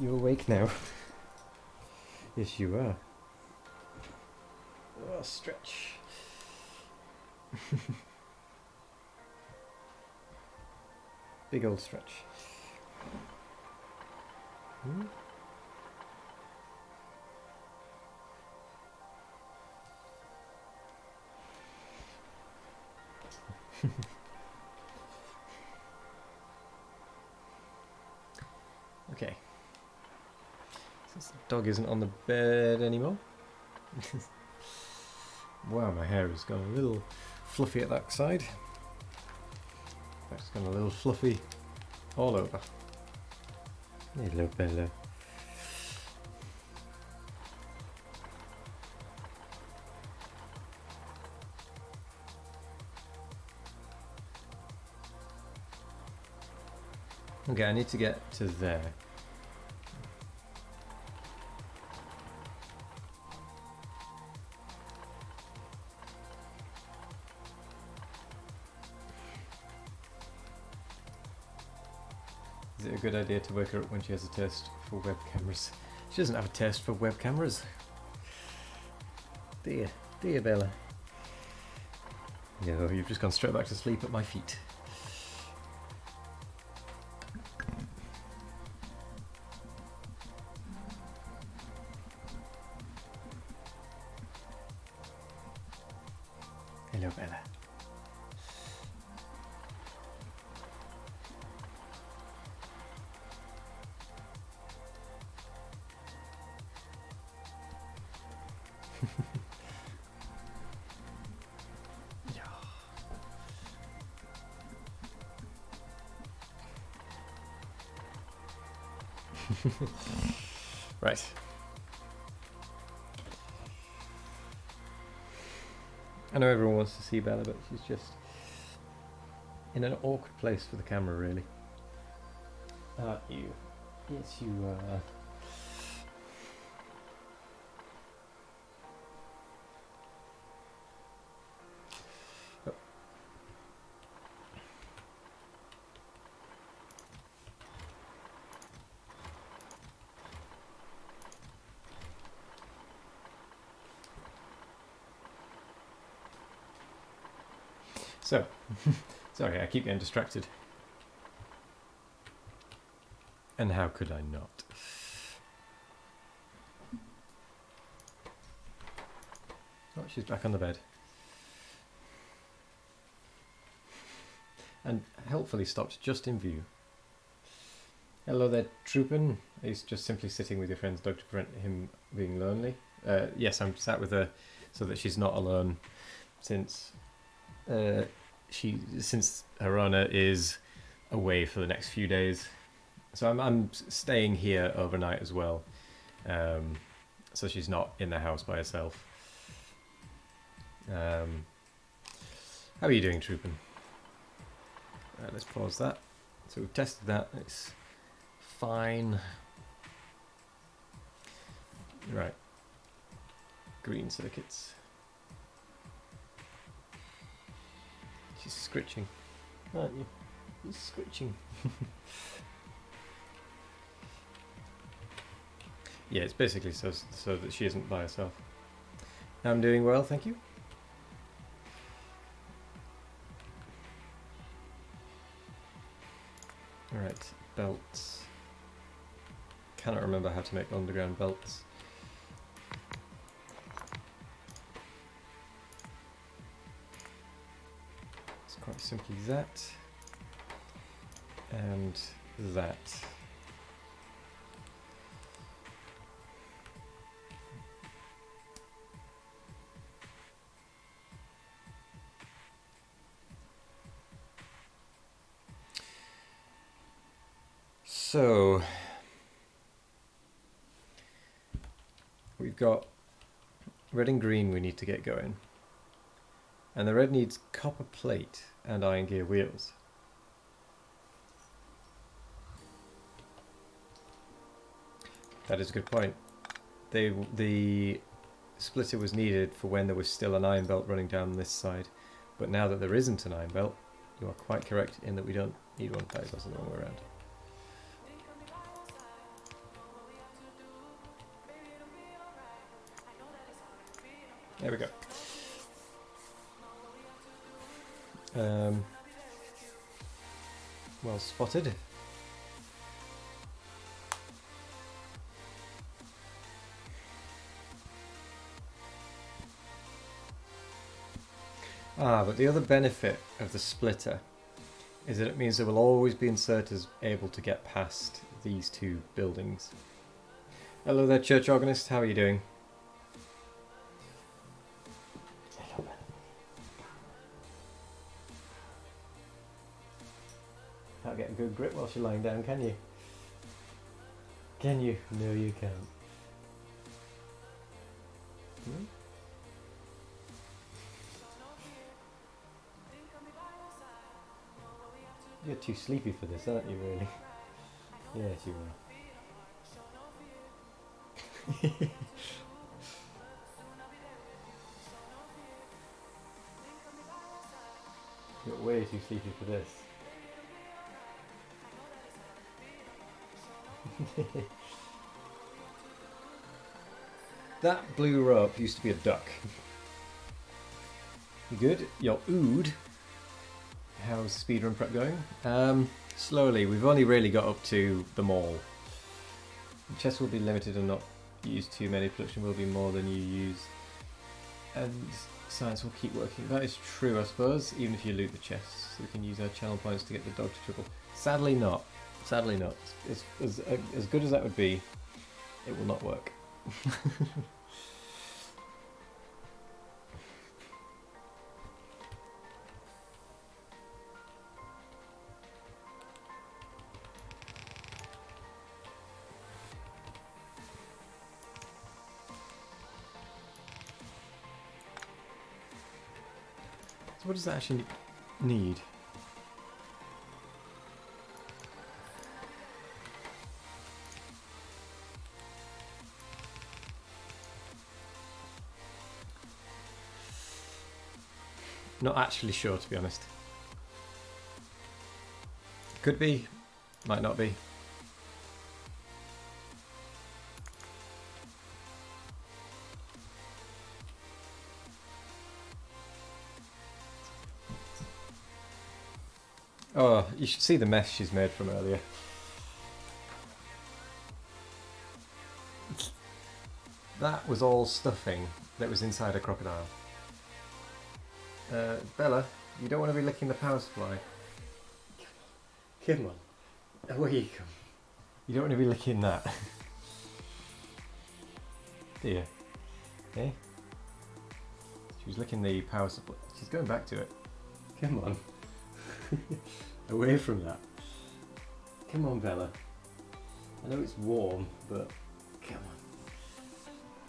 A: You awake now? Yes, you are. Oh, stretch. Big old stretch. Hmm? Okay. Since the dog isn't on the bed anymore. Wow, my hair has gone a little fluffy at that side. It's gone a little fluffy all over. Hello, Bella. Okay, I need to get to there. Is it a good idea to wake her up when she has a taste for web cameras? She doesn't have a taste for web cameras. Dear Bella. No, you've just gone straight back to sleep at my feet. Hello, Bella. Right. I know everyone wants to see Bella, but she's just in an awkward place for the camera, really. Aren't you? Yes, you are. Oh. So, sorry, I keep getting distracted. And how could I not? Oh, she's back on the bed. And helpfully stopped just in view. Hello there, Troopin. He's just simply sitting with your friend's dog to prevent him being lonely. Yes, I'm sat with her so that she's not alone, since her owner is away for the next few days. So I'm staying here overnight as well. So she's not in the house by herself. How are you doing, Troopin? Let's pause that. So we've tested that, it's fine. Right. Green circuits. She's scritching, aren't you? You're scritching. Yeah, it's basically so that she isn't by herself. I'm doing well, thank you. Alright, belts. Cannot remember how to make underground belts. It's quite simply that. And that. So we've got red and green we need to get going. And the red needs copper plate and iron gear wheels. That is a good point. The splitter was needed for when there was still an iron belt running down this side, but now that there isn't an iron belt, you are quite correct in that we don't need one. That is also the wrong way around. There we go. Well spotted. But the other benefit of the splitter is that it means there will always be inserters able to get past these two buildings. Hello there, church organist, how are you doing? Can't get a good grip whilst you're lying down, can you? Can you? No, you can't. Hmm? You're too sleepy for this, aren't you, really? Yes, you are. You're way too sleepy for this. That blue rope used to be a duck. You good? Your ood. How's speedrun prep going? Slowly. We've only really got up to the mall. The chests will be limited and not use too many. Production will be more than you use. And science will keep working. That is true, I suppose, even if you loot the chests. So we can use our channel points to get the dog to triple. Sadly not. Sadly not. As good as that would be, it will not work. So what does that actually need? Not actually sure, to be honest. Could be, might not be. Oh, you should see the mess she's made from earlier. That was all stuffing that was inside a crocodile. Bella, you don't want to be licking the power supply. Come on, away you come. You don't want to be licking that. Do you? Eh? She was licking the power supply. She's going back to it. Come on. Away from that. Come on, Bella. I know it's warm, but come on.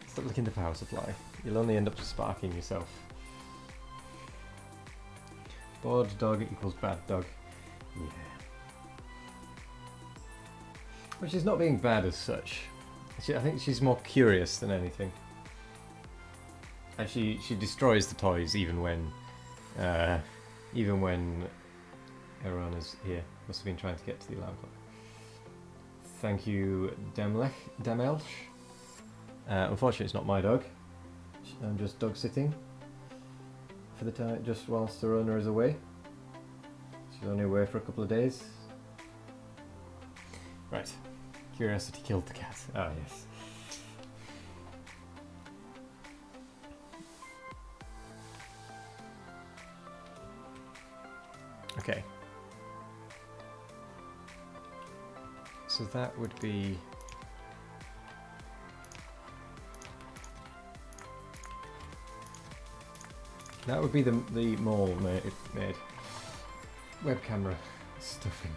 A: Stop looking at the power supply. You'll only end up sparking yourself. Bored dog equals bad dog. Yeah. Well, she's not being bad as such. I think she's more curious than anything. And she destroys the toys even when everyone is here. Must have been trying to get to the alarm clock. Thank you, Demelch. Unfortunately, it's not my dog. I'm just dog sitting for the time, just whilst the owner is away. She's only away for a couple of days. Right. Curiosity killed the cat. Ah, yes. Okay. So that would be... That would be the mole made. Web camera stuffing.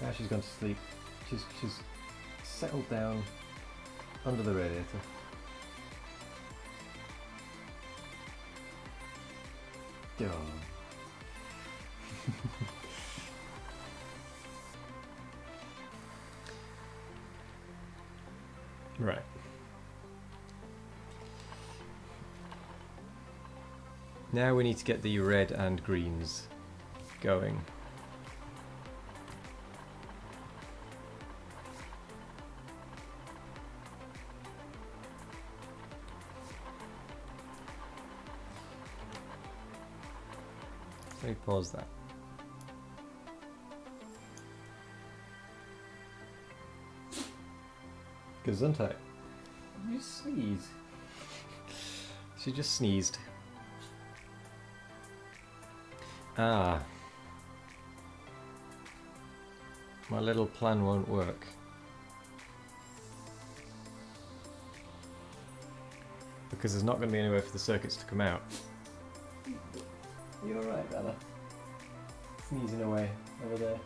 A: Now she's gone to sleep. She's settled down under the radiator. Oh. Right. Now we need to get the red and greens going. Let me pause that. Gesundheit. You sneeze. She just sneezed. Ah. My little plan won't work. Because there's not going to be anywhere for the circuits to come out. You alright, Bella? Sneezing away over there.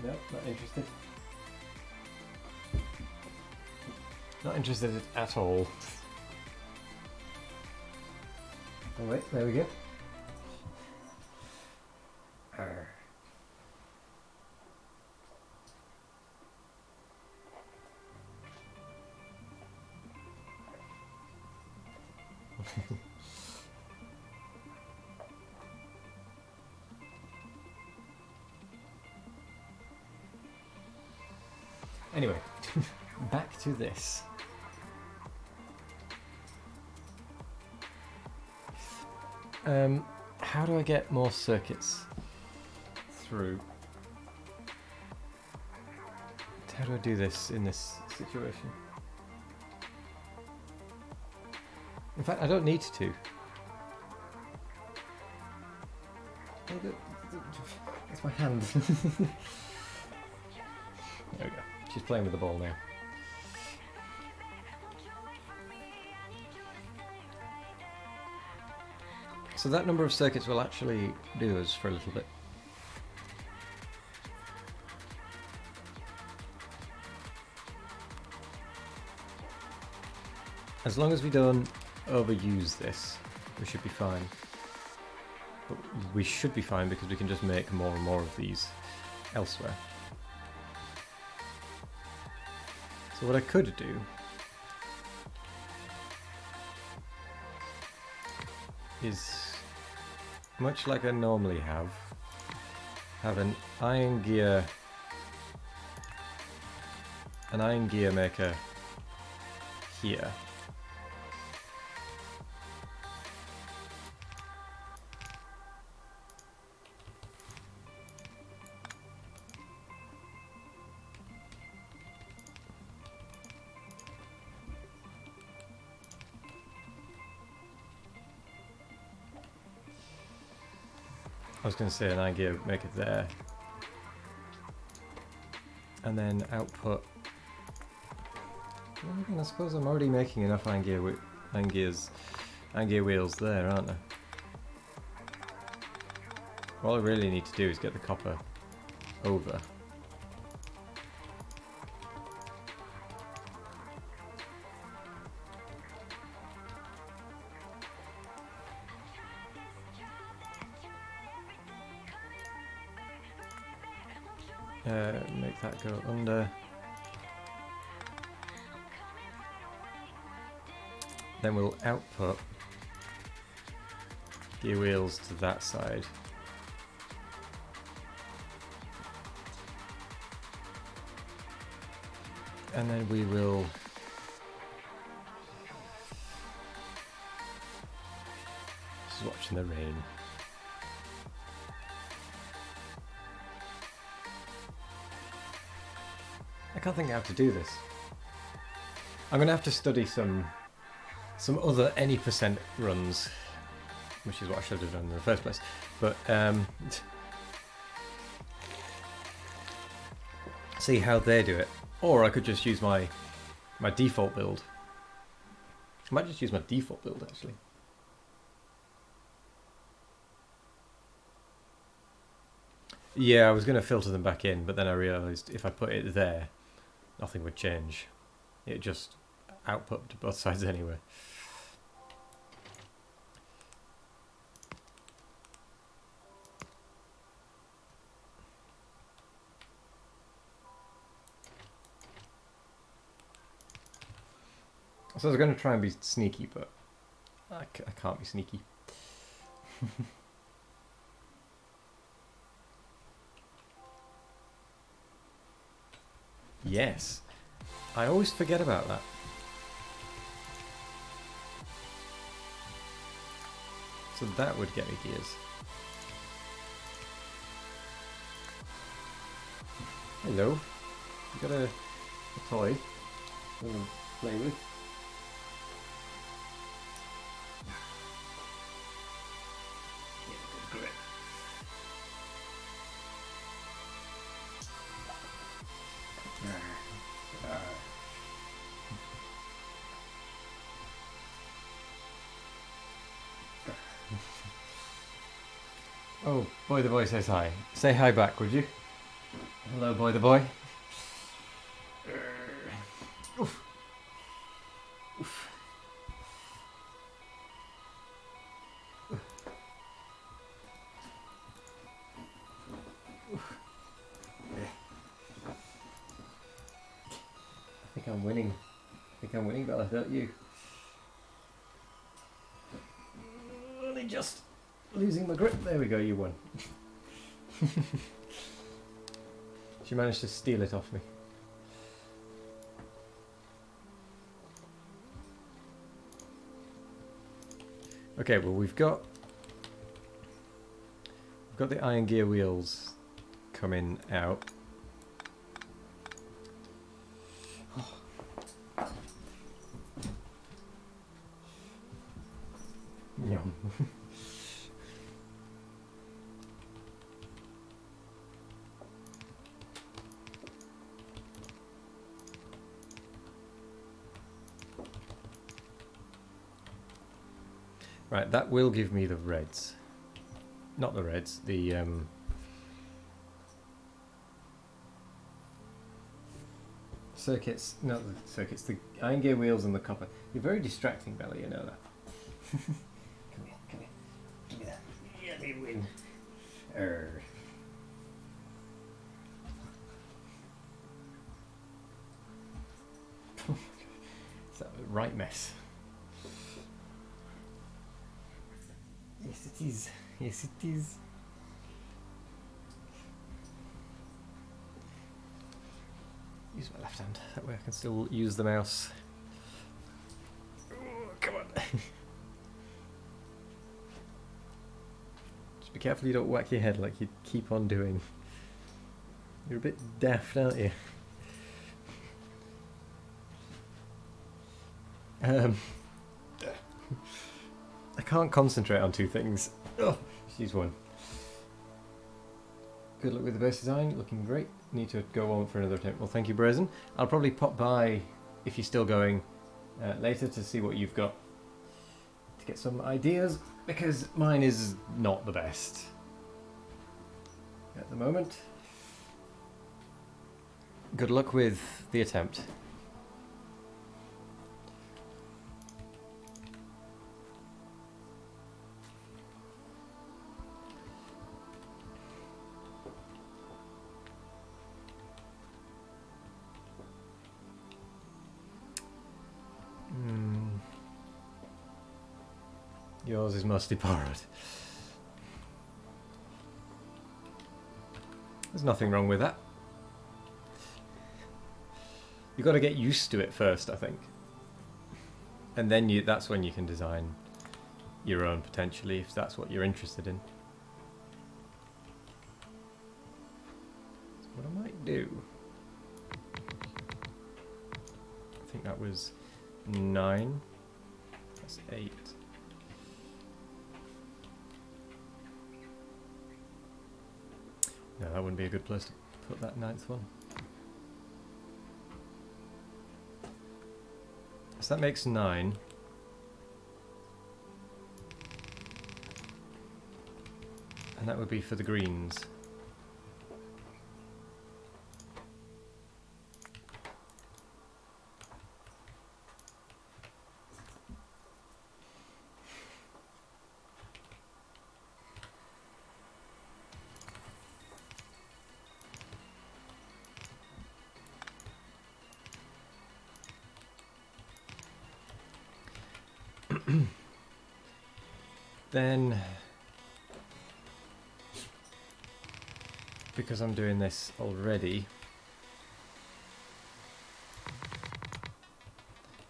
A: Nope, not interested. Not interested at all. Oh wait, there we go. Arr. Anyway, back to this. How do I get more circuits through? How do I do this in this situation? In fact, I don't need to. It's my hand. There we go. She's playing with the ball now. So that number of circuits will actually do us for a little bit. As long as we don't overuse this, we should be fine. But we should be fine because we can just make more and more of these elsewhere. So what I could do is, much like I normally have an iron gear maker here. I was going to say an iron gear maker there. and then output. Well, again, I suppose I'm already making enough iron gear wheels there, aren't I? All I really need to do is get the copper over. Make that go under. Then we'll output gear wheels to that side. And then we will just watching the rain. I can't think how to do this. I'm gonna have to study some other any percent runs, which is what I should have done in the first place. But see how they do it. Or I could just use my default build. I might just use my default build actually. Yeah, I was going to filter them back in, but then I realised if I put it there, nothing would change. It just output to both sides anyway. So I was going to try and be sneaky, but I can't be sneaky. Yes, I always forget about that. So that would get me gears. Hello, you got a toy to play with? Oh, boy the boy says hi. Say hi back, would you? Hello, boy the boy. Oof. Oof. I think I'm winning. Bella, don't you? Only just losing my grip. There we go, you won. She managed to steal it off me. Okay, well we've got the iron gear wheels coming out. Yum. Right, that will give me the reds. Not the reds, the circuits, not the circuits, the iron gear wheels and the copper. You're very distracting, Bella, you know that. Come here. Give me that. Let me win. Is that the right mess? Yes, it is. Yes, it is. Use my left hand. That way I can still use the mouse. Ooh, come on. Just be careful you don't whack your head like you keep on doing. You're a bit daft, aren't you? I can't concentrate on two things. Oh, she's one. Good luck with the base design, looking great. need to go on for another attempt. Well, thank you, Brazen. I'll probably pop by, if you're still going, later to see what you've got, to get some ideas, because mine is not the best at the moment. Good luck with the attempt. Yours is mostly borrowed. There's nothing wrong with that. You've got to get used to it first, I think. And then that's when you can design your own, potentially, if that's what you're interested in. So what I might do... I think that was 9. That's 8. No, that wouldn't be a good place to put that 9th one. So that makes 9. And that would be for the greens. Then, because I'm doing this already,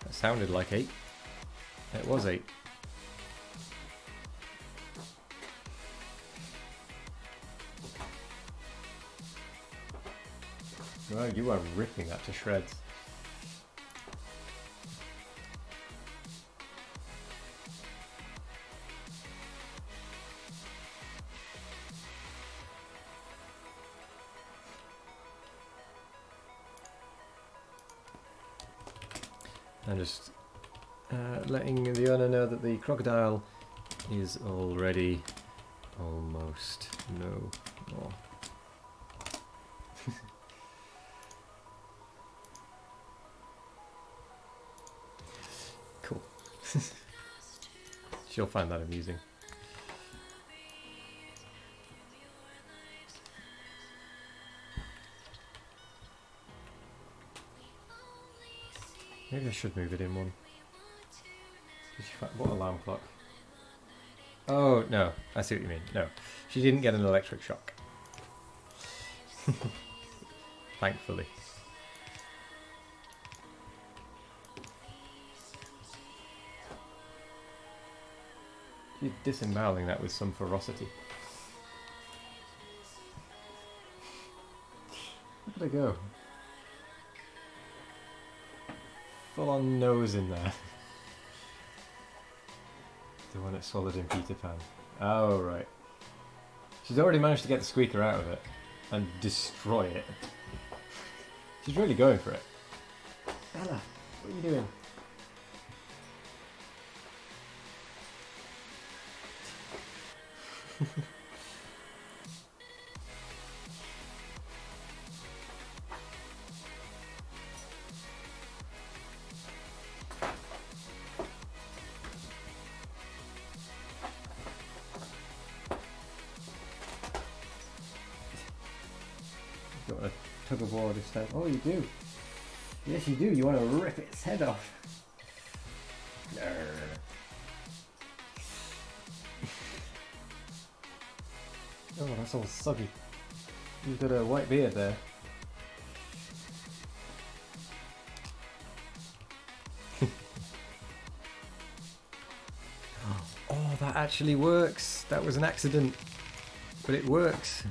A: that sounded like 8. It was 8. Well, you are ripping that to shreds. I'm just letting the owner know that the crocodile is already almost no more. Cool. She'll find that amusing. Maybe I should move it in one. What alarm clock? Oh, no. I see what you mean. No. She didn't get an electric shock. Thankfully. She's disemboweling that with some ferocity. Look at her go. Full on nose in there. The one that swallowed in Peter Pan. Oh, right. She's already managed to get the squeaker out of it and destroy it. She's really going for it. Ella, what are you doing? Got a tug of war this time. Oh, you do. Yes, you do. You want to rip its head off. Oh, that's all soggy. You've got a white beard there. Oh, that actually works. That was an accident, but it works.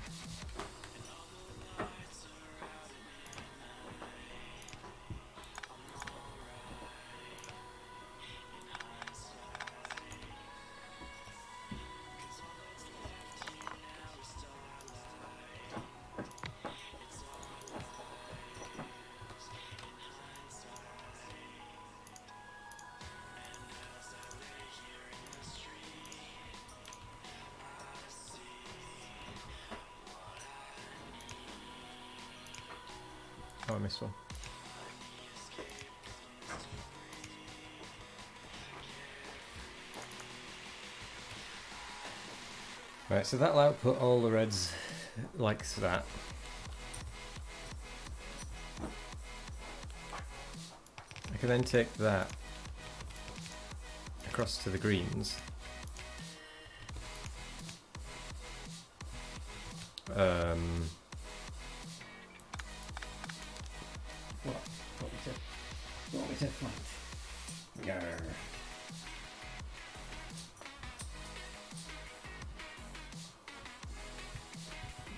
A: Oh, I missed one. Right, so that'll output all the reds like that. I can then take that across to the greens. What we said flat. Yarr.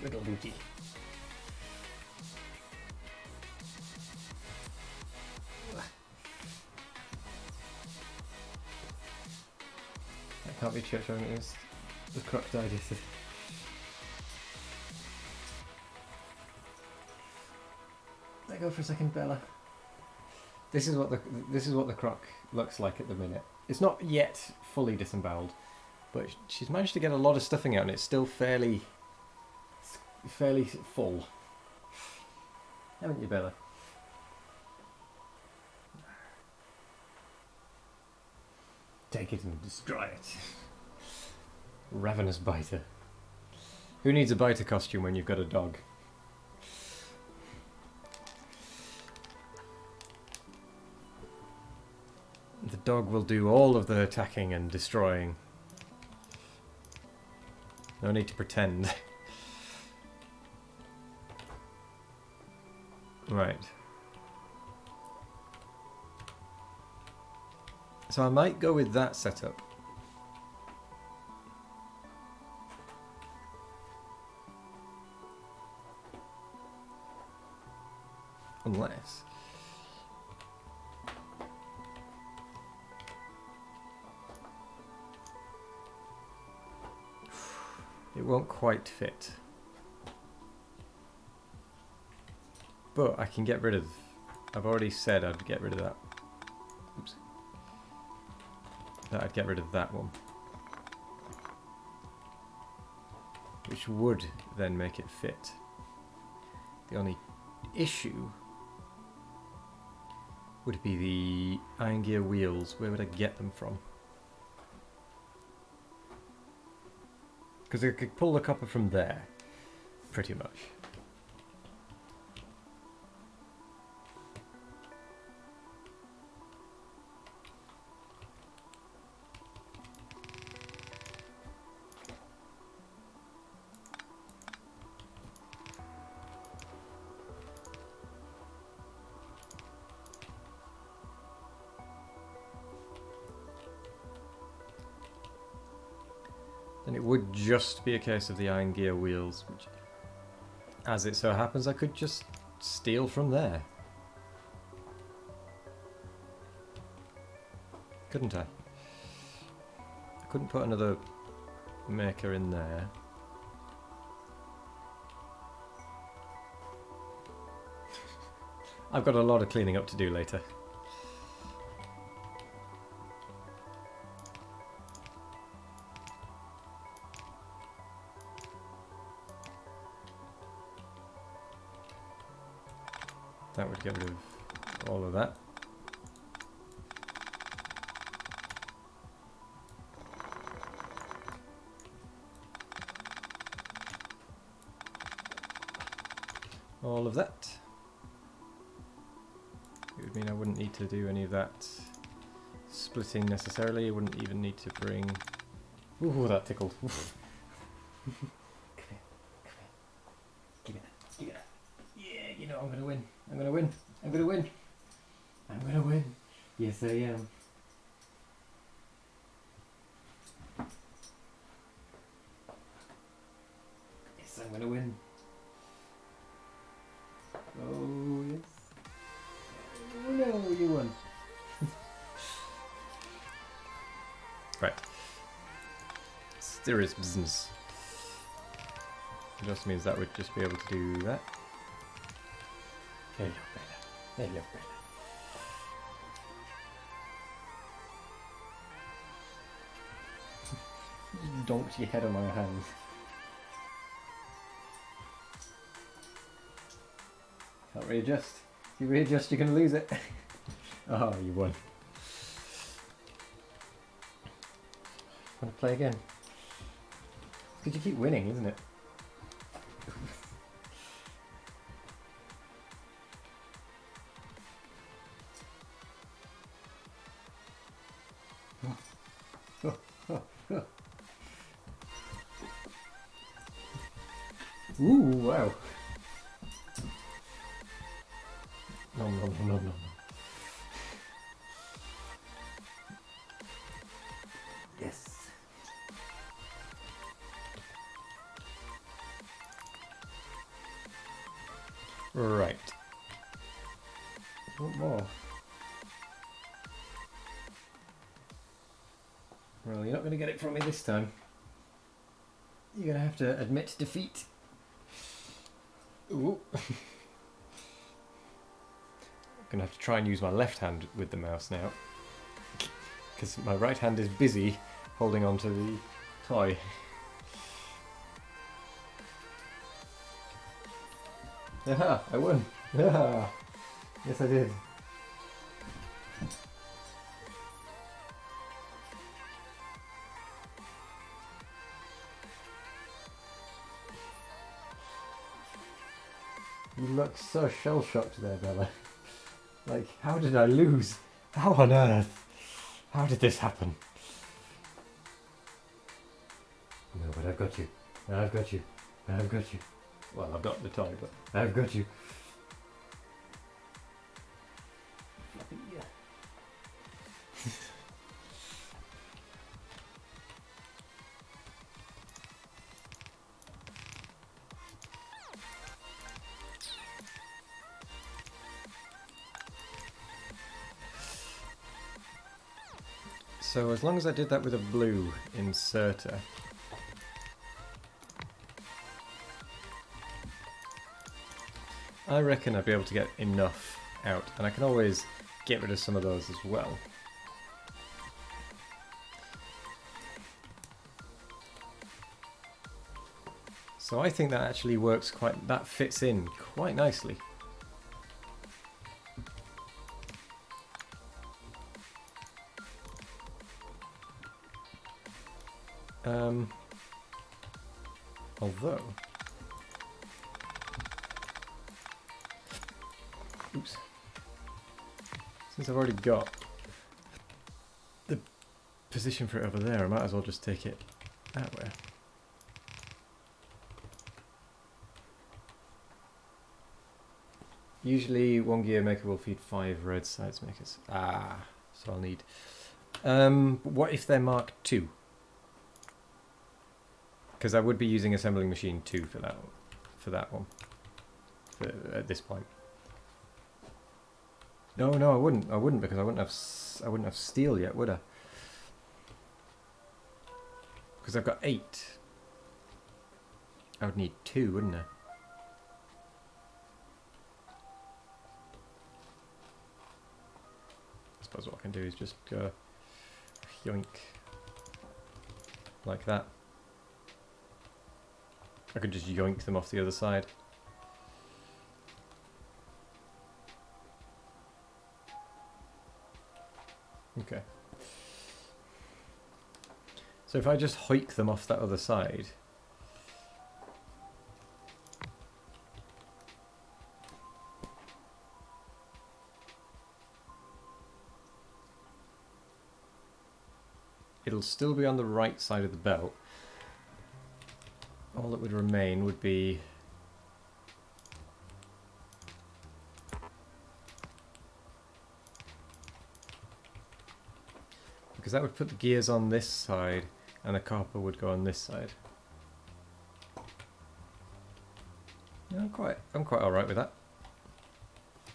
A: Little booty. That can't be church on it. The croc digested. Let go for a second, Bella. This is what the croc looks like at the minute. It's not yet fully disemboweled, but she's managed to get a lot of stuffing out, and it's still fairly full. Haven't you, Bella? Take it and destroy it. Ravenous biter. Who needs a biter costume when you've got a dog? The dog will do all of the attacking and destroying. No need to pretend. Right. So I might go with that setup. Unless... it won't quite fit. But I can get rid of... I've already said I'd get rid of that. Oops. That I'd get rid of that one. Which would then make it fit. The only issue would be the iron gear wheels. Where would I get them from? Because I could pull the copper from there, pretty much. Then it would just be a case of the iron gear wheels, which, as it so happens, I could just steal from there. Couldn't I? I couldn't put another maker in there. I've got a lot of cleaning up to do later. That would get rid of all of that. All of that. It would mean I wouldn't need to do any of that splitting necessarily. I wouldn't even need to bring... Ooh, that tickled. Come here. Give me that. Give me that. Yeah, you know I'm gonna win. I'm gonna win. I'm gonna win. I'm gonna win. Yes, I am. Yes, I'm gonna win. Oh, yes. Oh, no, you won. Right. Serious business. It just means that would just be able to do that. Hello, Bella. Hello, Bella. You donked your head on my hand. Help Can't readjust. If you readjust, you're going to lose it. Oh, you won. Want to play again? Because you keep winning, isn't it? Ooh, wow. Nom, nom, nom, nom, nom. Yes. Right. What more? Well, you're not going to get it from me this time. You're going to have to admit defeat. Ooh. I'm going to have to try and use my left hand with the mouse now. Because my right hand is busy holding on to the toy. Haha, I won! Haha. Yes, I did. You look so shell-shocked there, Bella. Like, how did I lose? How on earth? How did this happen? No, but I've got you. I've got you. I've got you. Well, I've got the toy, but I've got you. So as long as I did that with a blue inserter, I reckon I'd be able to get enough out, and I can always get rid of some of those as well. So I think that actually works that fits in quite nicely. Although, oops, since I've already got the position for it over there, I might as well just take it that way. Usually one gear maker will feed 5 red sides makers. Ah, so I'll need... what if they're Mark II? Because I would be using assembling machine 2 for that one. At this point. No, I wouldn't. I wouldn't, because I wouldn't have steel yet, would I? Because I've got 8. I would need 2, wouldn't I? I suppose what I can do is just go yoink like that. I could just yoink them off the other side. Okay. So if I just hoik them off that other side, it'll still be on the right side of the belt. All that would remain would be because that would put the gears on this side and the copper would go on this side. Yeah, I'm quite alright with that.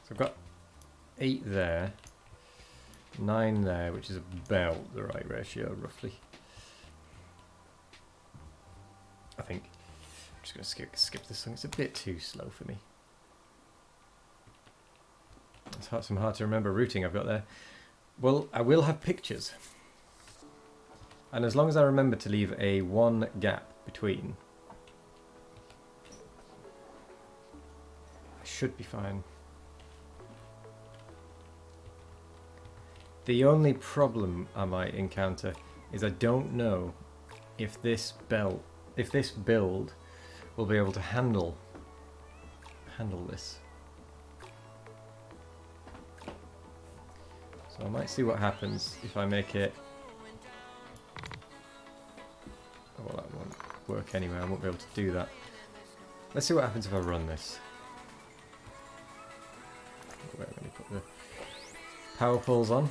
A: So I've got 8 there, 9 there, which is about the right ratio roughly. I think. I'm just going to skip this song. It's a bit too slow for me. It's some hard to remember routing I've got there. Well, I will have pictures. And as long as I remember to leave a 1 gap between, I should be fine. The only problem I might encounter is I don't know if this build will be able to handle this. So I might see what happens if I make it. Oh, well, that won't work anyway. I won't be able to do that. Let's see what happens if I run this. Wait, let me put the power poles on.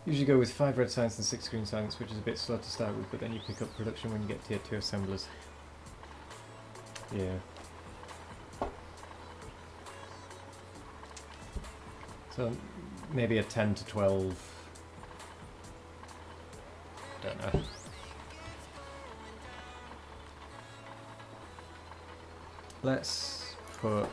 A: Usually go with 5 red science and 6 green science, which is a bit slow to start with, but then you pick up production when you get tier 2 assemblers. Yeah. So maybe a 10 to 12. Don't know. Let's put.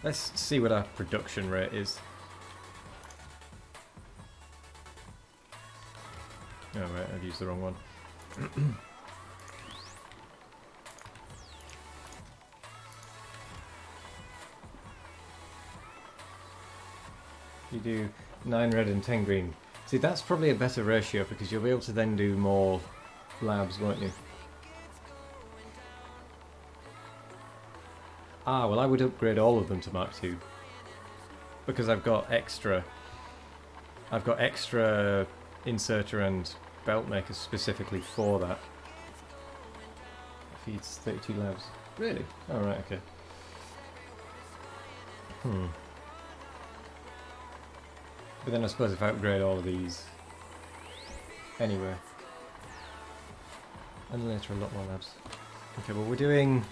A: Let's see what our production rate is. Oh right, I've used the wrong one. You do 9 red and 10 green. See, that's probably a better ratio because you'll be able to then do more labs, won't you? Ah, well I would upgrade all of them to Mark II. Because I've got extra inserter and belt makers specifically for that. Feeds 32 labs. Really? Oh right, okay. But then I suppose if I upgrade all of these anyway. And later a lot more labs. Okay, well we're doing.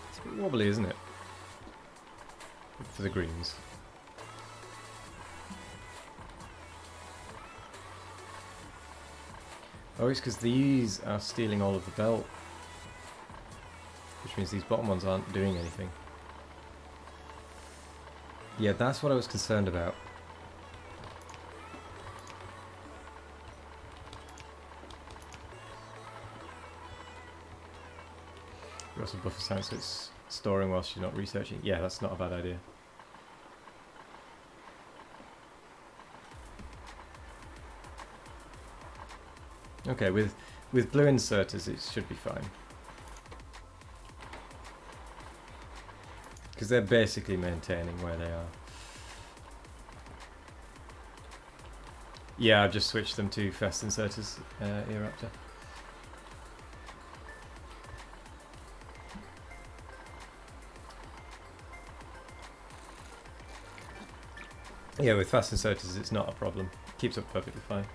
A: It's a bit wobbly, isn't it? For the greens. Oh, it's because these are stealing all of the belt. Which means these bottom ones aren't doing anything. Yeah, that's what I was concerned about. You also buffer science so it's storing whilst you're not researching. Yeah, that's not a bad idea. Okay, with blue inserters it should be fine. Because they're basically maintaining where they are. Yeah, I've just switched them to fast inserters here after. Yeah, with fast inserters it's not a problem. Keeps up perfectly fine.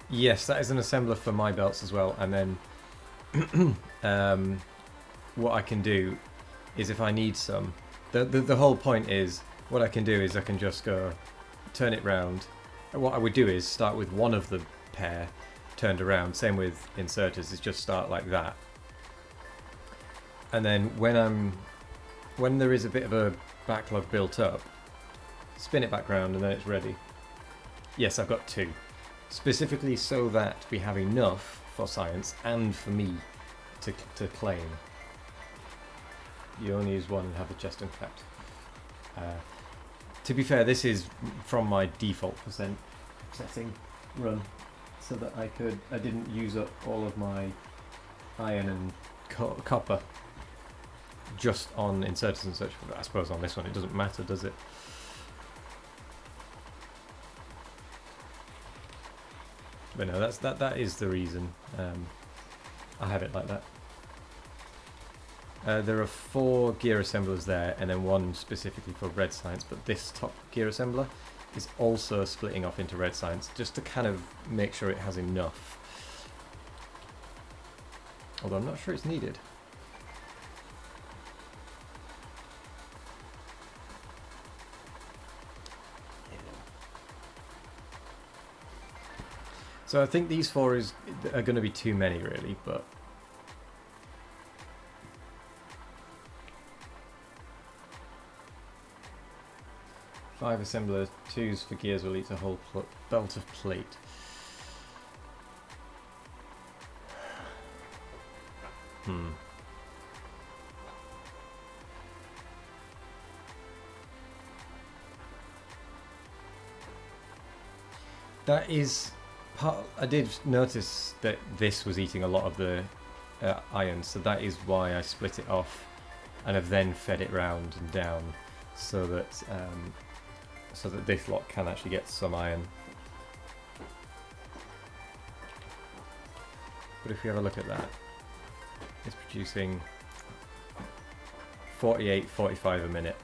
A: Yes, that is an assembler for my belts as well, and then what I can do is if I need some, the whole point is what I can do is I can just go turn it round. What I would do is start with one of the pair turned around, same with inserters, is just start like that, and then when there is a bit of a backlog built up, spin it back round and then it's ready. Yes, I've got 2. Specifically so that we have enough for science and for me to claim. You only use 1 and have a chest intact. To be fair, this is from my default percent setting run, so that I didn't use up all of my iron and copper just on inserters and such. But I suppose on this one it doesn't matter, does it? But no, that is the reason I have it like that. There are 4 gear assemblers there, and then 1 specifically for red science. But this top gear assembler is also splitting off into red signs, just to kind of make sure it has enough. Although I'm not sure it's needed. So I think these 4 are going to be too many, really, but... Five assembler, 2s for gears will eat a whole belt of plate. That is part. I did notice that this was eating a lot of the iron, so that is why I split it off, and have then fed it round and down, so that this lot can actually get some iron. But if we have a look at that, it's producing 48, 45 a minute.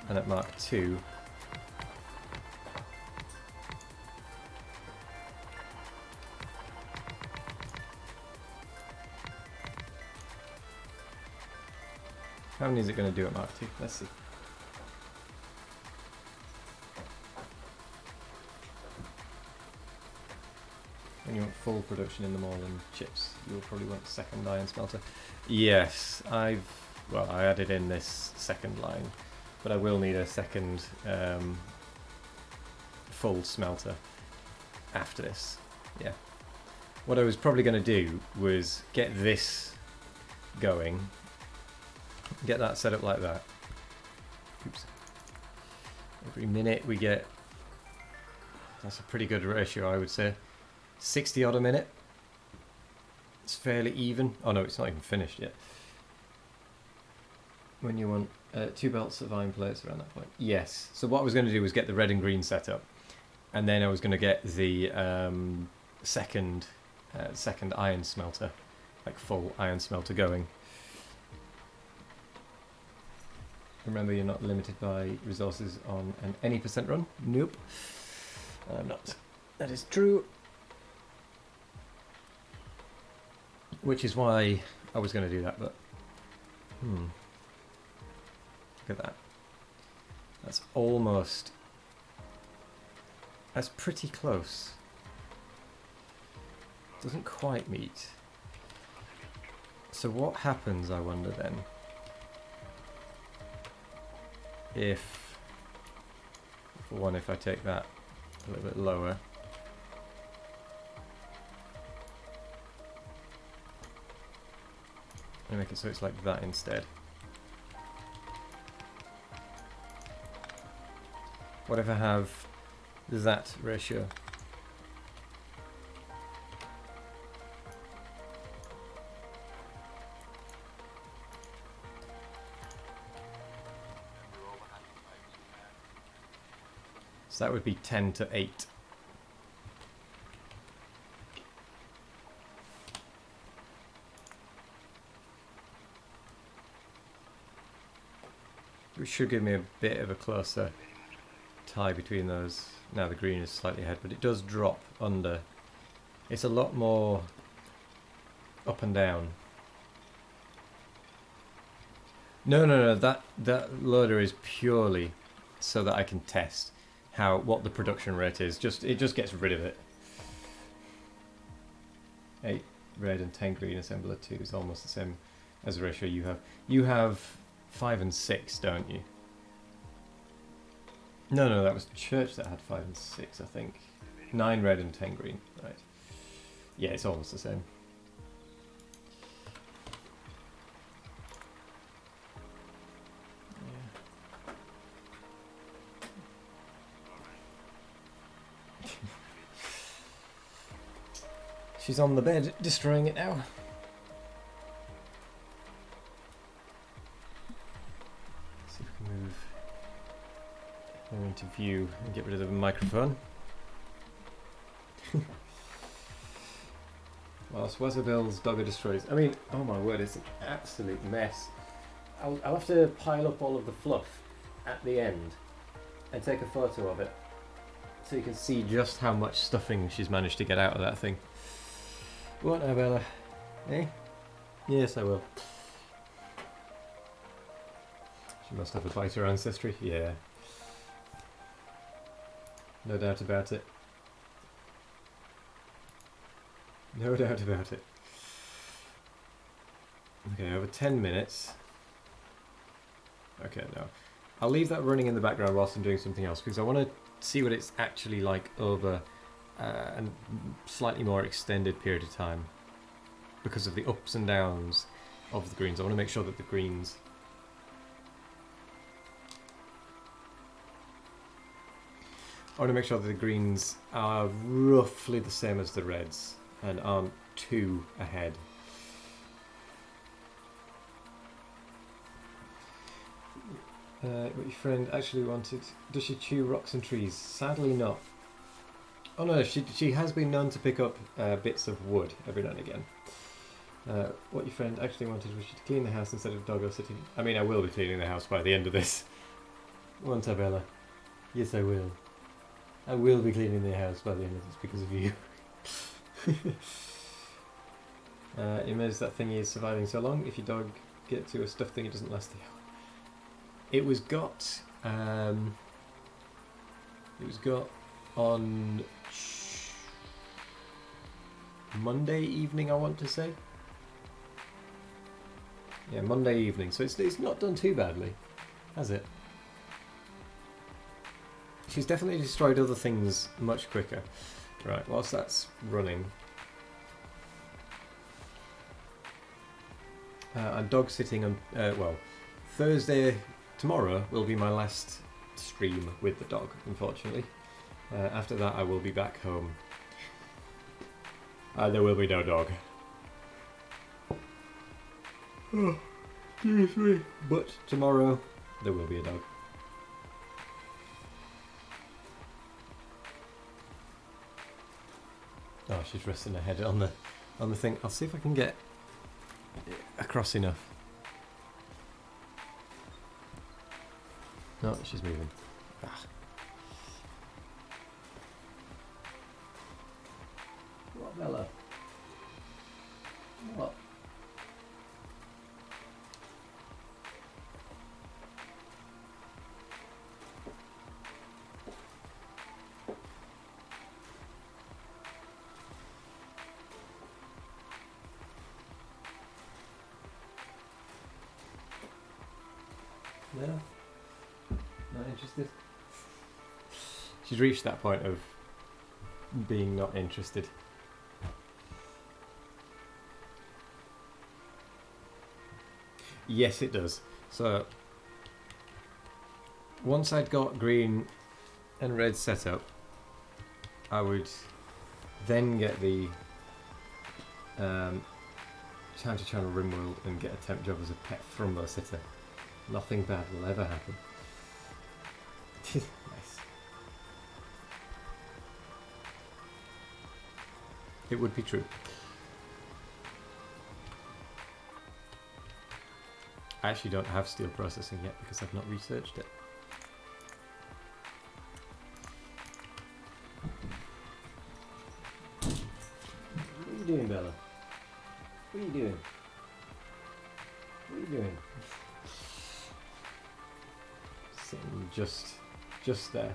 A: And at Mark II, how many is it going to do at Mark II? Let's see. When you want full production in the Moreland chips, you'll probably want a second iron smelter. Yes, I added in this second line, but I will need a second full smelter after this. Yeah. What I was probably going to do was get this going, get that set up like that. Oops. Every minute we get, that's a pretty good ratio, I would say. 60 odd a minute. It's fairly even. Oh no, it's not even finished yet. When you want 2 belts of iron plates around that point. Yes. So what I was going to do was get the red and green set up, and then I was going to get the second iron smelter, like full iron smelter going. Remember, you're not limited by resources on an any percent run. Nope, I'm not. That is true. Which is why I was going to do that, but look at that. That's almost. That's pretty close. Doesn't quite meet. So what happens, I wonder then, if for one, if I take that a little bit lower. And make it so it's like that instead. What if I have that ratio? So that would be 10 to 8. Which should give me a bit of a closer tie between those. Now the green is slightly ahead, but it does drop under. It's a lot more up and down. No, that loader is purely so that I can test what the production rate is. It just gets rid of it. 8 red and 10 green assembler 2 is almost the same as the ratio you have. You have 5 and 6, don't you? No, that was Church that had 5 and 6, I think. 9 red and 10 green, right. Yeah, it's almost the same. Yeah. She's on the bed, destroying it now. Into view and get rid of the microphone. Whilst Weatherbills Dogger destroys. I mean, oh my word, it's an absolute mess. I'll have to pile up all of the fluff at the end and take a photo of it so you can see just how much stuffing she's managed to get out of that thing. What now, Bella? Eh? Yes, I will. She must have a biter ancestry. Yeah. No doubt about it. No doubt about it. Okay, over 10 minutes. Okay, no. I'll leave that running in the background whilst I'm doing something else because I want to see what it's actually like over a slightly more extended period of time because of the ups and downs of the greens. I want to make sure that the greens are roughly the same as the reds and aren't too ahead. What your friend actually wanted. Does she chew rocks and trees? Sadly not. Oh no, she has been known to pick up bits of wood every now and again. What your friend actually wanted was she to clean the house instead of doggo sitting. I mean, I will be cleaning the house by the end of this. Won't I, Bella? Yes, I will. I will be cleaning the house by the end of this because of you. Amazed that thingy is surviving so long. If your dog gets to a stuffed thing, it doesn't last the hour. It was got on Monday evening, I want to say. Yeah, Monday evening. So it's not done too badly, has it? She's definitely destroyed other things much quicker. Right, whilst that's running, I'm dog sitting on Thursday. Tomorrow will be my last stream with the dog, unfortunately. After that I will be back home. There will be no dog. Oh, excuse me. But tomorrow there will be a dog. Oh, she's resting her head on the thing. I'll see if I can get across enough. No, she's moving. Ah. What, Bella? What? No? Not interested? She's reached that point of being not interested. Yes, it does. So, once I'd got green and red set up, I would then get the Time to Channel Rimworld and get a temp job as a pet Frumbo sitter. Nothing bad will ever happen. Nice. It would be true. I actually don't have steel processing yet because I've not researched it. What are you doing, Bella? What are you doing? What are you doing? Sitting just there.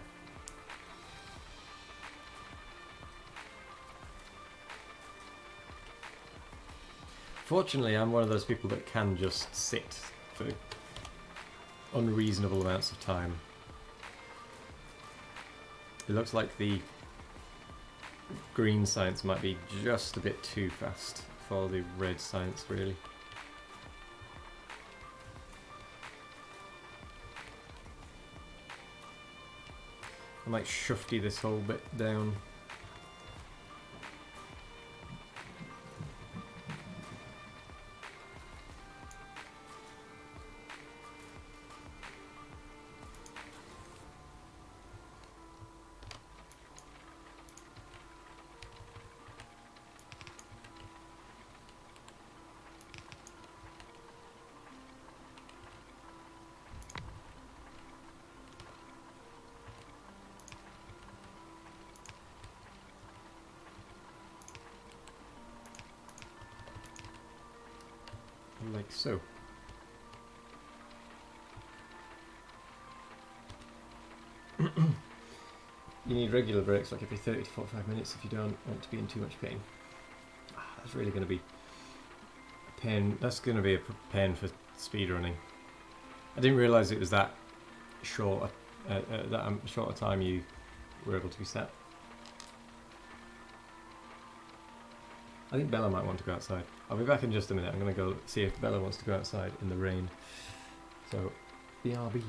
A: Fortunately, I'm one of those people that can just sit for unreasonable amounts of time. It looks like the green science might be just a bit too fast for the red science, really. I might shufty this whole bit down. like so. You need regular breaks, like every 30 to 45 minutes if you don't want to be in too much pain. That's really going to be a pain. That's going to be a pain for speedrunning. I didn't realise it was that short, short a time you were able to be set. I think Bella might want to go outside. I'll be back in just a minute. I'm going to go see if Bella wants to go outside in the rain. So, BRB.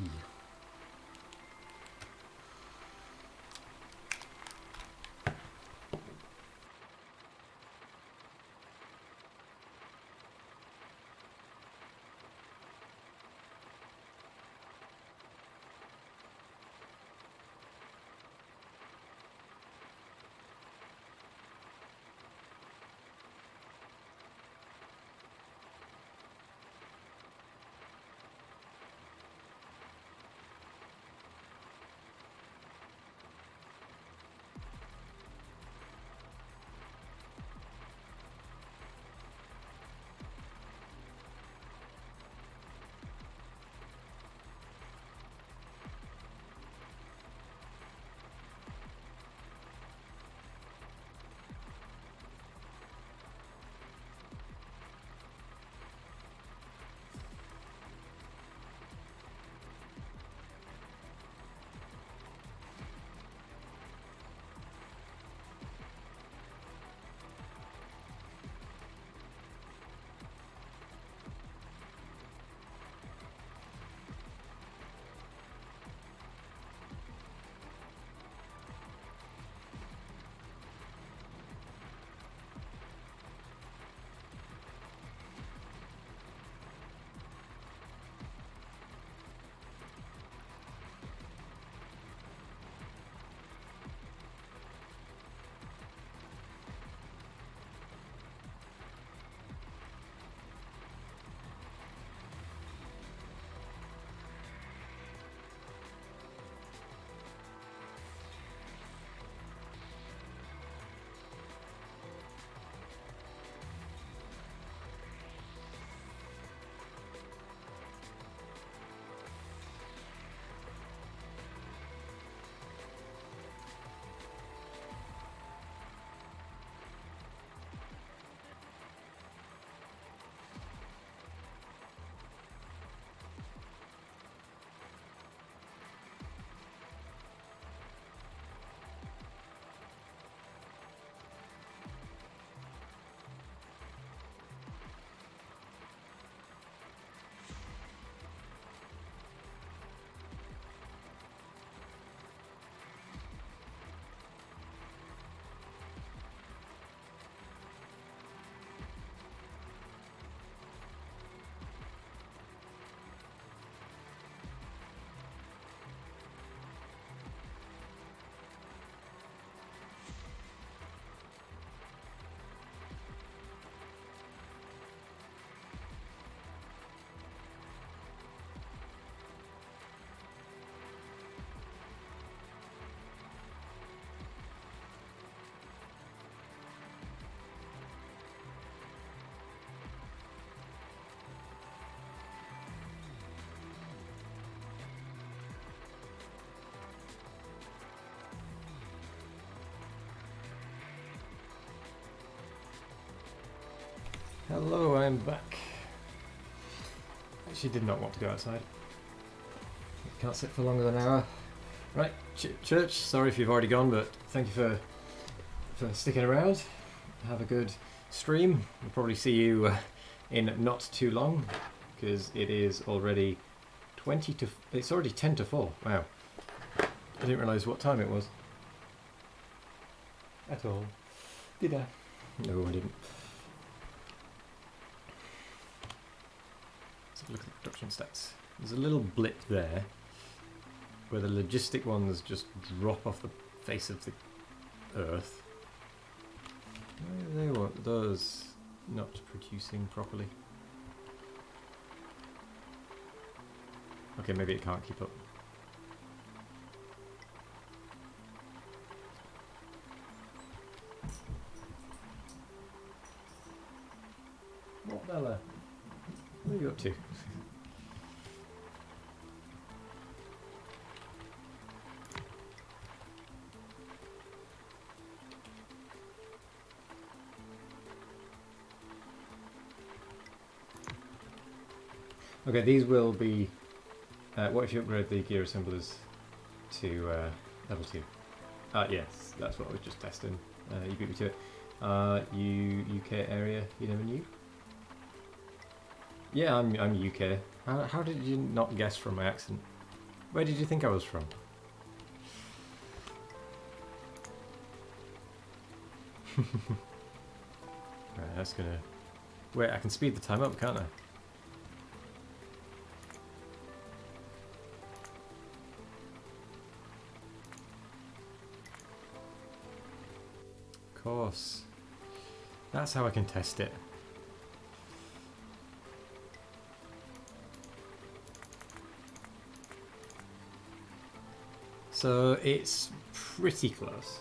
A: Hello, I'm back. She did not want to go outside. Can't sit for longer than an hour. Right, church, sorry if you've already gone, but thank you for sticking around. Have a good stream. We'll probably see you in not too long, because it is already it's already 10 to 4. Wow. I didn't realise what time it was. At all. Did I? No, I didn't. Let's have a look at the production stats. There's a little blip there where the logistic ones just drop off the face of the earth. Why are those not producing properly? Okay, maybe it can't keep up. What, Bella? Okay, these will be... what if you upgrade the gear assemblers to level 2? Yes, that's what I was just testing. You beat me to it. UK area, you never knew? Yeah, I'm UK. How did you not guess from my accent? Where did you think I was from? Right, that's gonna... Wait, I can speed the time up, can't I? Of course. That's how I can test it. So it's pretty close.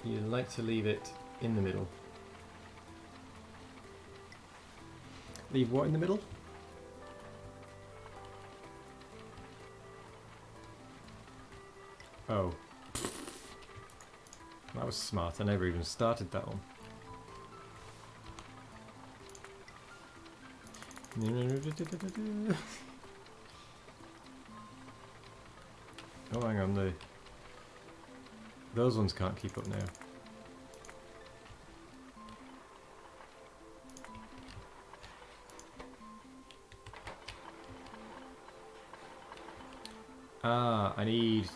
A: You like to leave it in the middle. Leave what in the middle? Oh. That was smart. I never even started that one. Oh, hang on. Those ones can't keep up now. Ah, I need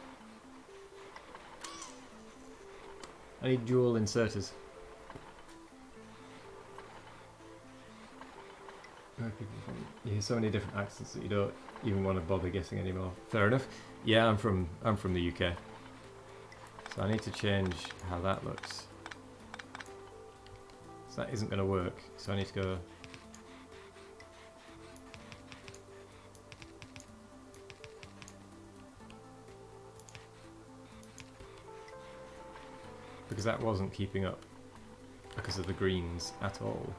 A: dual inserters. You hear so many different accents that you don't even want to bother guessing anymore. Fair enough. Yeah, I'm from the UK. So I need to change how that looks. So that isn't going to work. So I need to go... Because that wasn't keeping up because of the greens at all.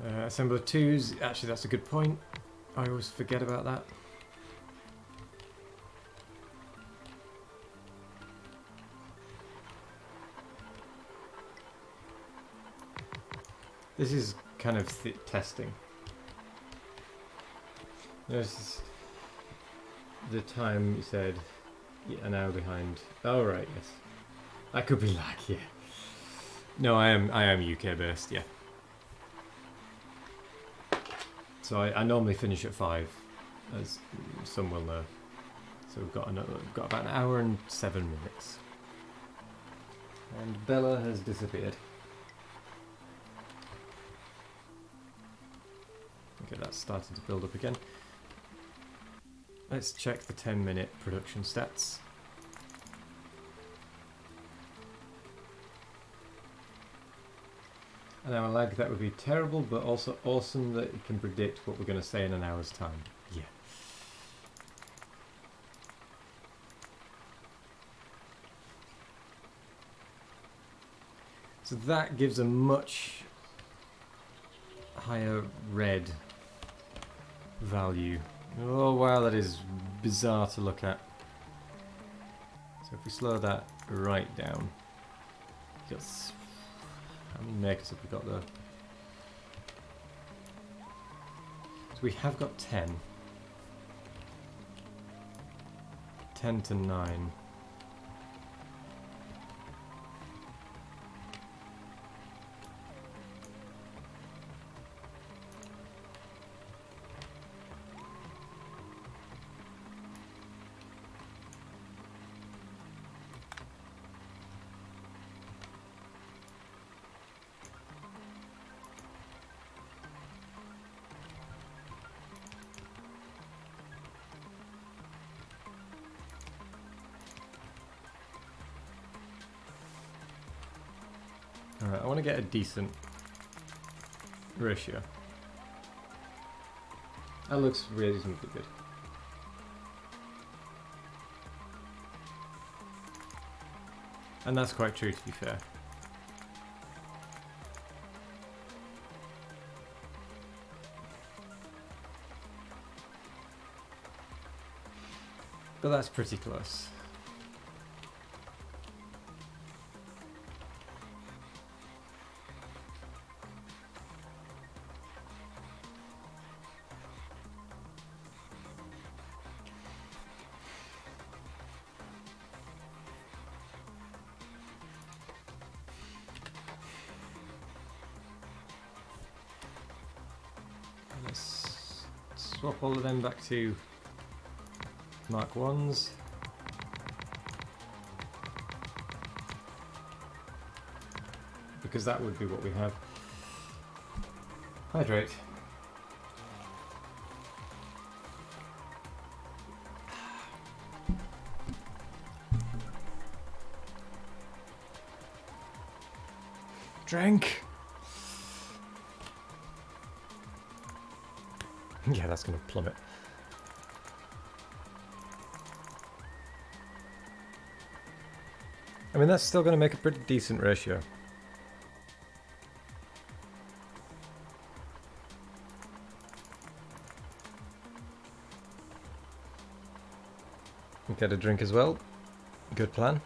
A: Assembler 2s, actually that's a good point. I always forget about that. This is kind of testing. Notice the time you said an hour behind. Oh right, yes. I could be lag, yeah. No, I am UK based, yeah. So I normally finish at 5, as some will know. So we've got about an hour and 7 minutes. And Bella has disappeared. Okay, that's starting to build up again. Let's check the 10-minute production stats. An hour lag, that would be terrible, but also awesome that it can predict what we're going to say in an hour's time. Yeah. So that gives a much higher red value. Oh wow, that is bizarre to look at. So if we slow that right down, just how many megas have we got there? So we have got 10. 10 to 9. Alright, I want to get a decent ratio. That looks reasonably good. And that's quite true, to be fair. But that's pretty close. Let's swap all of them back to Mark 1s. Because that would be what we have. Hydrate. Drink! Yeah, that's going to plummet. I mean, that's still going to make a pretty decent ratio. Get a drink as well. Good plan.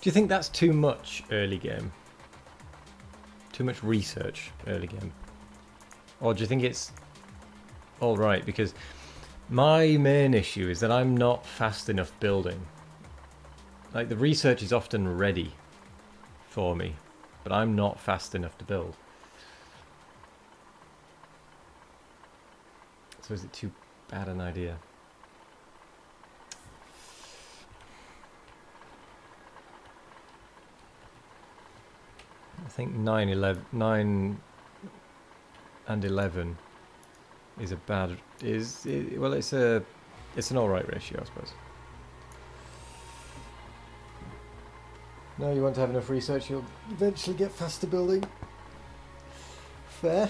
A: Do you think that's too much early game? Too much research early game? Or do you think it's alright? Because my main issue is that I'm not fast enough building. Like, the research is often ready for me, but I'm not fast enough to build. So is it too bad an idea? I think 9 and 11 is a bad... well, it's an alright ratio, I suppose. No, you want to have enough research, you'll eventually get faster building. Fair.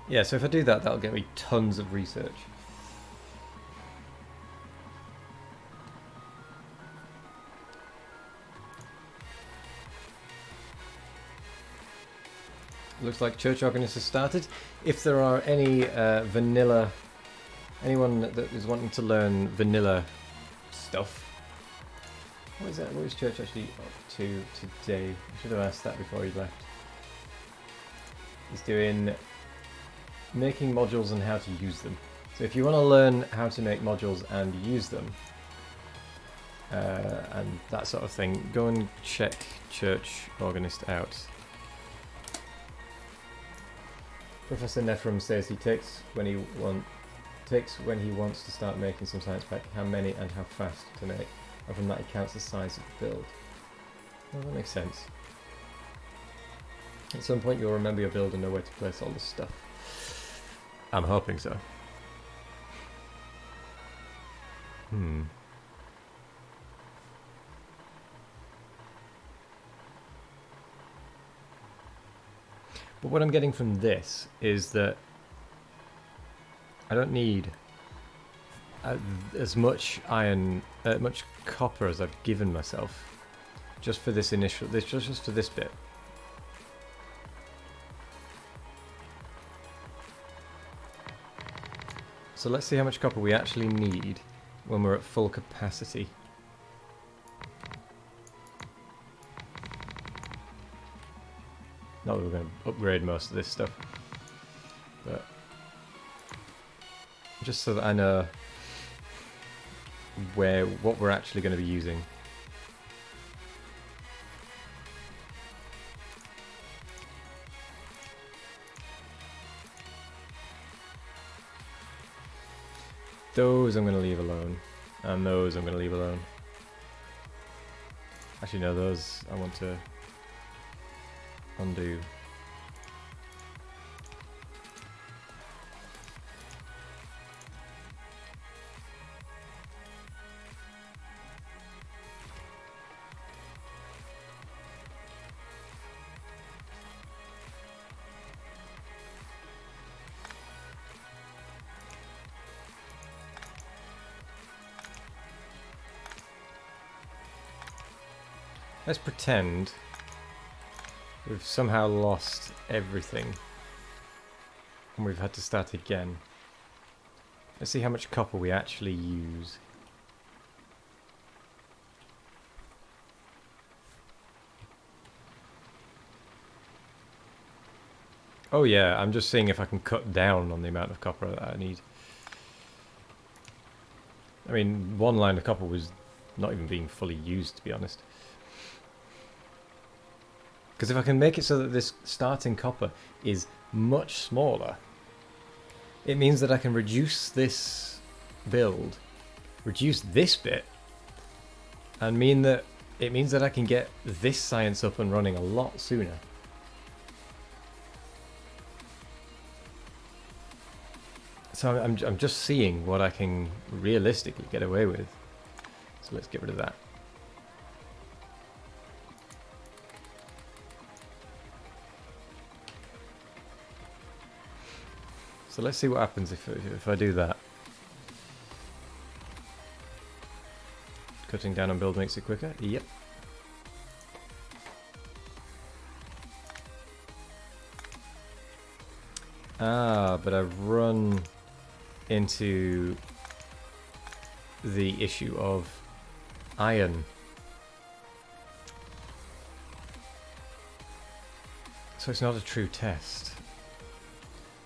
A: Yeah, so if I do that, that'll get me tons of research. Looks like Church Organist has started. If there are any anyone that is wanting to learn vanilla stuff, what is Church actually up to today? I should have asked that before he left. He's doing making modules and how to use them. So if you want to learn how to make modules and use them, and that sort of thing, go and check Church Organist out. Professor Nephram says he takes when he wants to start making some science pack, how many and how fast to make, and from that he counts the size of the build. Well, that makes sense. At some point you'll remember your build and know where to place all this stuff. I'm hoping so. But what I'm getting from this is that I don't need as much iron, much copper as I've given myself, just for this initial, just for this bit. So let's see how much copper we actually need when we're at full capacity. Not that we're going to upgrade most of this stuff, but just so that I know what we're actually going to be using. Those I'm going to leave alone, and those I'm going to leave alone. Actually no, those I want to undo. Let's pretend we've somehow lost everything and we've had to start again. Let's see how much copper we actually use. Oh yeah, I'm just seeing if I can cut down on the amount of copper that I need. I mean, one line of copper was not even being fully used, to be honest. Because if I can make it so that this starting copper is much smaller, it means that I can reduce this build, reduce this bit, and it means that I can get this science up and running a lot sooner. So I'm just seeing what I can realistically get away with. So let's get rid of that. So let's see what happens if I do that. Cutting down on build makes it quicker. Yep. Ah, but I've run into the issue of iron. So it's not a true test.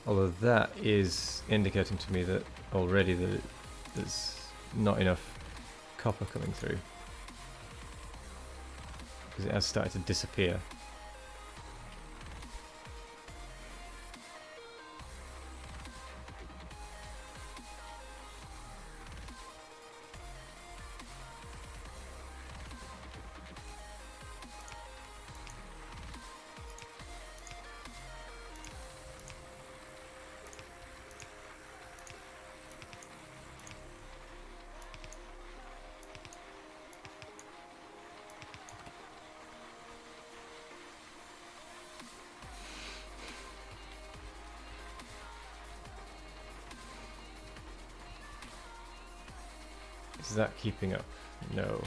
A: Although that is indicating to me that already that there's not enough copper coming through. Because it has started to disappear. Is that keeping up? No.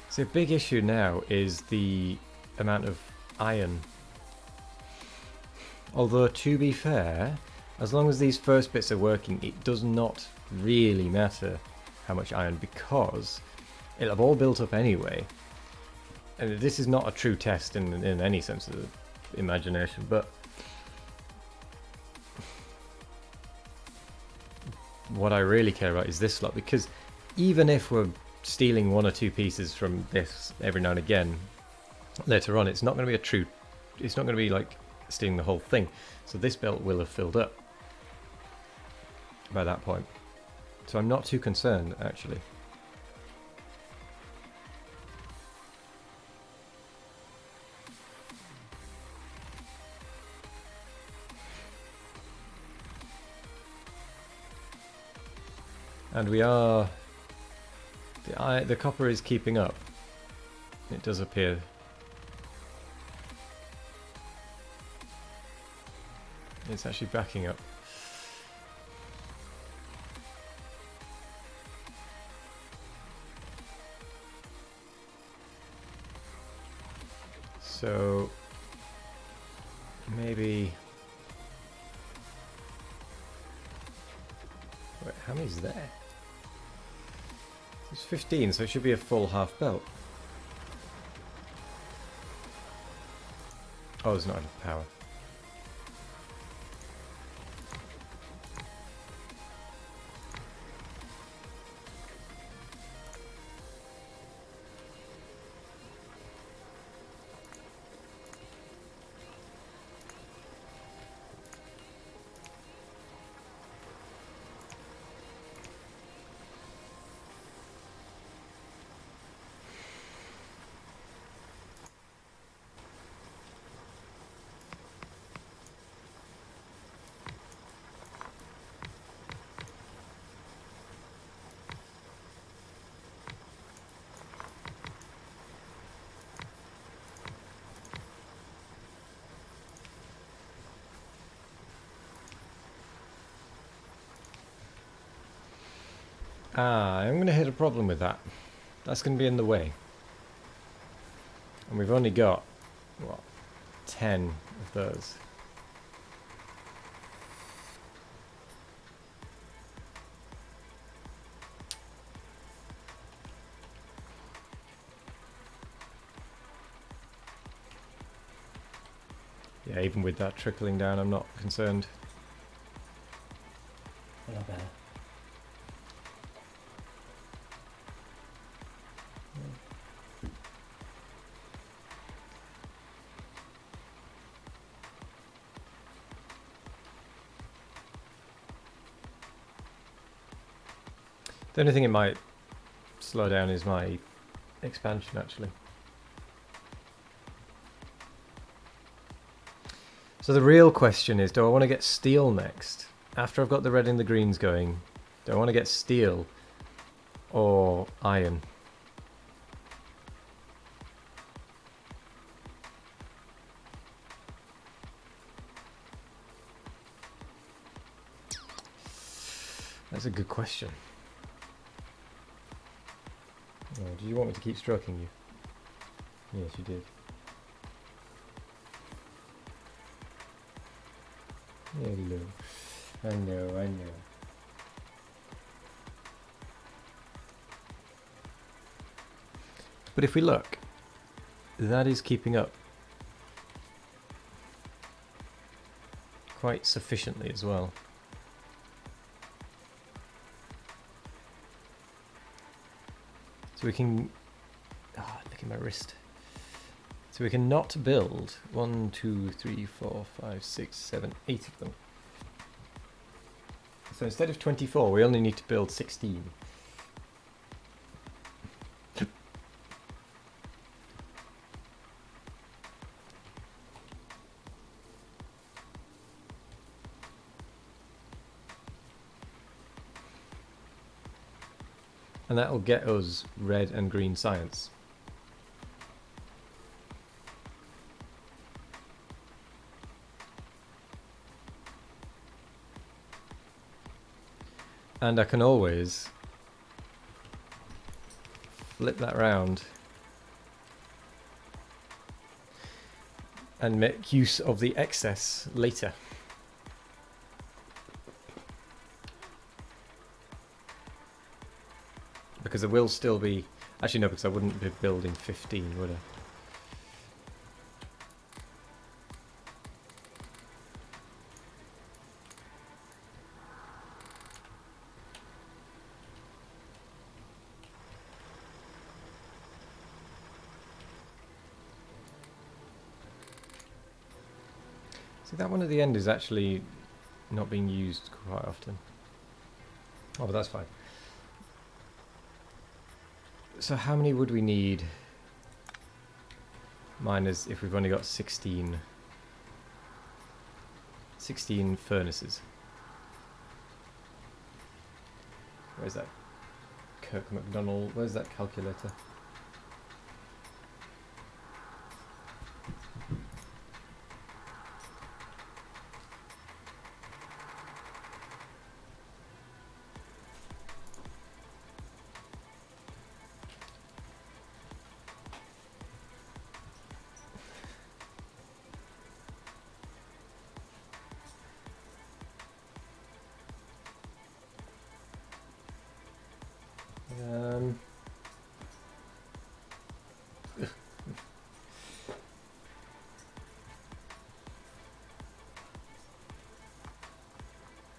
A: So a big issue now is the amount of iron. Although to be fair, as long as these first bits are working, it does not really matter how much iron, because it'll have all built up anyway. And this is not a true test in any sense of the imagination, but what I really care about is this slot, because even if we're stealing one or two pieces from this every now and again later on, it's not going to be it's not going to be like stealing the whole thing. So this belt will have filled up by that point. So I'm not too concerned, actually. And we are... The copper is keeping up. It does appear. It's actually backing up. So maybe... Wait, how many is there? It's 15, so it should be a full half belt. Oh, there's not enough power. I'm going to hit a problem with that. That's going to be in the way. And we've only got, what, 10 of those. Yeah, even with that trickling down, I'm not concerned.
B: A lot better.
A: The only thing it might slow down is my expansion, actually. So the real question is, do I want to get steel next? After I've got the red and the greens going, do I want to get steel or iron? That's a good question. Oh, did you want me to keep stroking you? Yes, you did. Hello. I know, I know. But if we look, that is keeping up quite sufficiently as well. So we can... Ah, look at my wrist. So we can not build 1, 2, 3, 4, 5, 6, 7, 8 of them. So instead of 24, we only need to build 16. And that will get us red and green science. And I can always flip that round and make use of the excess later. Because there will still be... Actually no, because I wouldn't be building 15, would I? See, that one at the end is actually not being used quite often. Oh, but that's fine. So how many would we need? Miners, if we've only got 16 furnaces. Where's that Kirk McDonald? Where's that calculator?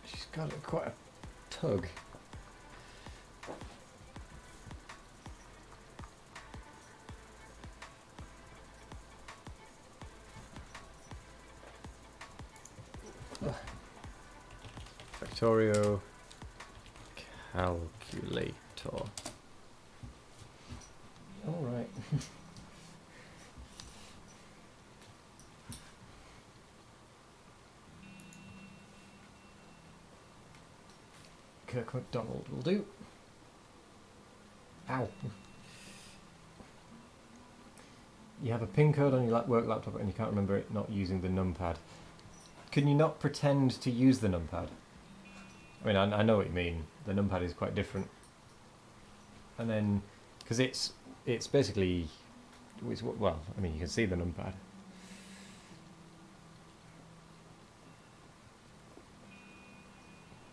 A: She's got quite a tug. Factorio calculator. All right. Kirk McDonald will do. Ow. You have a pin code on your work laptop and you can't remember it not using the numpad. Can you not pretend to use the numpad? I mean, I know what you mean. The numpad is quite different and then because it's basically well, I mean, you can see the numpad.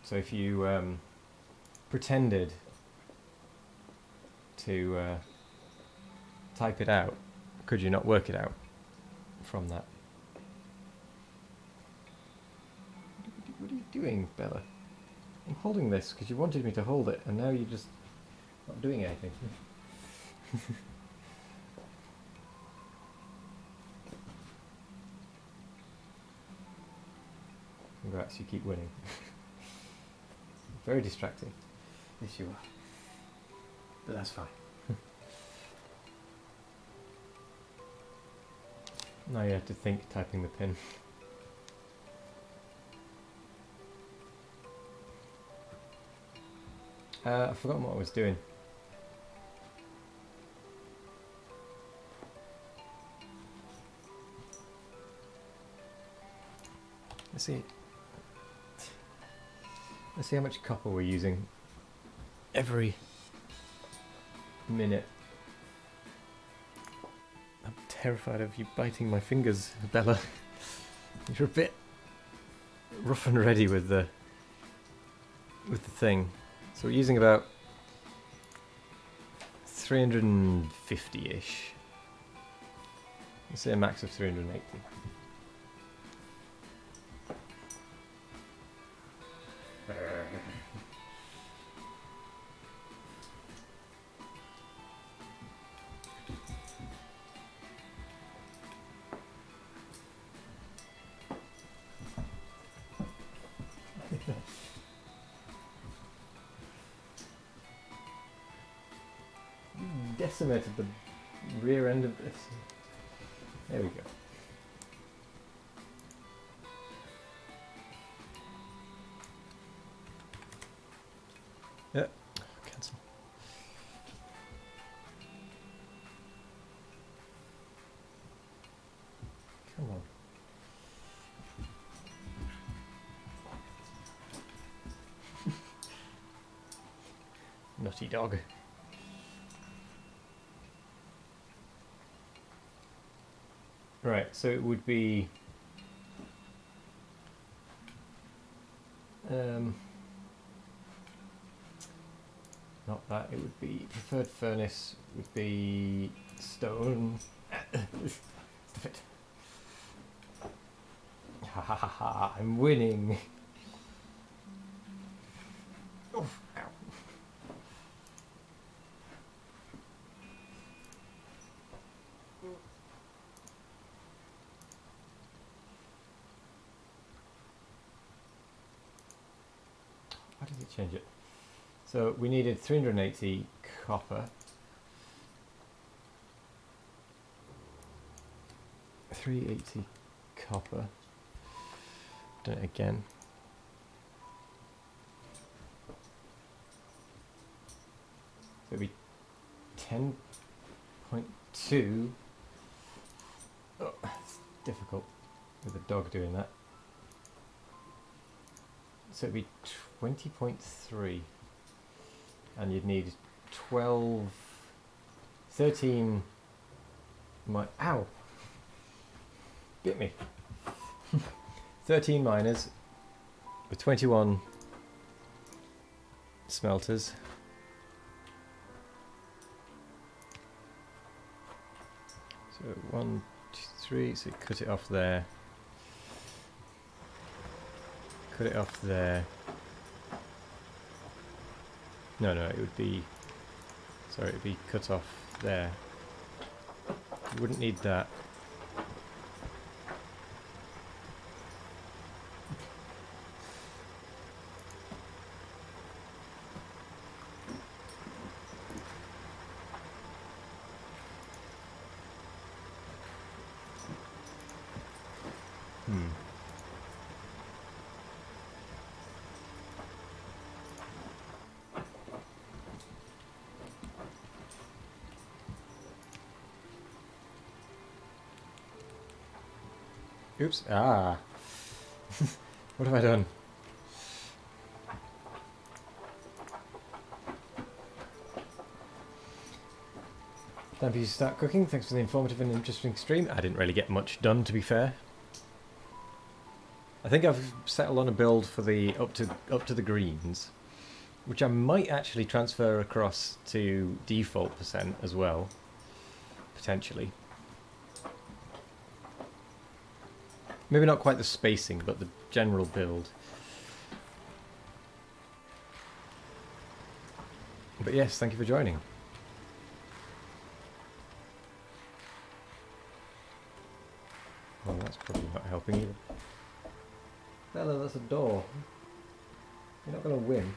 A: So if you pretended to type it out, could you not work it out from that? What are you doing, Bella? I'm holding this because you wanted me to hold it, and now you're just not doing anything. Congrats, you keep winning. Very distracting. Yes, you are. But that's fine. Now you have to think typing the pin. I've forgotten what I was doing. Let's see how much copper we're using every minute. I'm terrified of you biting my fingers, Bella. You're a bit rough and ready with the thing. So we're using about 350-ish. Let's say a max of 380. Decimated the rear end of this. There we go. Yeah, cancel. Come on. Nutty dog. Right, so it would be not that, it would be preferred furnace would be stone. Stop it. Ha ha ha ha, I'm winning. Oh, ow. Why did it change it? So we needed 380 copper. 380 copper. Done it again. So it'd be 10.2. Oh, it's difficult with a dog doing that. So it'd be 20.3. And you'd need 13 ow! Bit me. 13 miners with 21 smelters. So 1, 2, 3, so cut it off there. Cut it off there. No, it would be, sorry, it would be cut off there. You wouldn't need that. Oops. Ah. What have I done? Time for you to start cooking. Thanks for the informative and interesting stream. I didn't really get much done, to be fair. I think I've settled on a build for the up to the greens, which I might actually transfer across to default percent as well, potentially. Maybe not quite the spacing, but the general build. But yes, thank you for joining. Well, that's probably not helping either. Bella, that's a door. You're not going to win.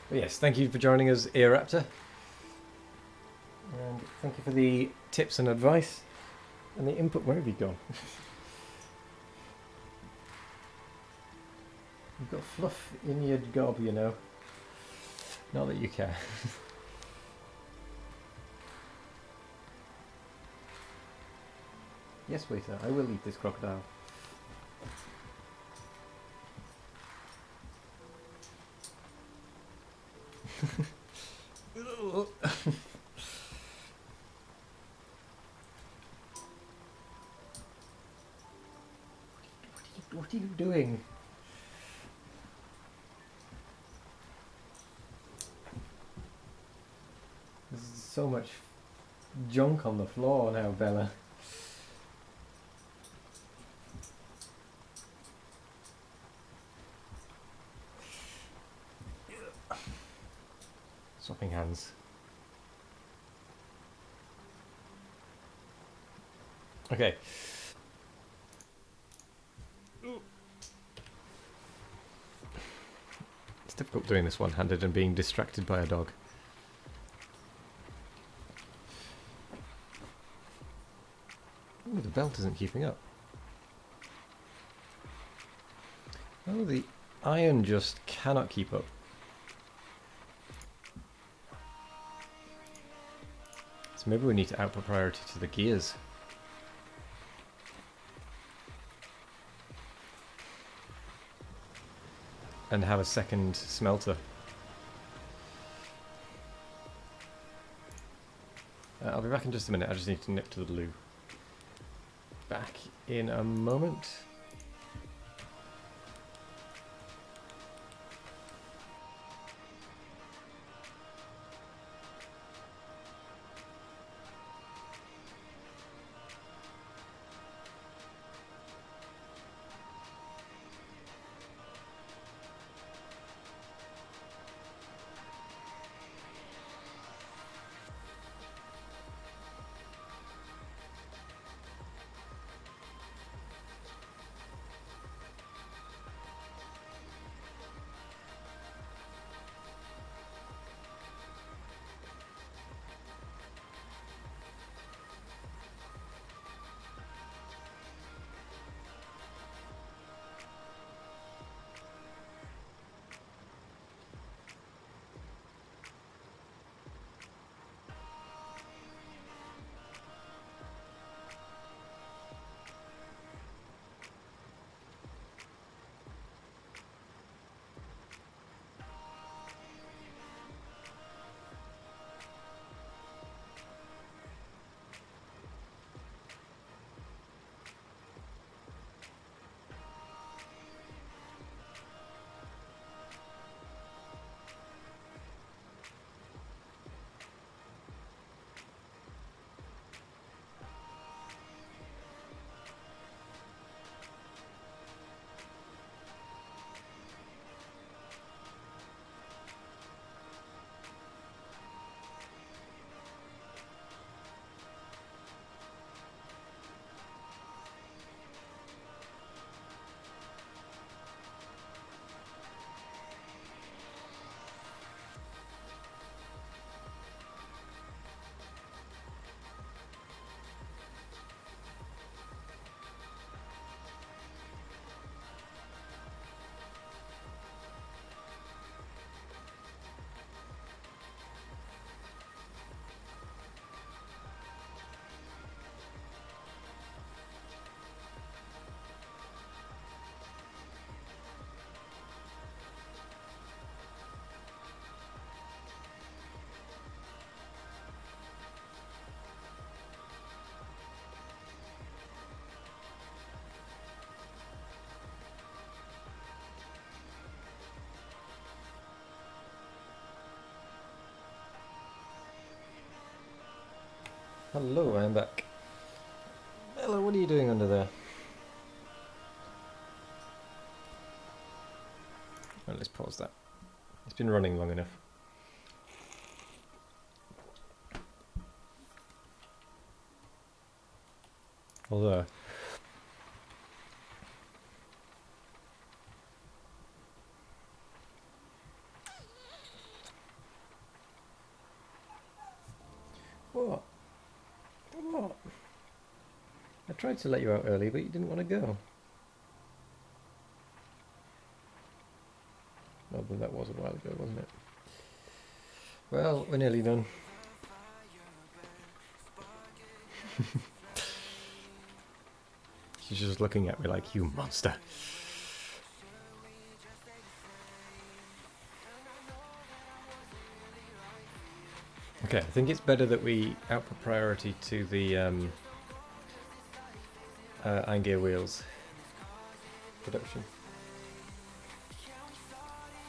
A: But yes, thank you for joining us, Earaptor. And thank you for the tips and advice. And the input. Where have you gone? You've got fluff in your gob, you know. Not that you care. Yes, waiter, I will eat this crocodile. What are you doing? There's so much junk on the floor now, Bella. Swapping hands. Okay. It's difficult doing this one-handed and being distracted by a dog. Ooh, the belt isn't keeping up. Oh, the iron just cannot keep up. So maybe we need to output priority to the gears. And have a second smelter. I'll be back in just a minute. I just need to nip to the loo. Back in a moment. Hello, I'm back. Hello, what are you doing under there? Well, let's pause that. It's been running long enough. Although... What? What? I tried to let you out early, but you didn't want to go. Well, then that was a while ago, wasn't it? Well, we're nearly done. She's just looking at me like, you monster. Okay, I think it's better that we output priority to the iron gear wheels production.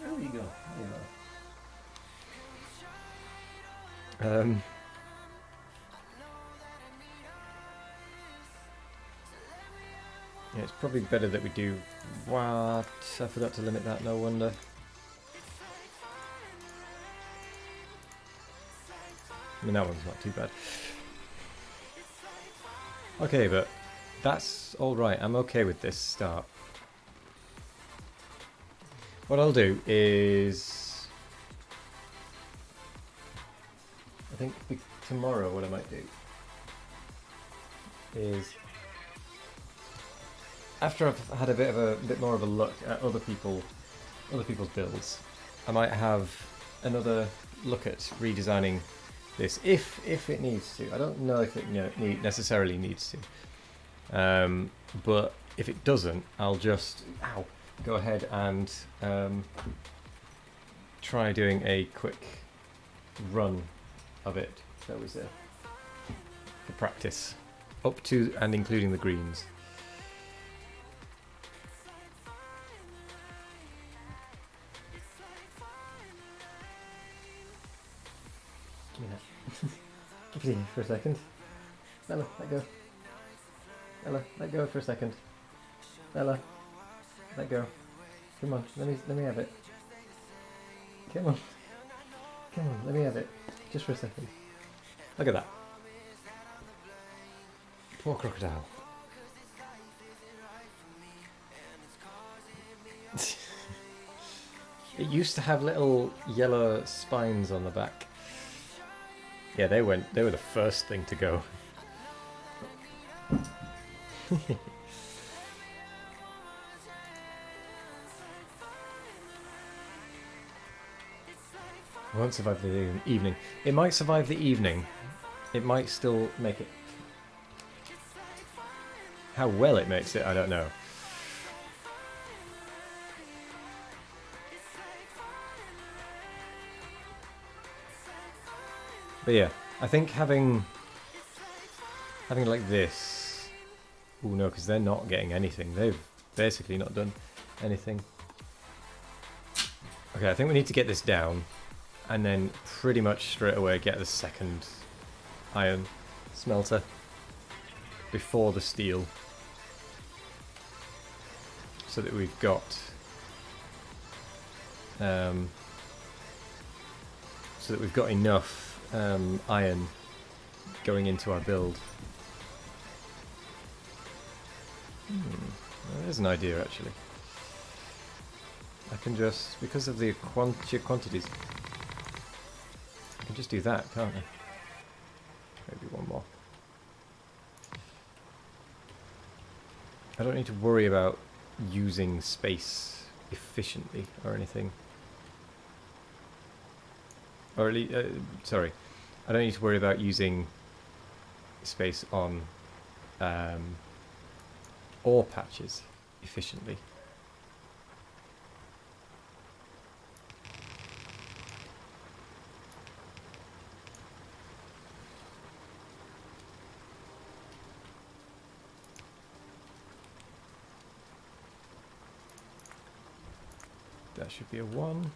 A: There you go. There you go. Yeah, it's probably better that we do... What? I forgot to limit that, no wonder. I mean, that one's not too bad. Okay, but that's alright. I'm okay with this start. What I'll do is... I think tomorrow what I might do is... After I've had a bit more of a look at other people's builds, I might have another look at redesigning this if it needs to. I don't know if it necessarily needs to, but if it doesn't, I'll just go ahead and try doing a quick run of it. That was it for practice, up to and including the greens. Give it here for a second. Ella, let go. Ella, let go for a second. Ella, let go. Come on, let me have it. Come on. Come on, let me have it. Just for a second. Look at that. Poor crocodile. It used to have little yellow spines on the back. Yeah, they were the first thing to go. Won't survive the evening. It might survive the evening. It might still make it. How well it makes it, I don't know. But yeah, I think having like this... Oh no, because they're not getting anything. They've basically not done anything. Okay, I think we need to get this down, and then pretty much straight away get the second iron smelter before the steel, so that we've got enough iron going into our build. Well, there's an idea actually. I can just, because of the sheer quantities, I can just do that, can't I? Maybe one more. I don't need to worry about using space efficiently or anything. Or at least, sorry, I don't need to worry about using space on ore patches efficiently. That should be a 1.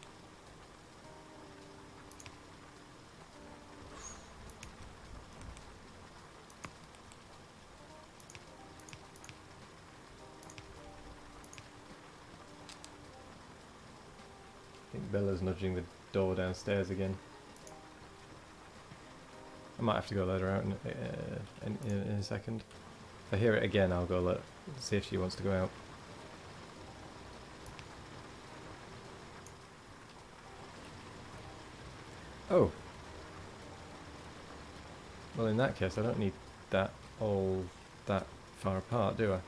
A: Bella's nudging the door downstairs again. I might have to go let her out in a second. If I hear it again, I'll go see if she wants to go out. Oh. Well, in that case, I don't need that all that far apart, do I?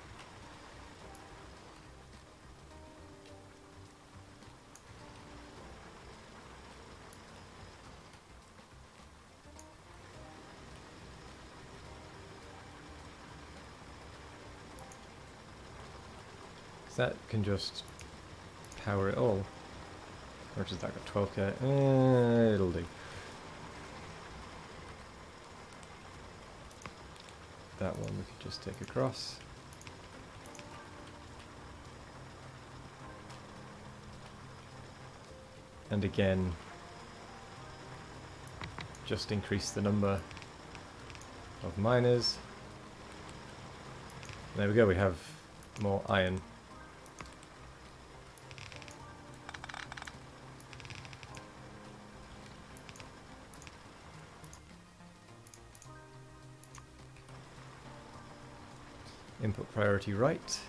A: That can just power it all. Or does that got 12k? It'll do. That one we could just take across. And again, just increase the number of miners. There we go, we have more iron. Input priority right.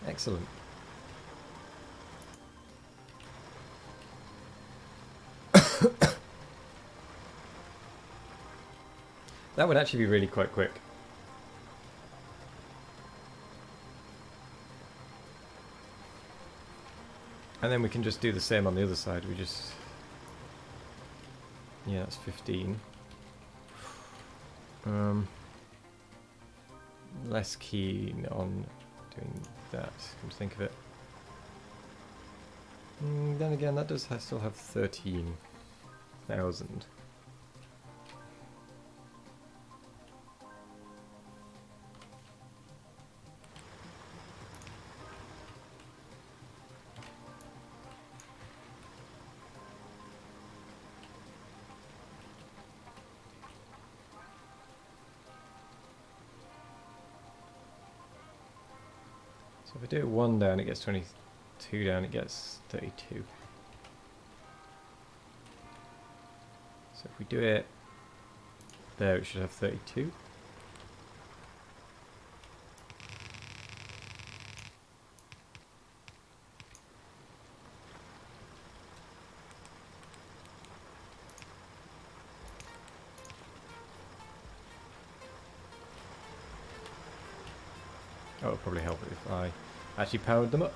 A: Excellent. That would actually be really quite quick. And then we can just do the same on the other side. We just... Yeah, that's 15. Less keen on doing that, come to think of it. Then again, that does still have 13,000. So if I do it 1 down, it gets 22 down, it gets 32. So if we do it there, it should have 32. Oh, it'll probably help if I actually powered them up.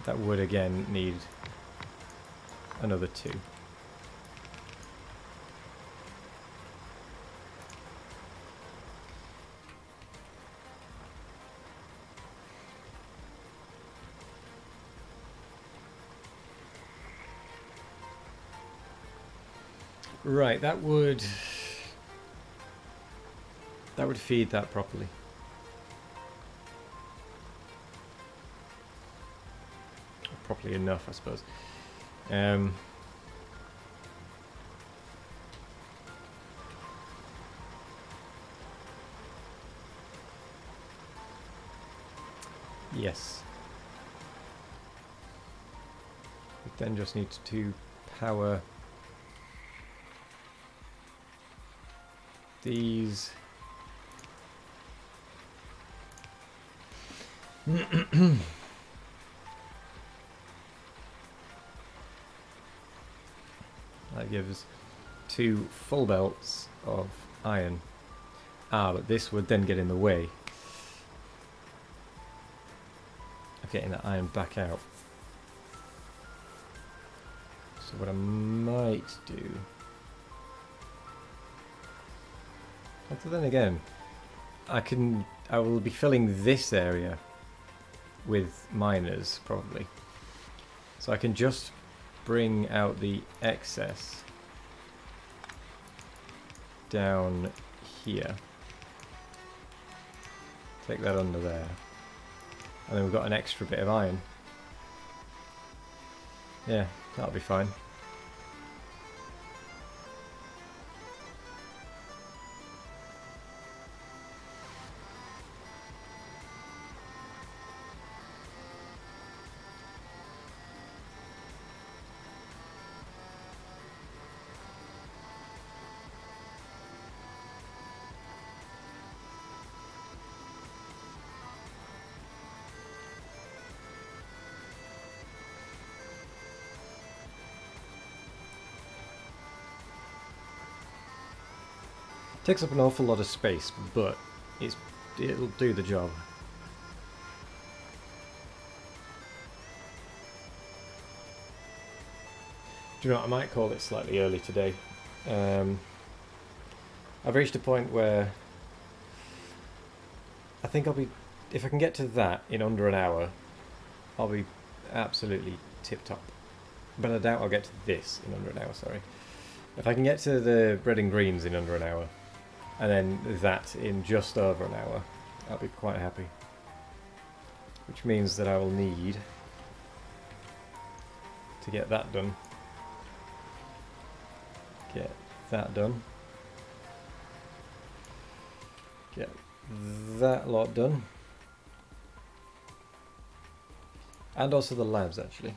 A: That would again need another 2. Right, that would feed that properly. Properly enough, I suppose. Yes. We then just need to power these. That gives 2 full belts of iron. But this would then get in the way of getting that iron back out. So what I might do... But then again, I will be filling this area with miners, probably. So I can just bring out the excess down here. Take that under there. And then we've got an extra bit of iron. Yeah, that'll be fine. Takes up an awful lot of space, but it'll do the job. Do you know what, I might call it slightly early today. I've reached a point where I think I'll be, if I can get to that in under an hour, I'll be absolutely tip-top. But I doubt I'll get to this in under an hour, sorry. If I can get to the bread and greens in under an hour, and then that in just over an hour, I'll be quite happy. Which means that I will need to get that done. Get that done. Get that lot done. And also the labs, actually.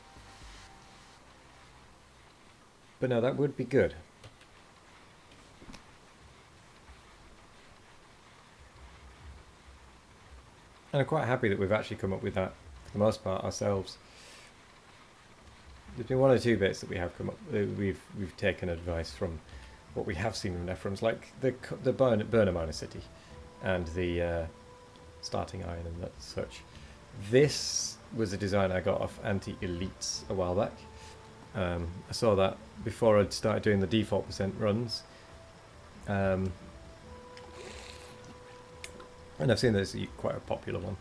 A: But no, that would be good. And I'm quite happy that we've actually come up with that, for the most part, ourselves. There's been one or two bits that we have come up. We've taken advice from what we have seen in reference, like the burner miner city, and the starting iron and that such. This was a design I got off Anti-Elites a while back. I saw that before I'd started doing the default percent runs. And I've seen this quite a popular one.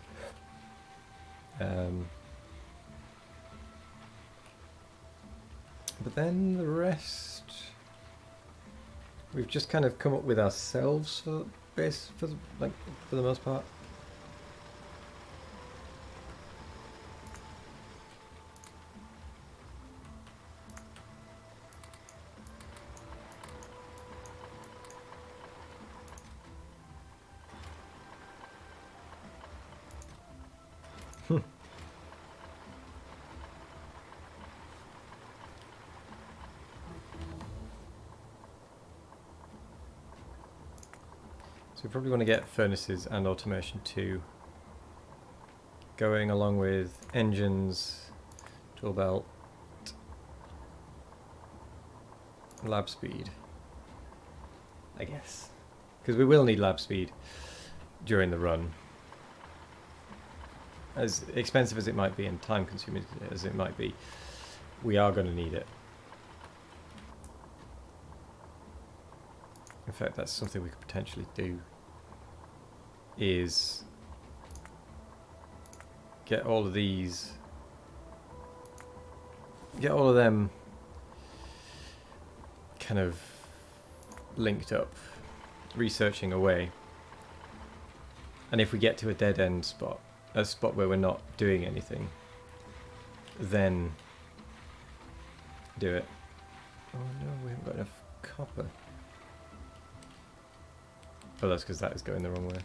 A: But then the rest, we've just kind of come up with ourselves for the most part. So we probably want to get furnaces and automation 2 going, along with engines, tool belt, lab speed, I guess. Because we will need lab speed during the run. As expensive as it might be and time consuming as it might be, we are going to need it. In fact, that's something we could potentially do, is get all of these, get all of them kind of linked up, researching away. And if we get to a dead end spot, a spot where we're not doing anything, then do it. Oh no, we haven't got enough copper. Oh, that's because that is going the wrong way.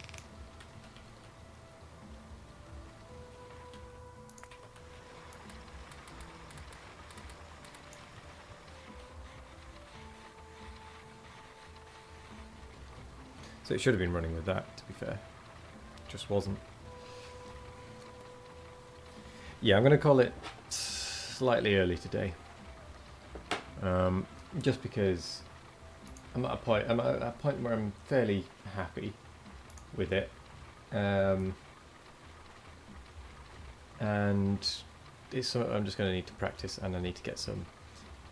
A: So it should have been running with that, to be fair. Just wasn't. Yeah, I'm going to call it slightly early today. Just because I'm at a point where I'm fairly happy with it. And it's something I'm just going to need to practice, and I need to get some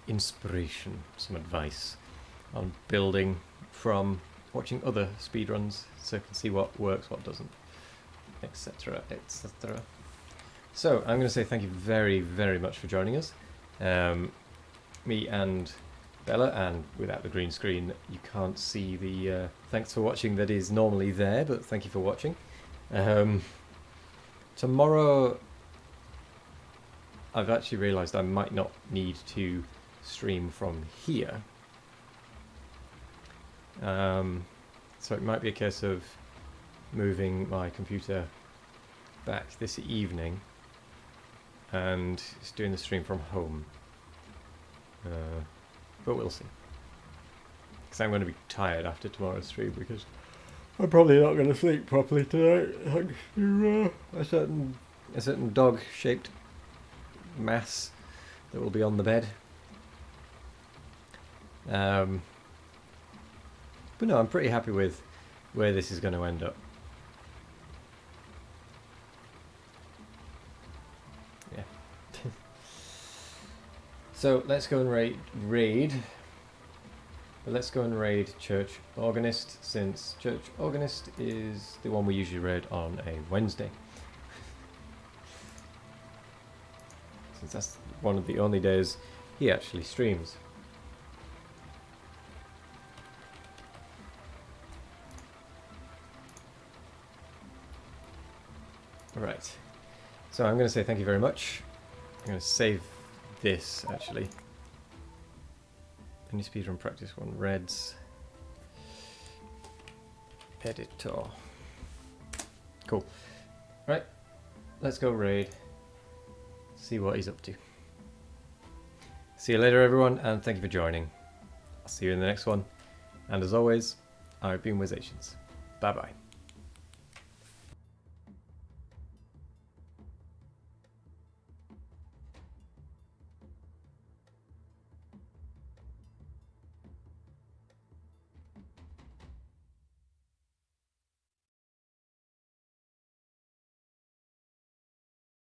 A: inspiration, some advice on building from watching other speedruns, so I can see what works, what doesn't, etc, etc. So I'm going to say thank you very, very much for joining us. Me and Bella, and without the green screen you can't see the thanks for watching that is normally there, but thank you for watching. Tomorrow I've actually realised I might not need to stream from here. So it might be a case of moving my computer back this evening and just doing the stream from home. But we'll see. Because I'm going to be tired after tomorrow's stream, because I'm probably not going to sleep properly tonight thanks to a certain dog-shaped mass that will be on the bed. But But no, I'm pretty happy with where this is going to end up. Yeah. So let's go and raid. But let's go and raid Church Organist, since Church Organist is the one we usually raid on a Wednesday. Since that's one of the only days he actually streams. Right. So I'm going to say thank you very much. I'm going to save this, actually. Any speedrun practice one, Reds. Editor. Cool. Right. Let's go raid. See what he's up to. See you later, everyone, and thank you for joining. I'll see you in the next one. And as always, I've been Wizations. Bye-bye.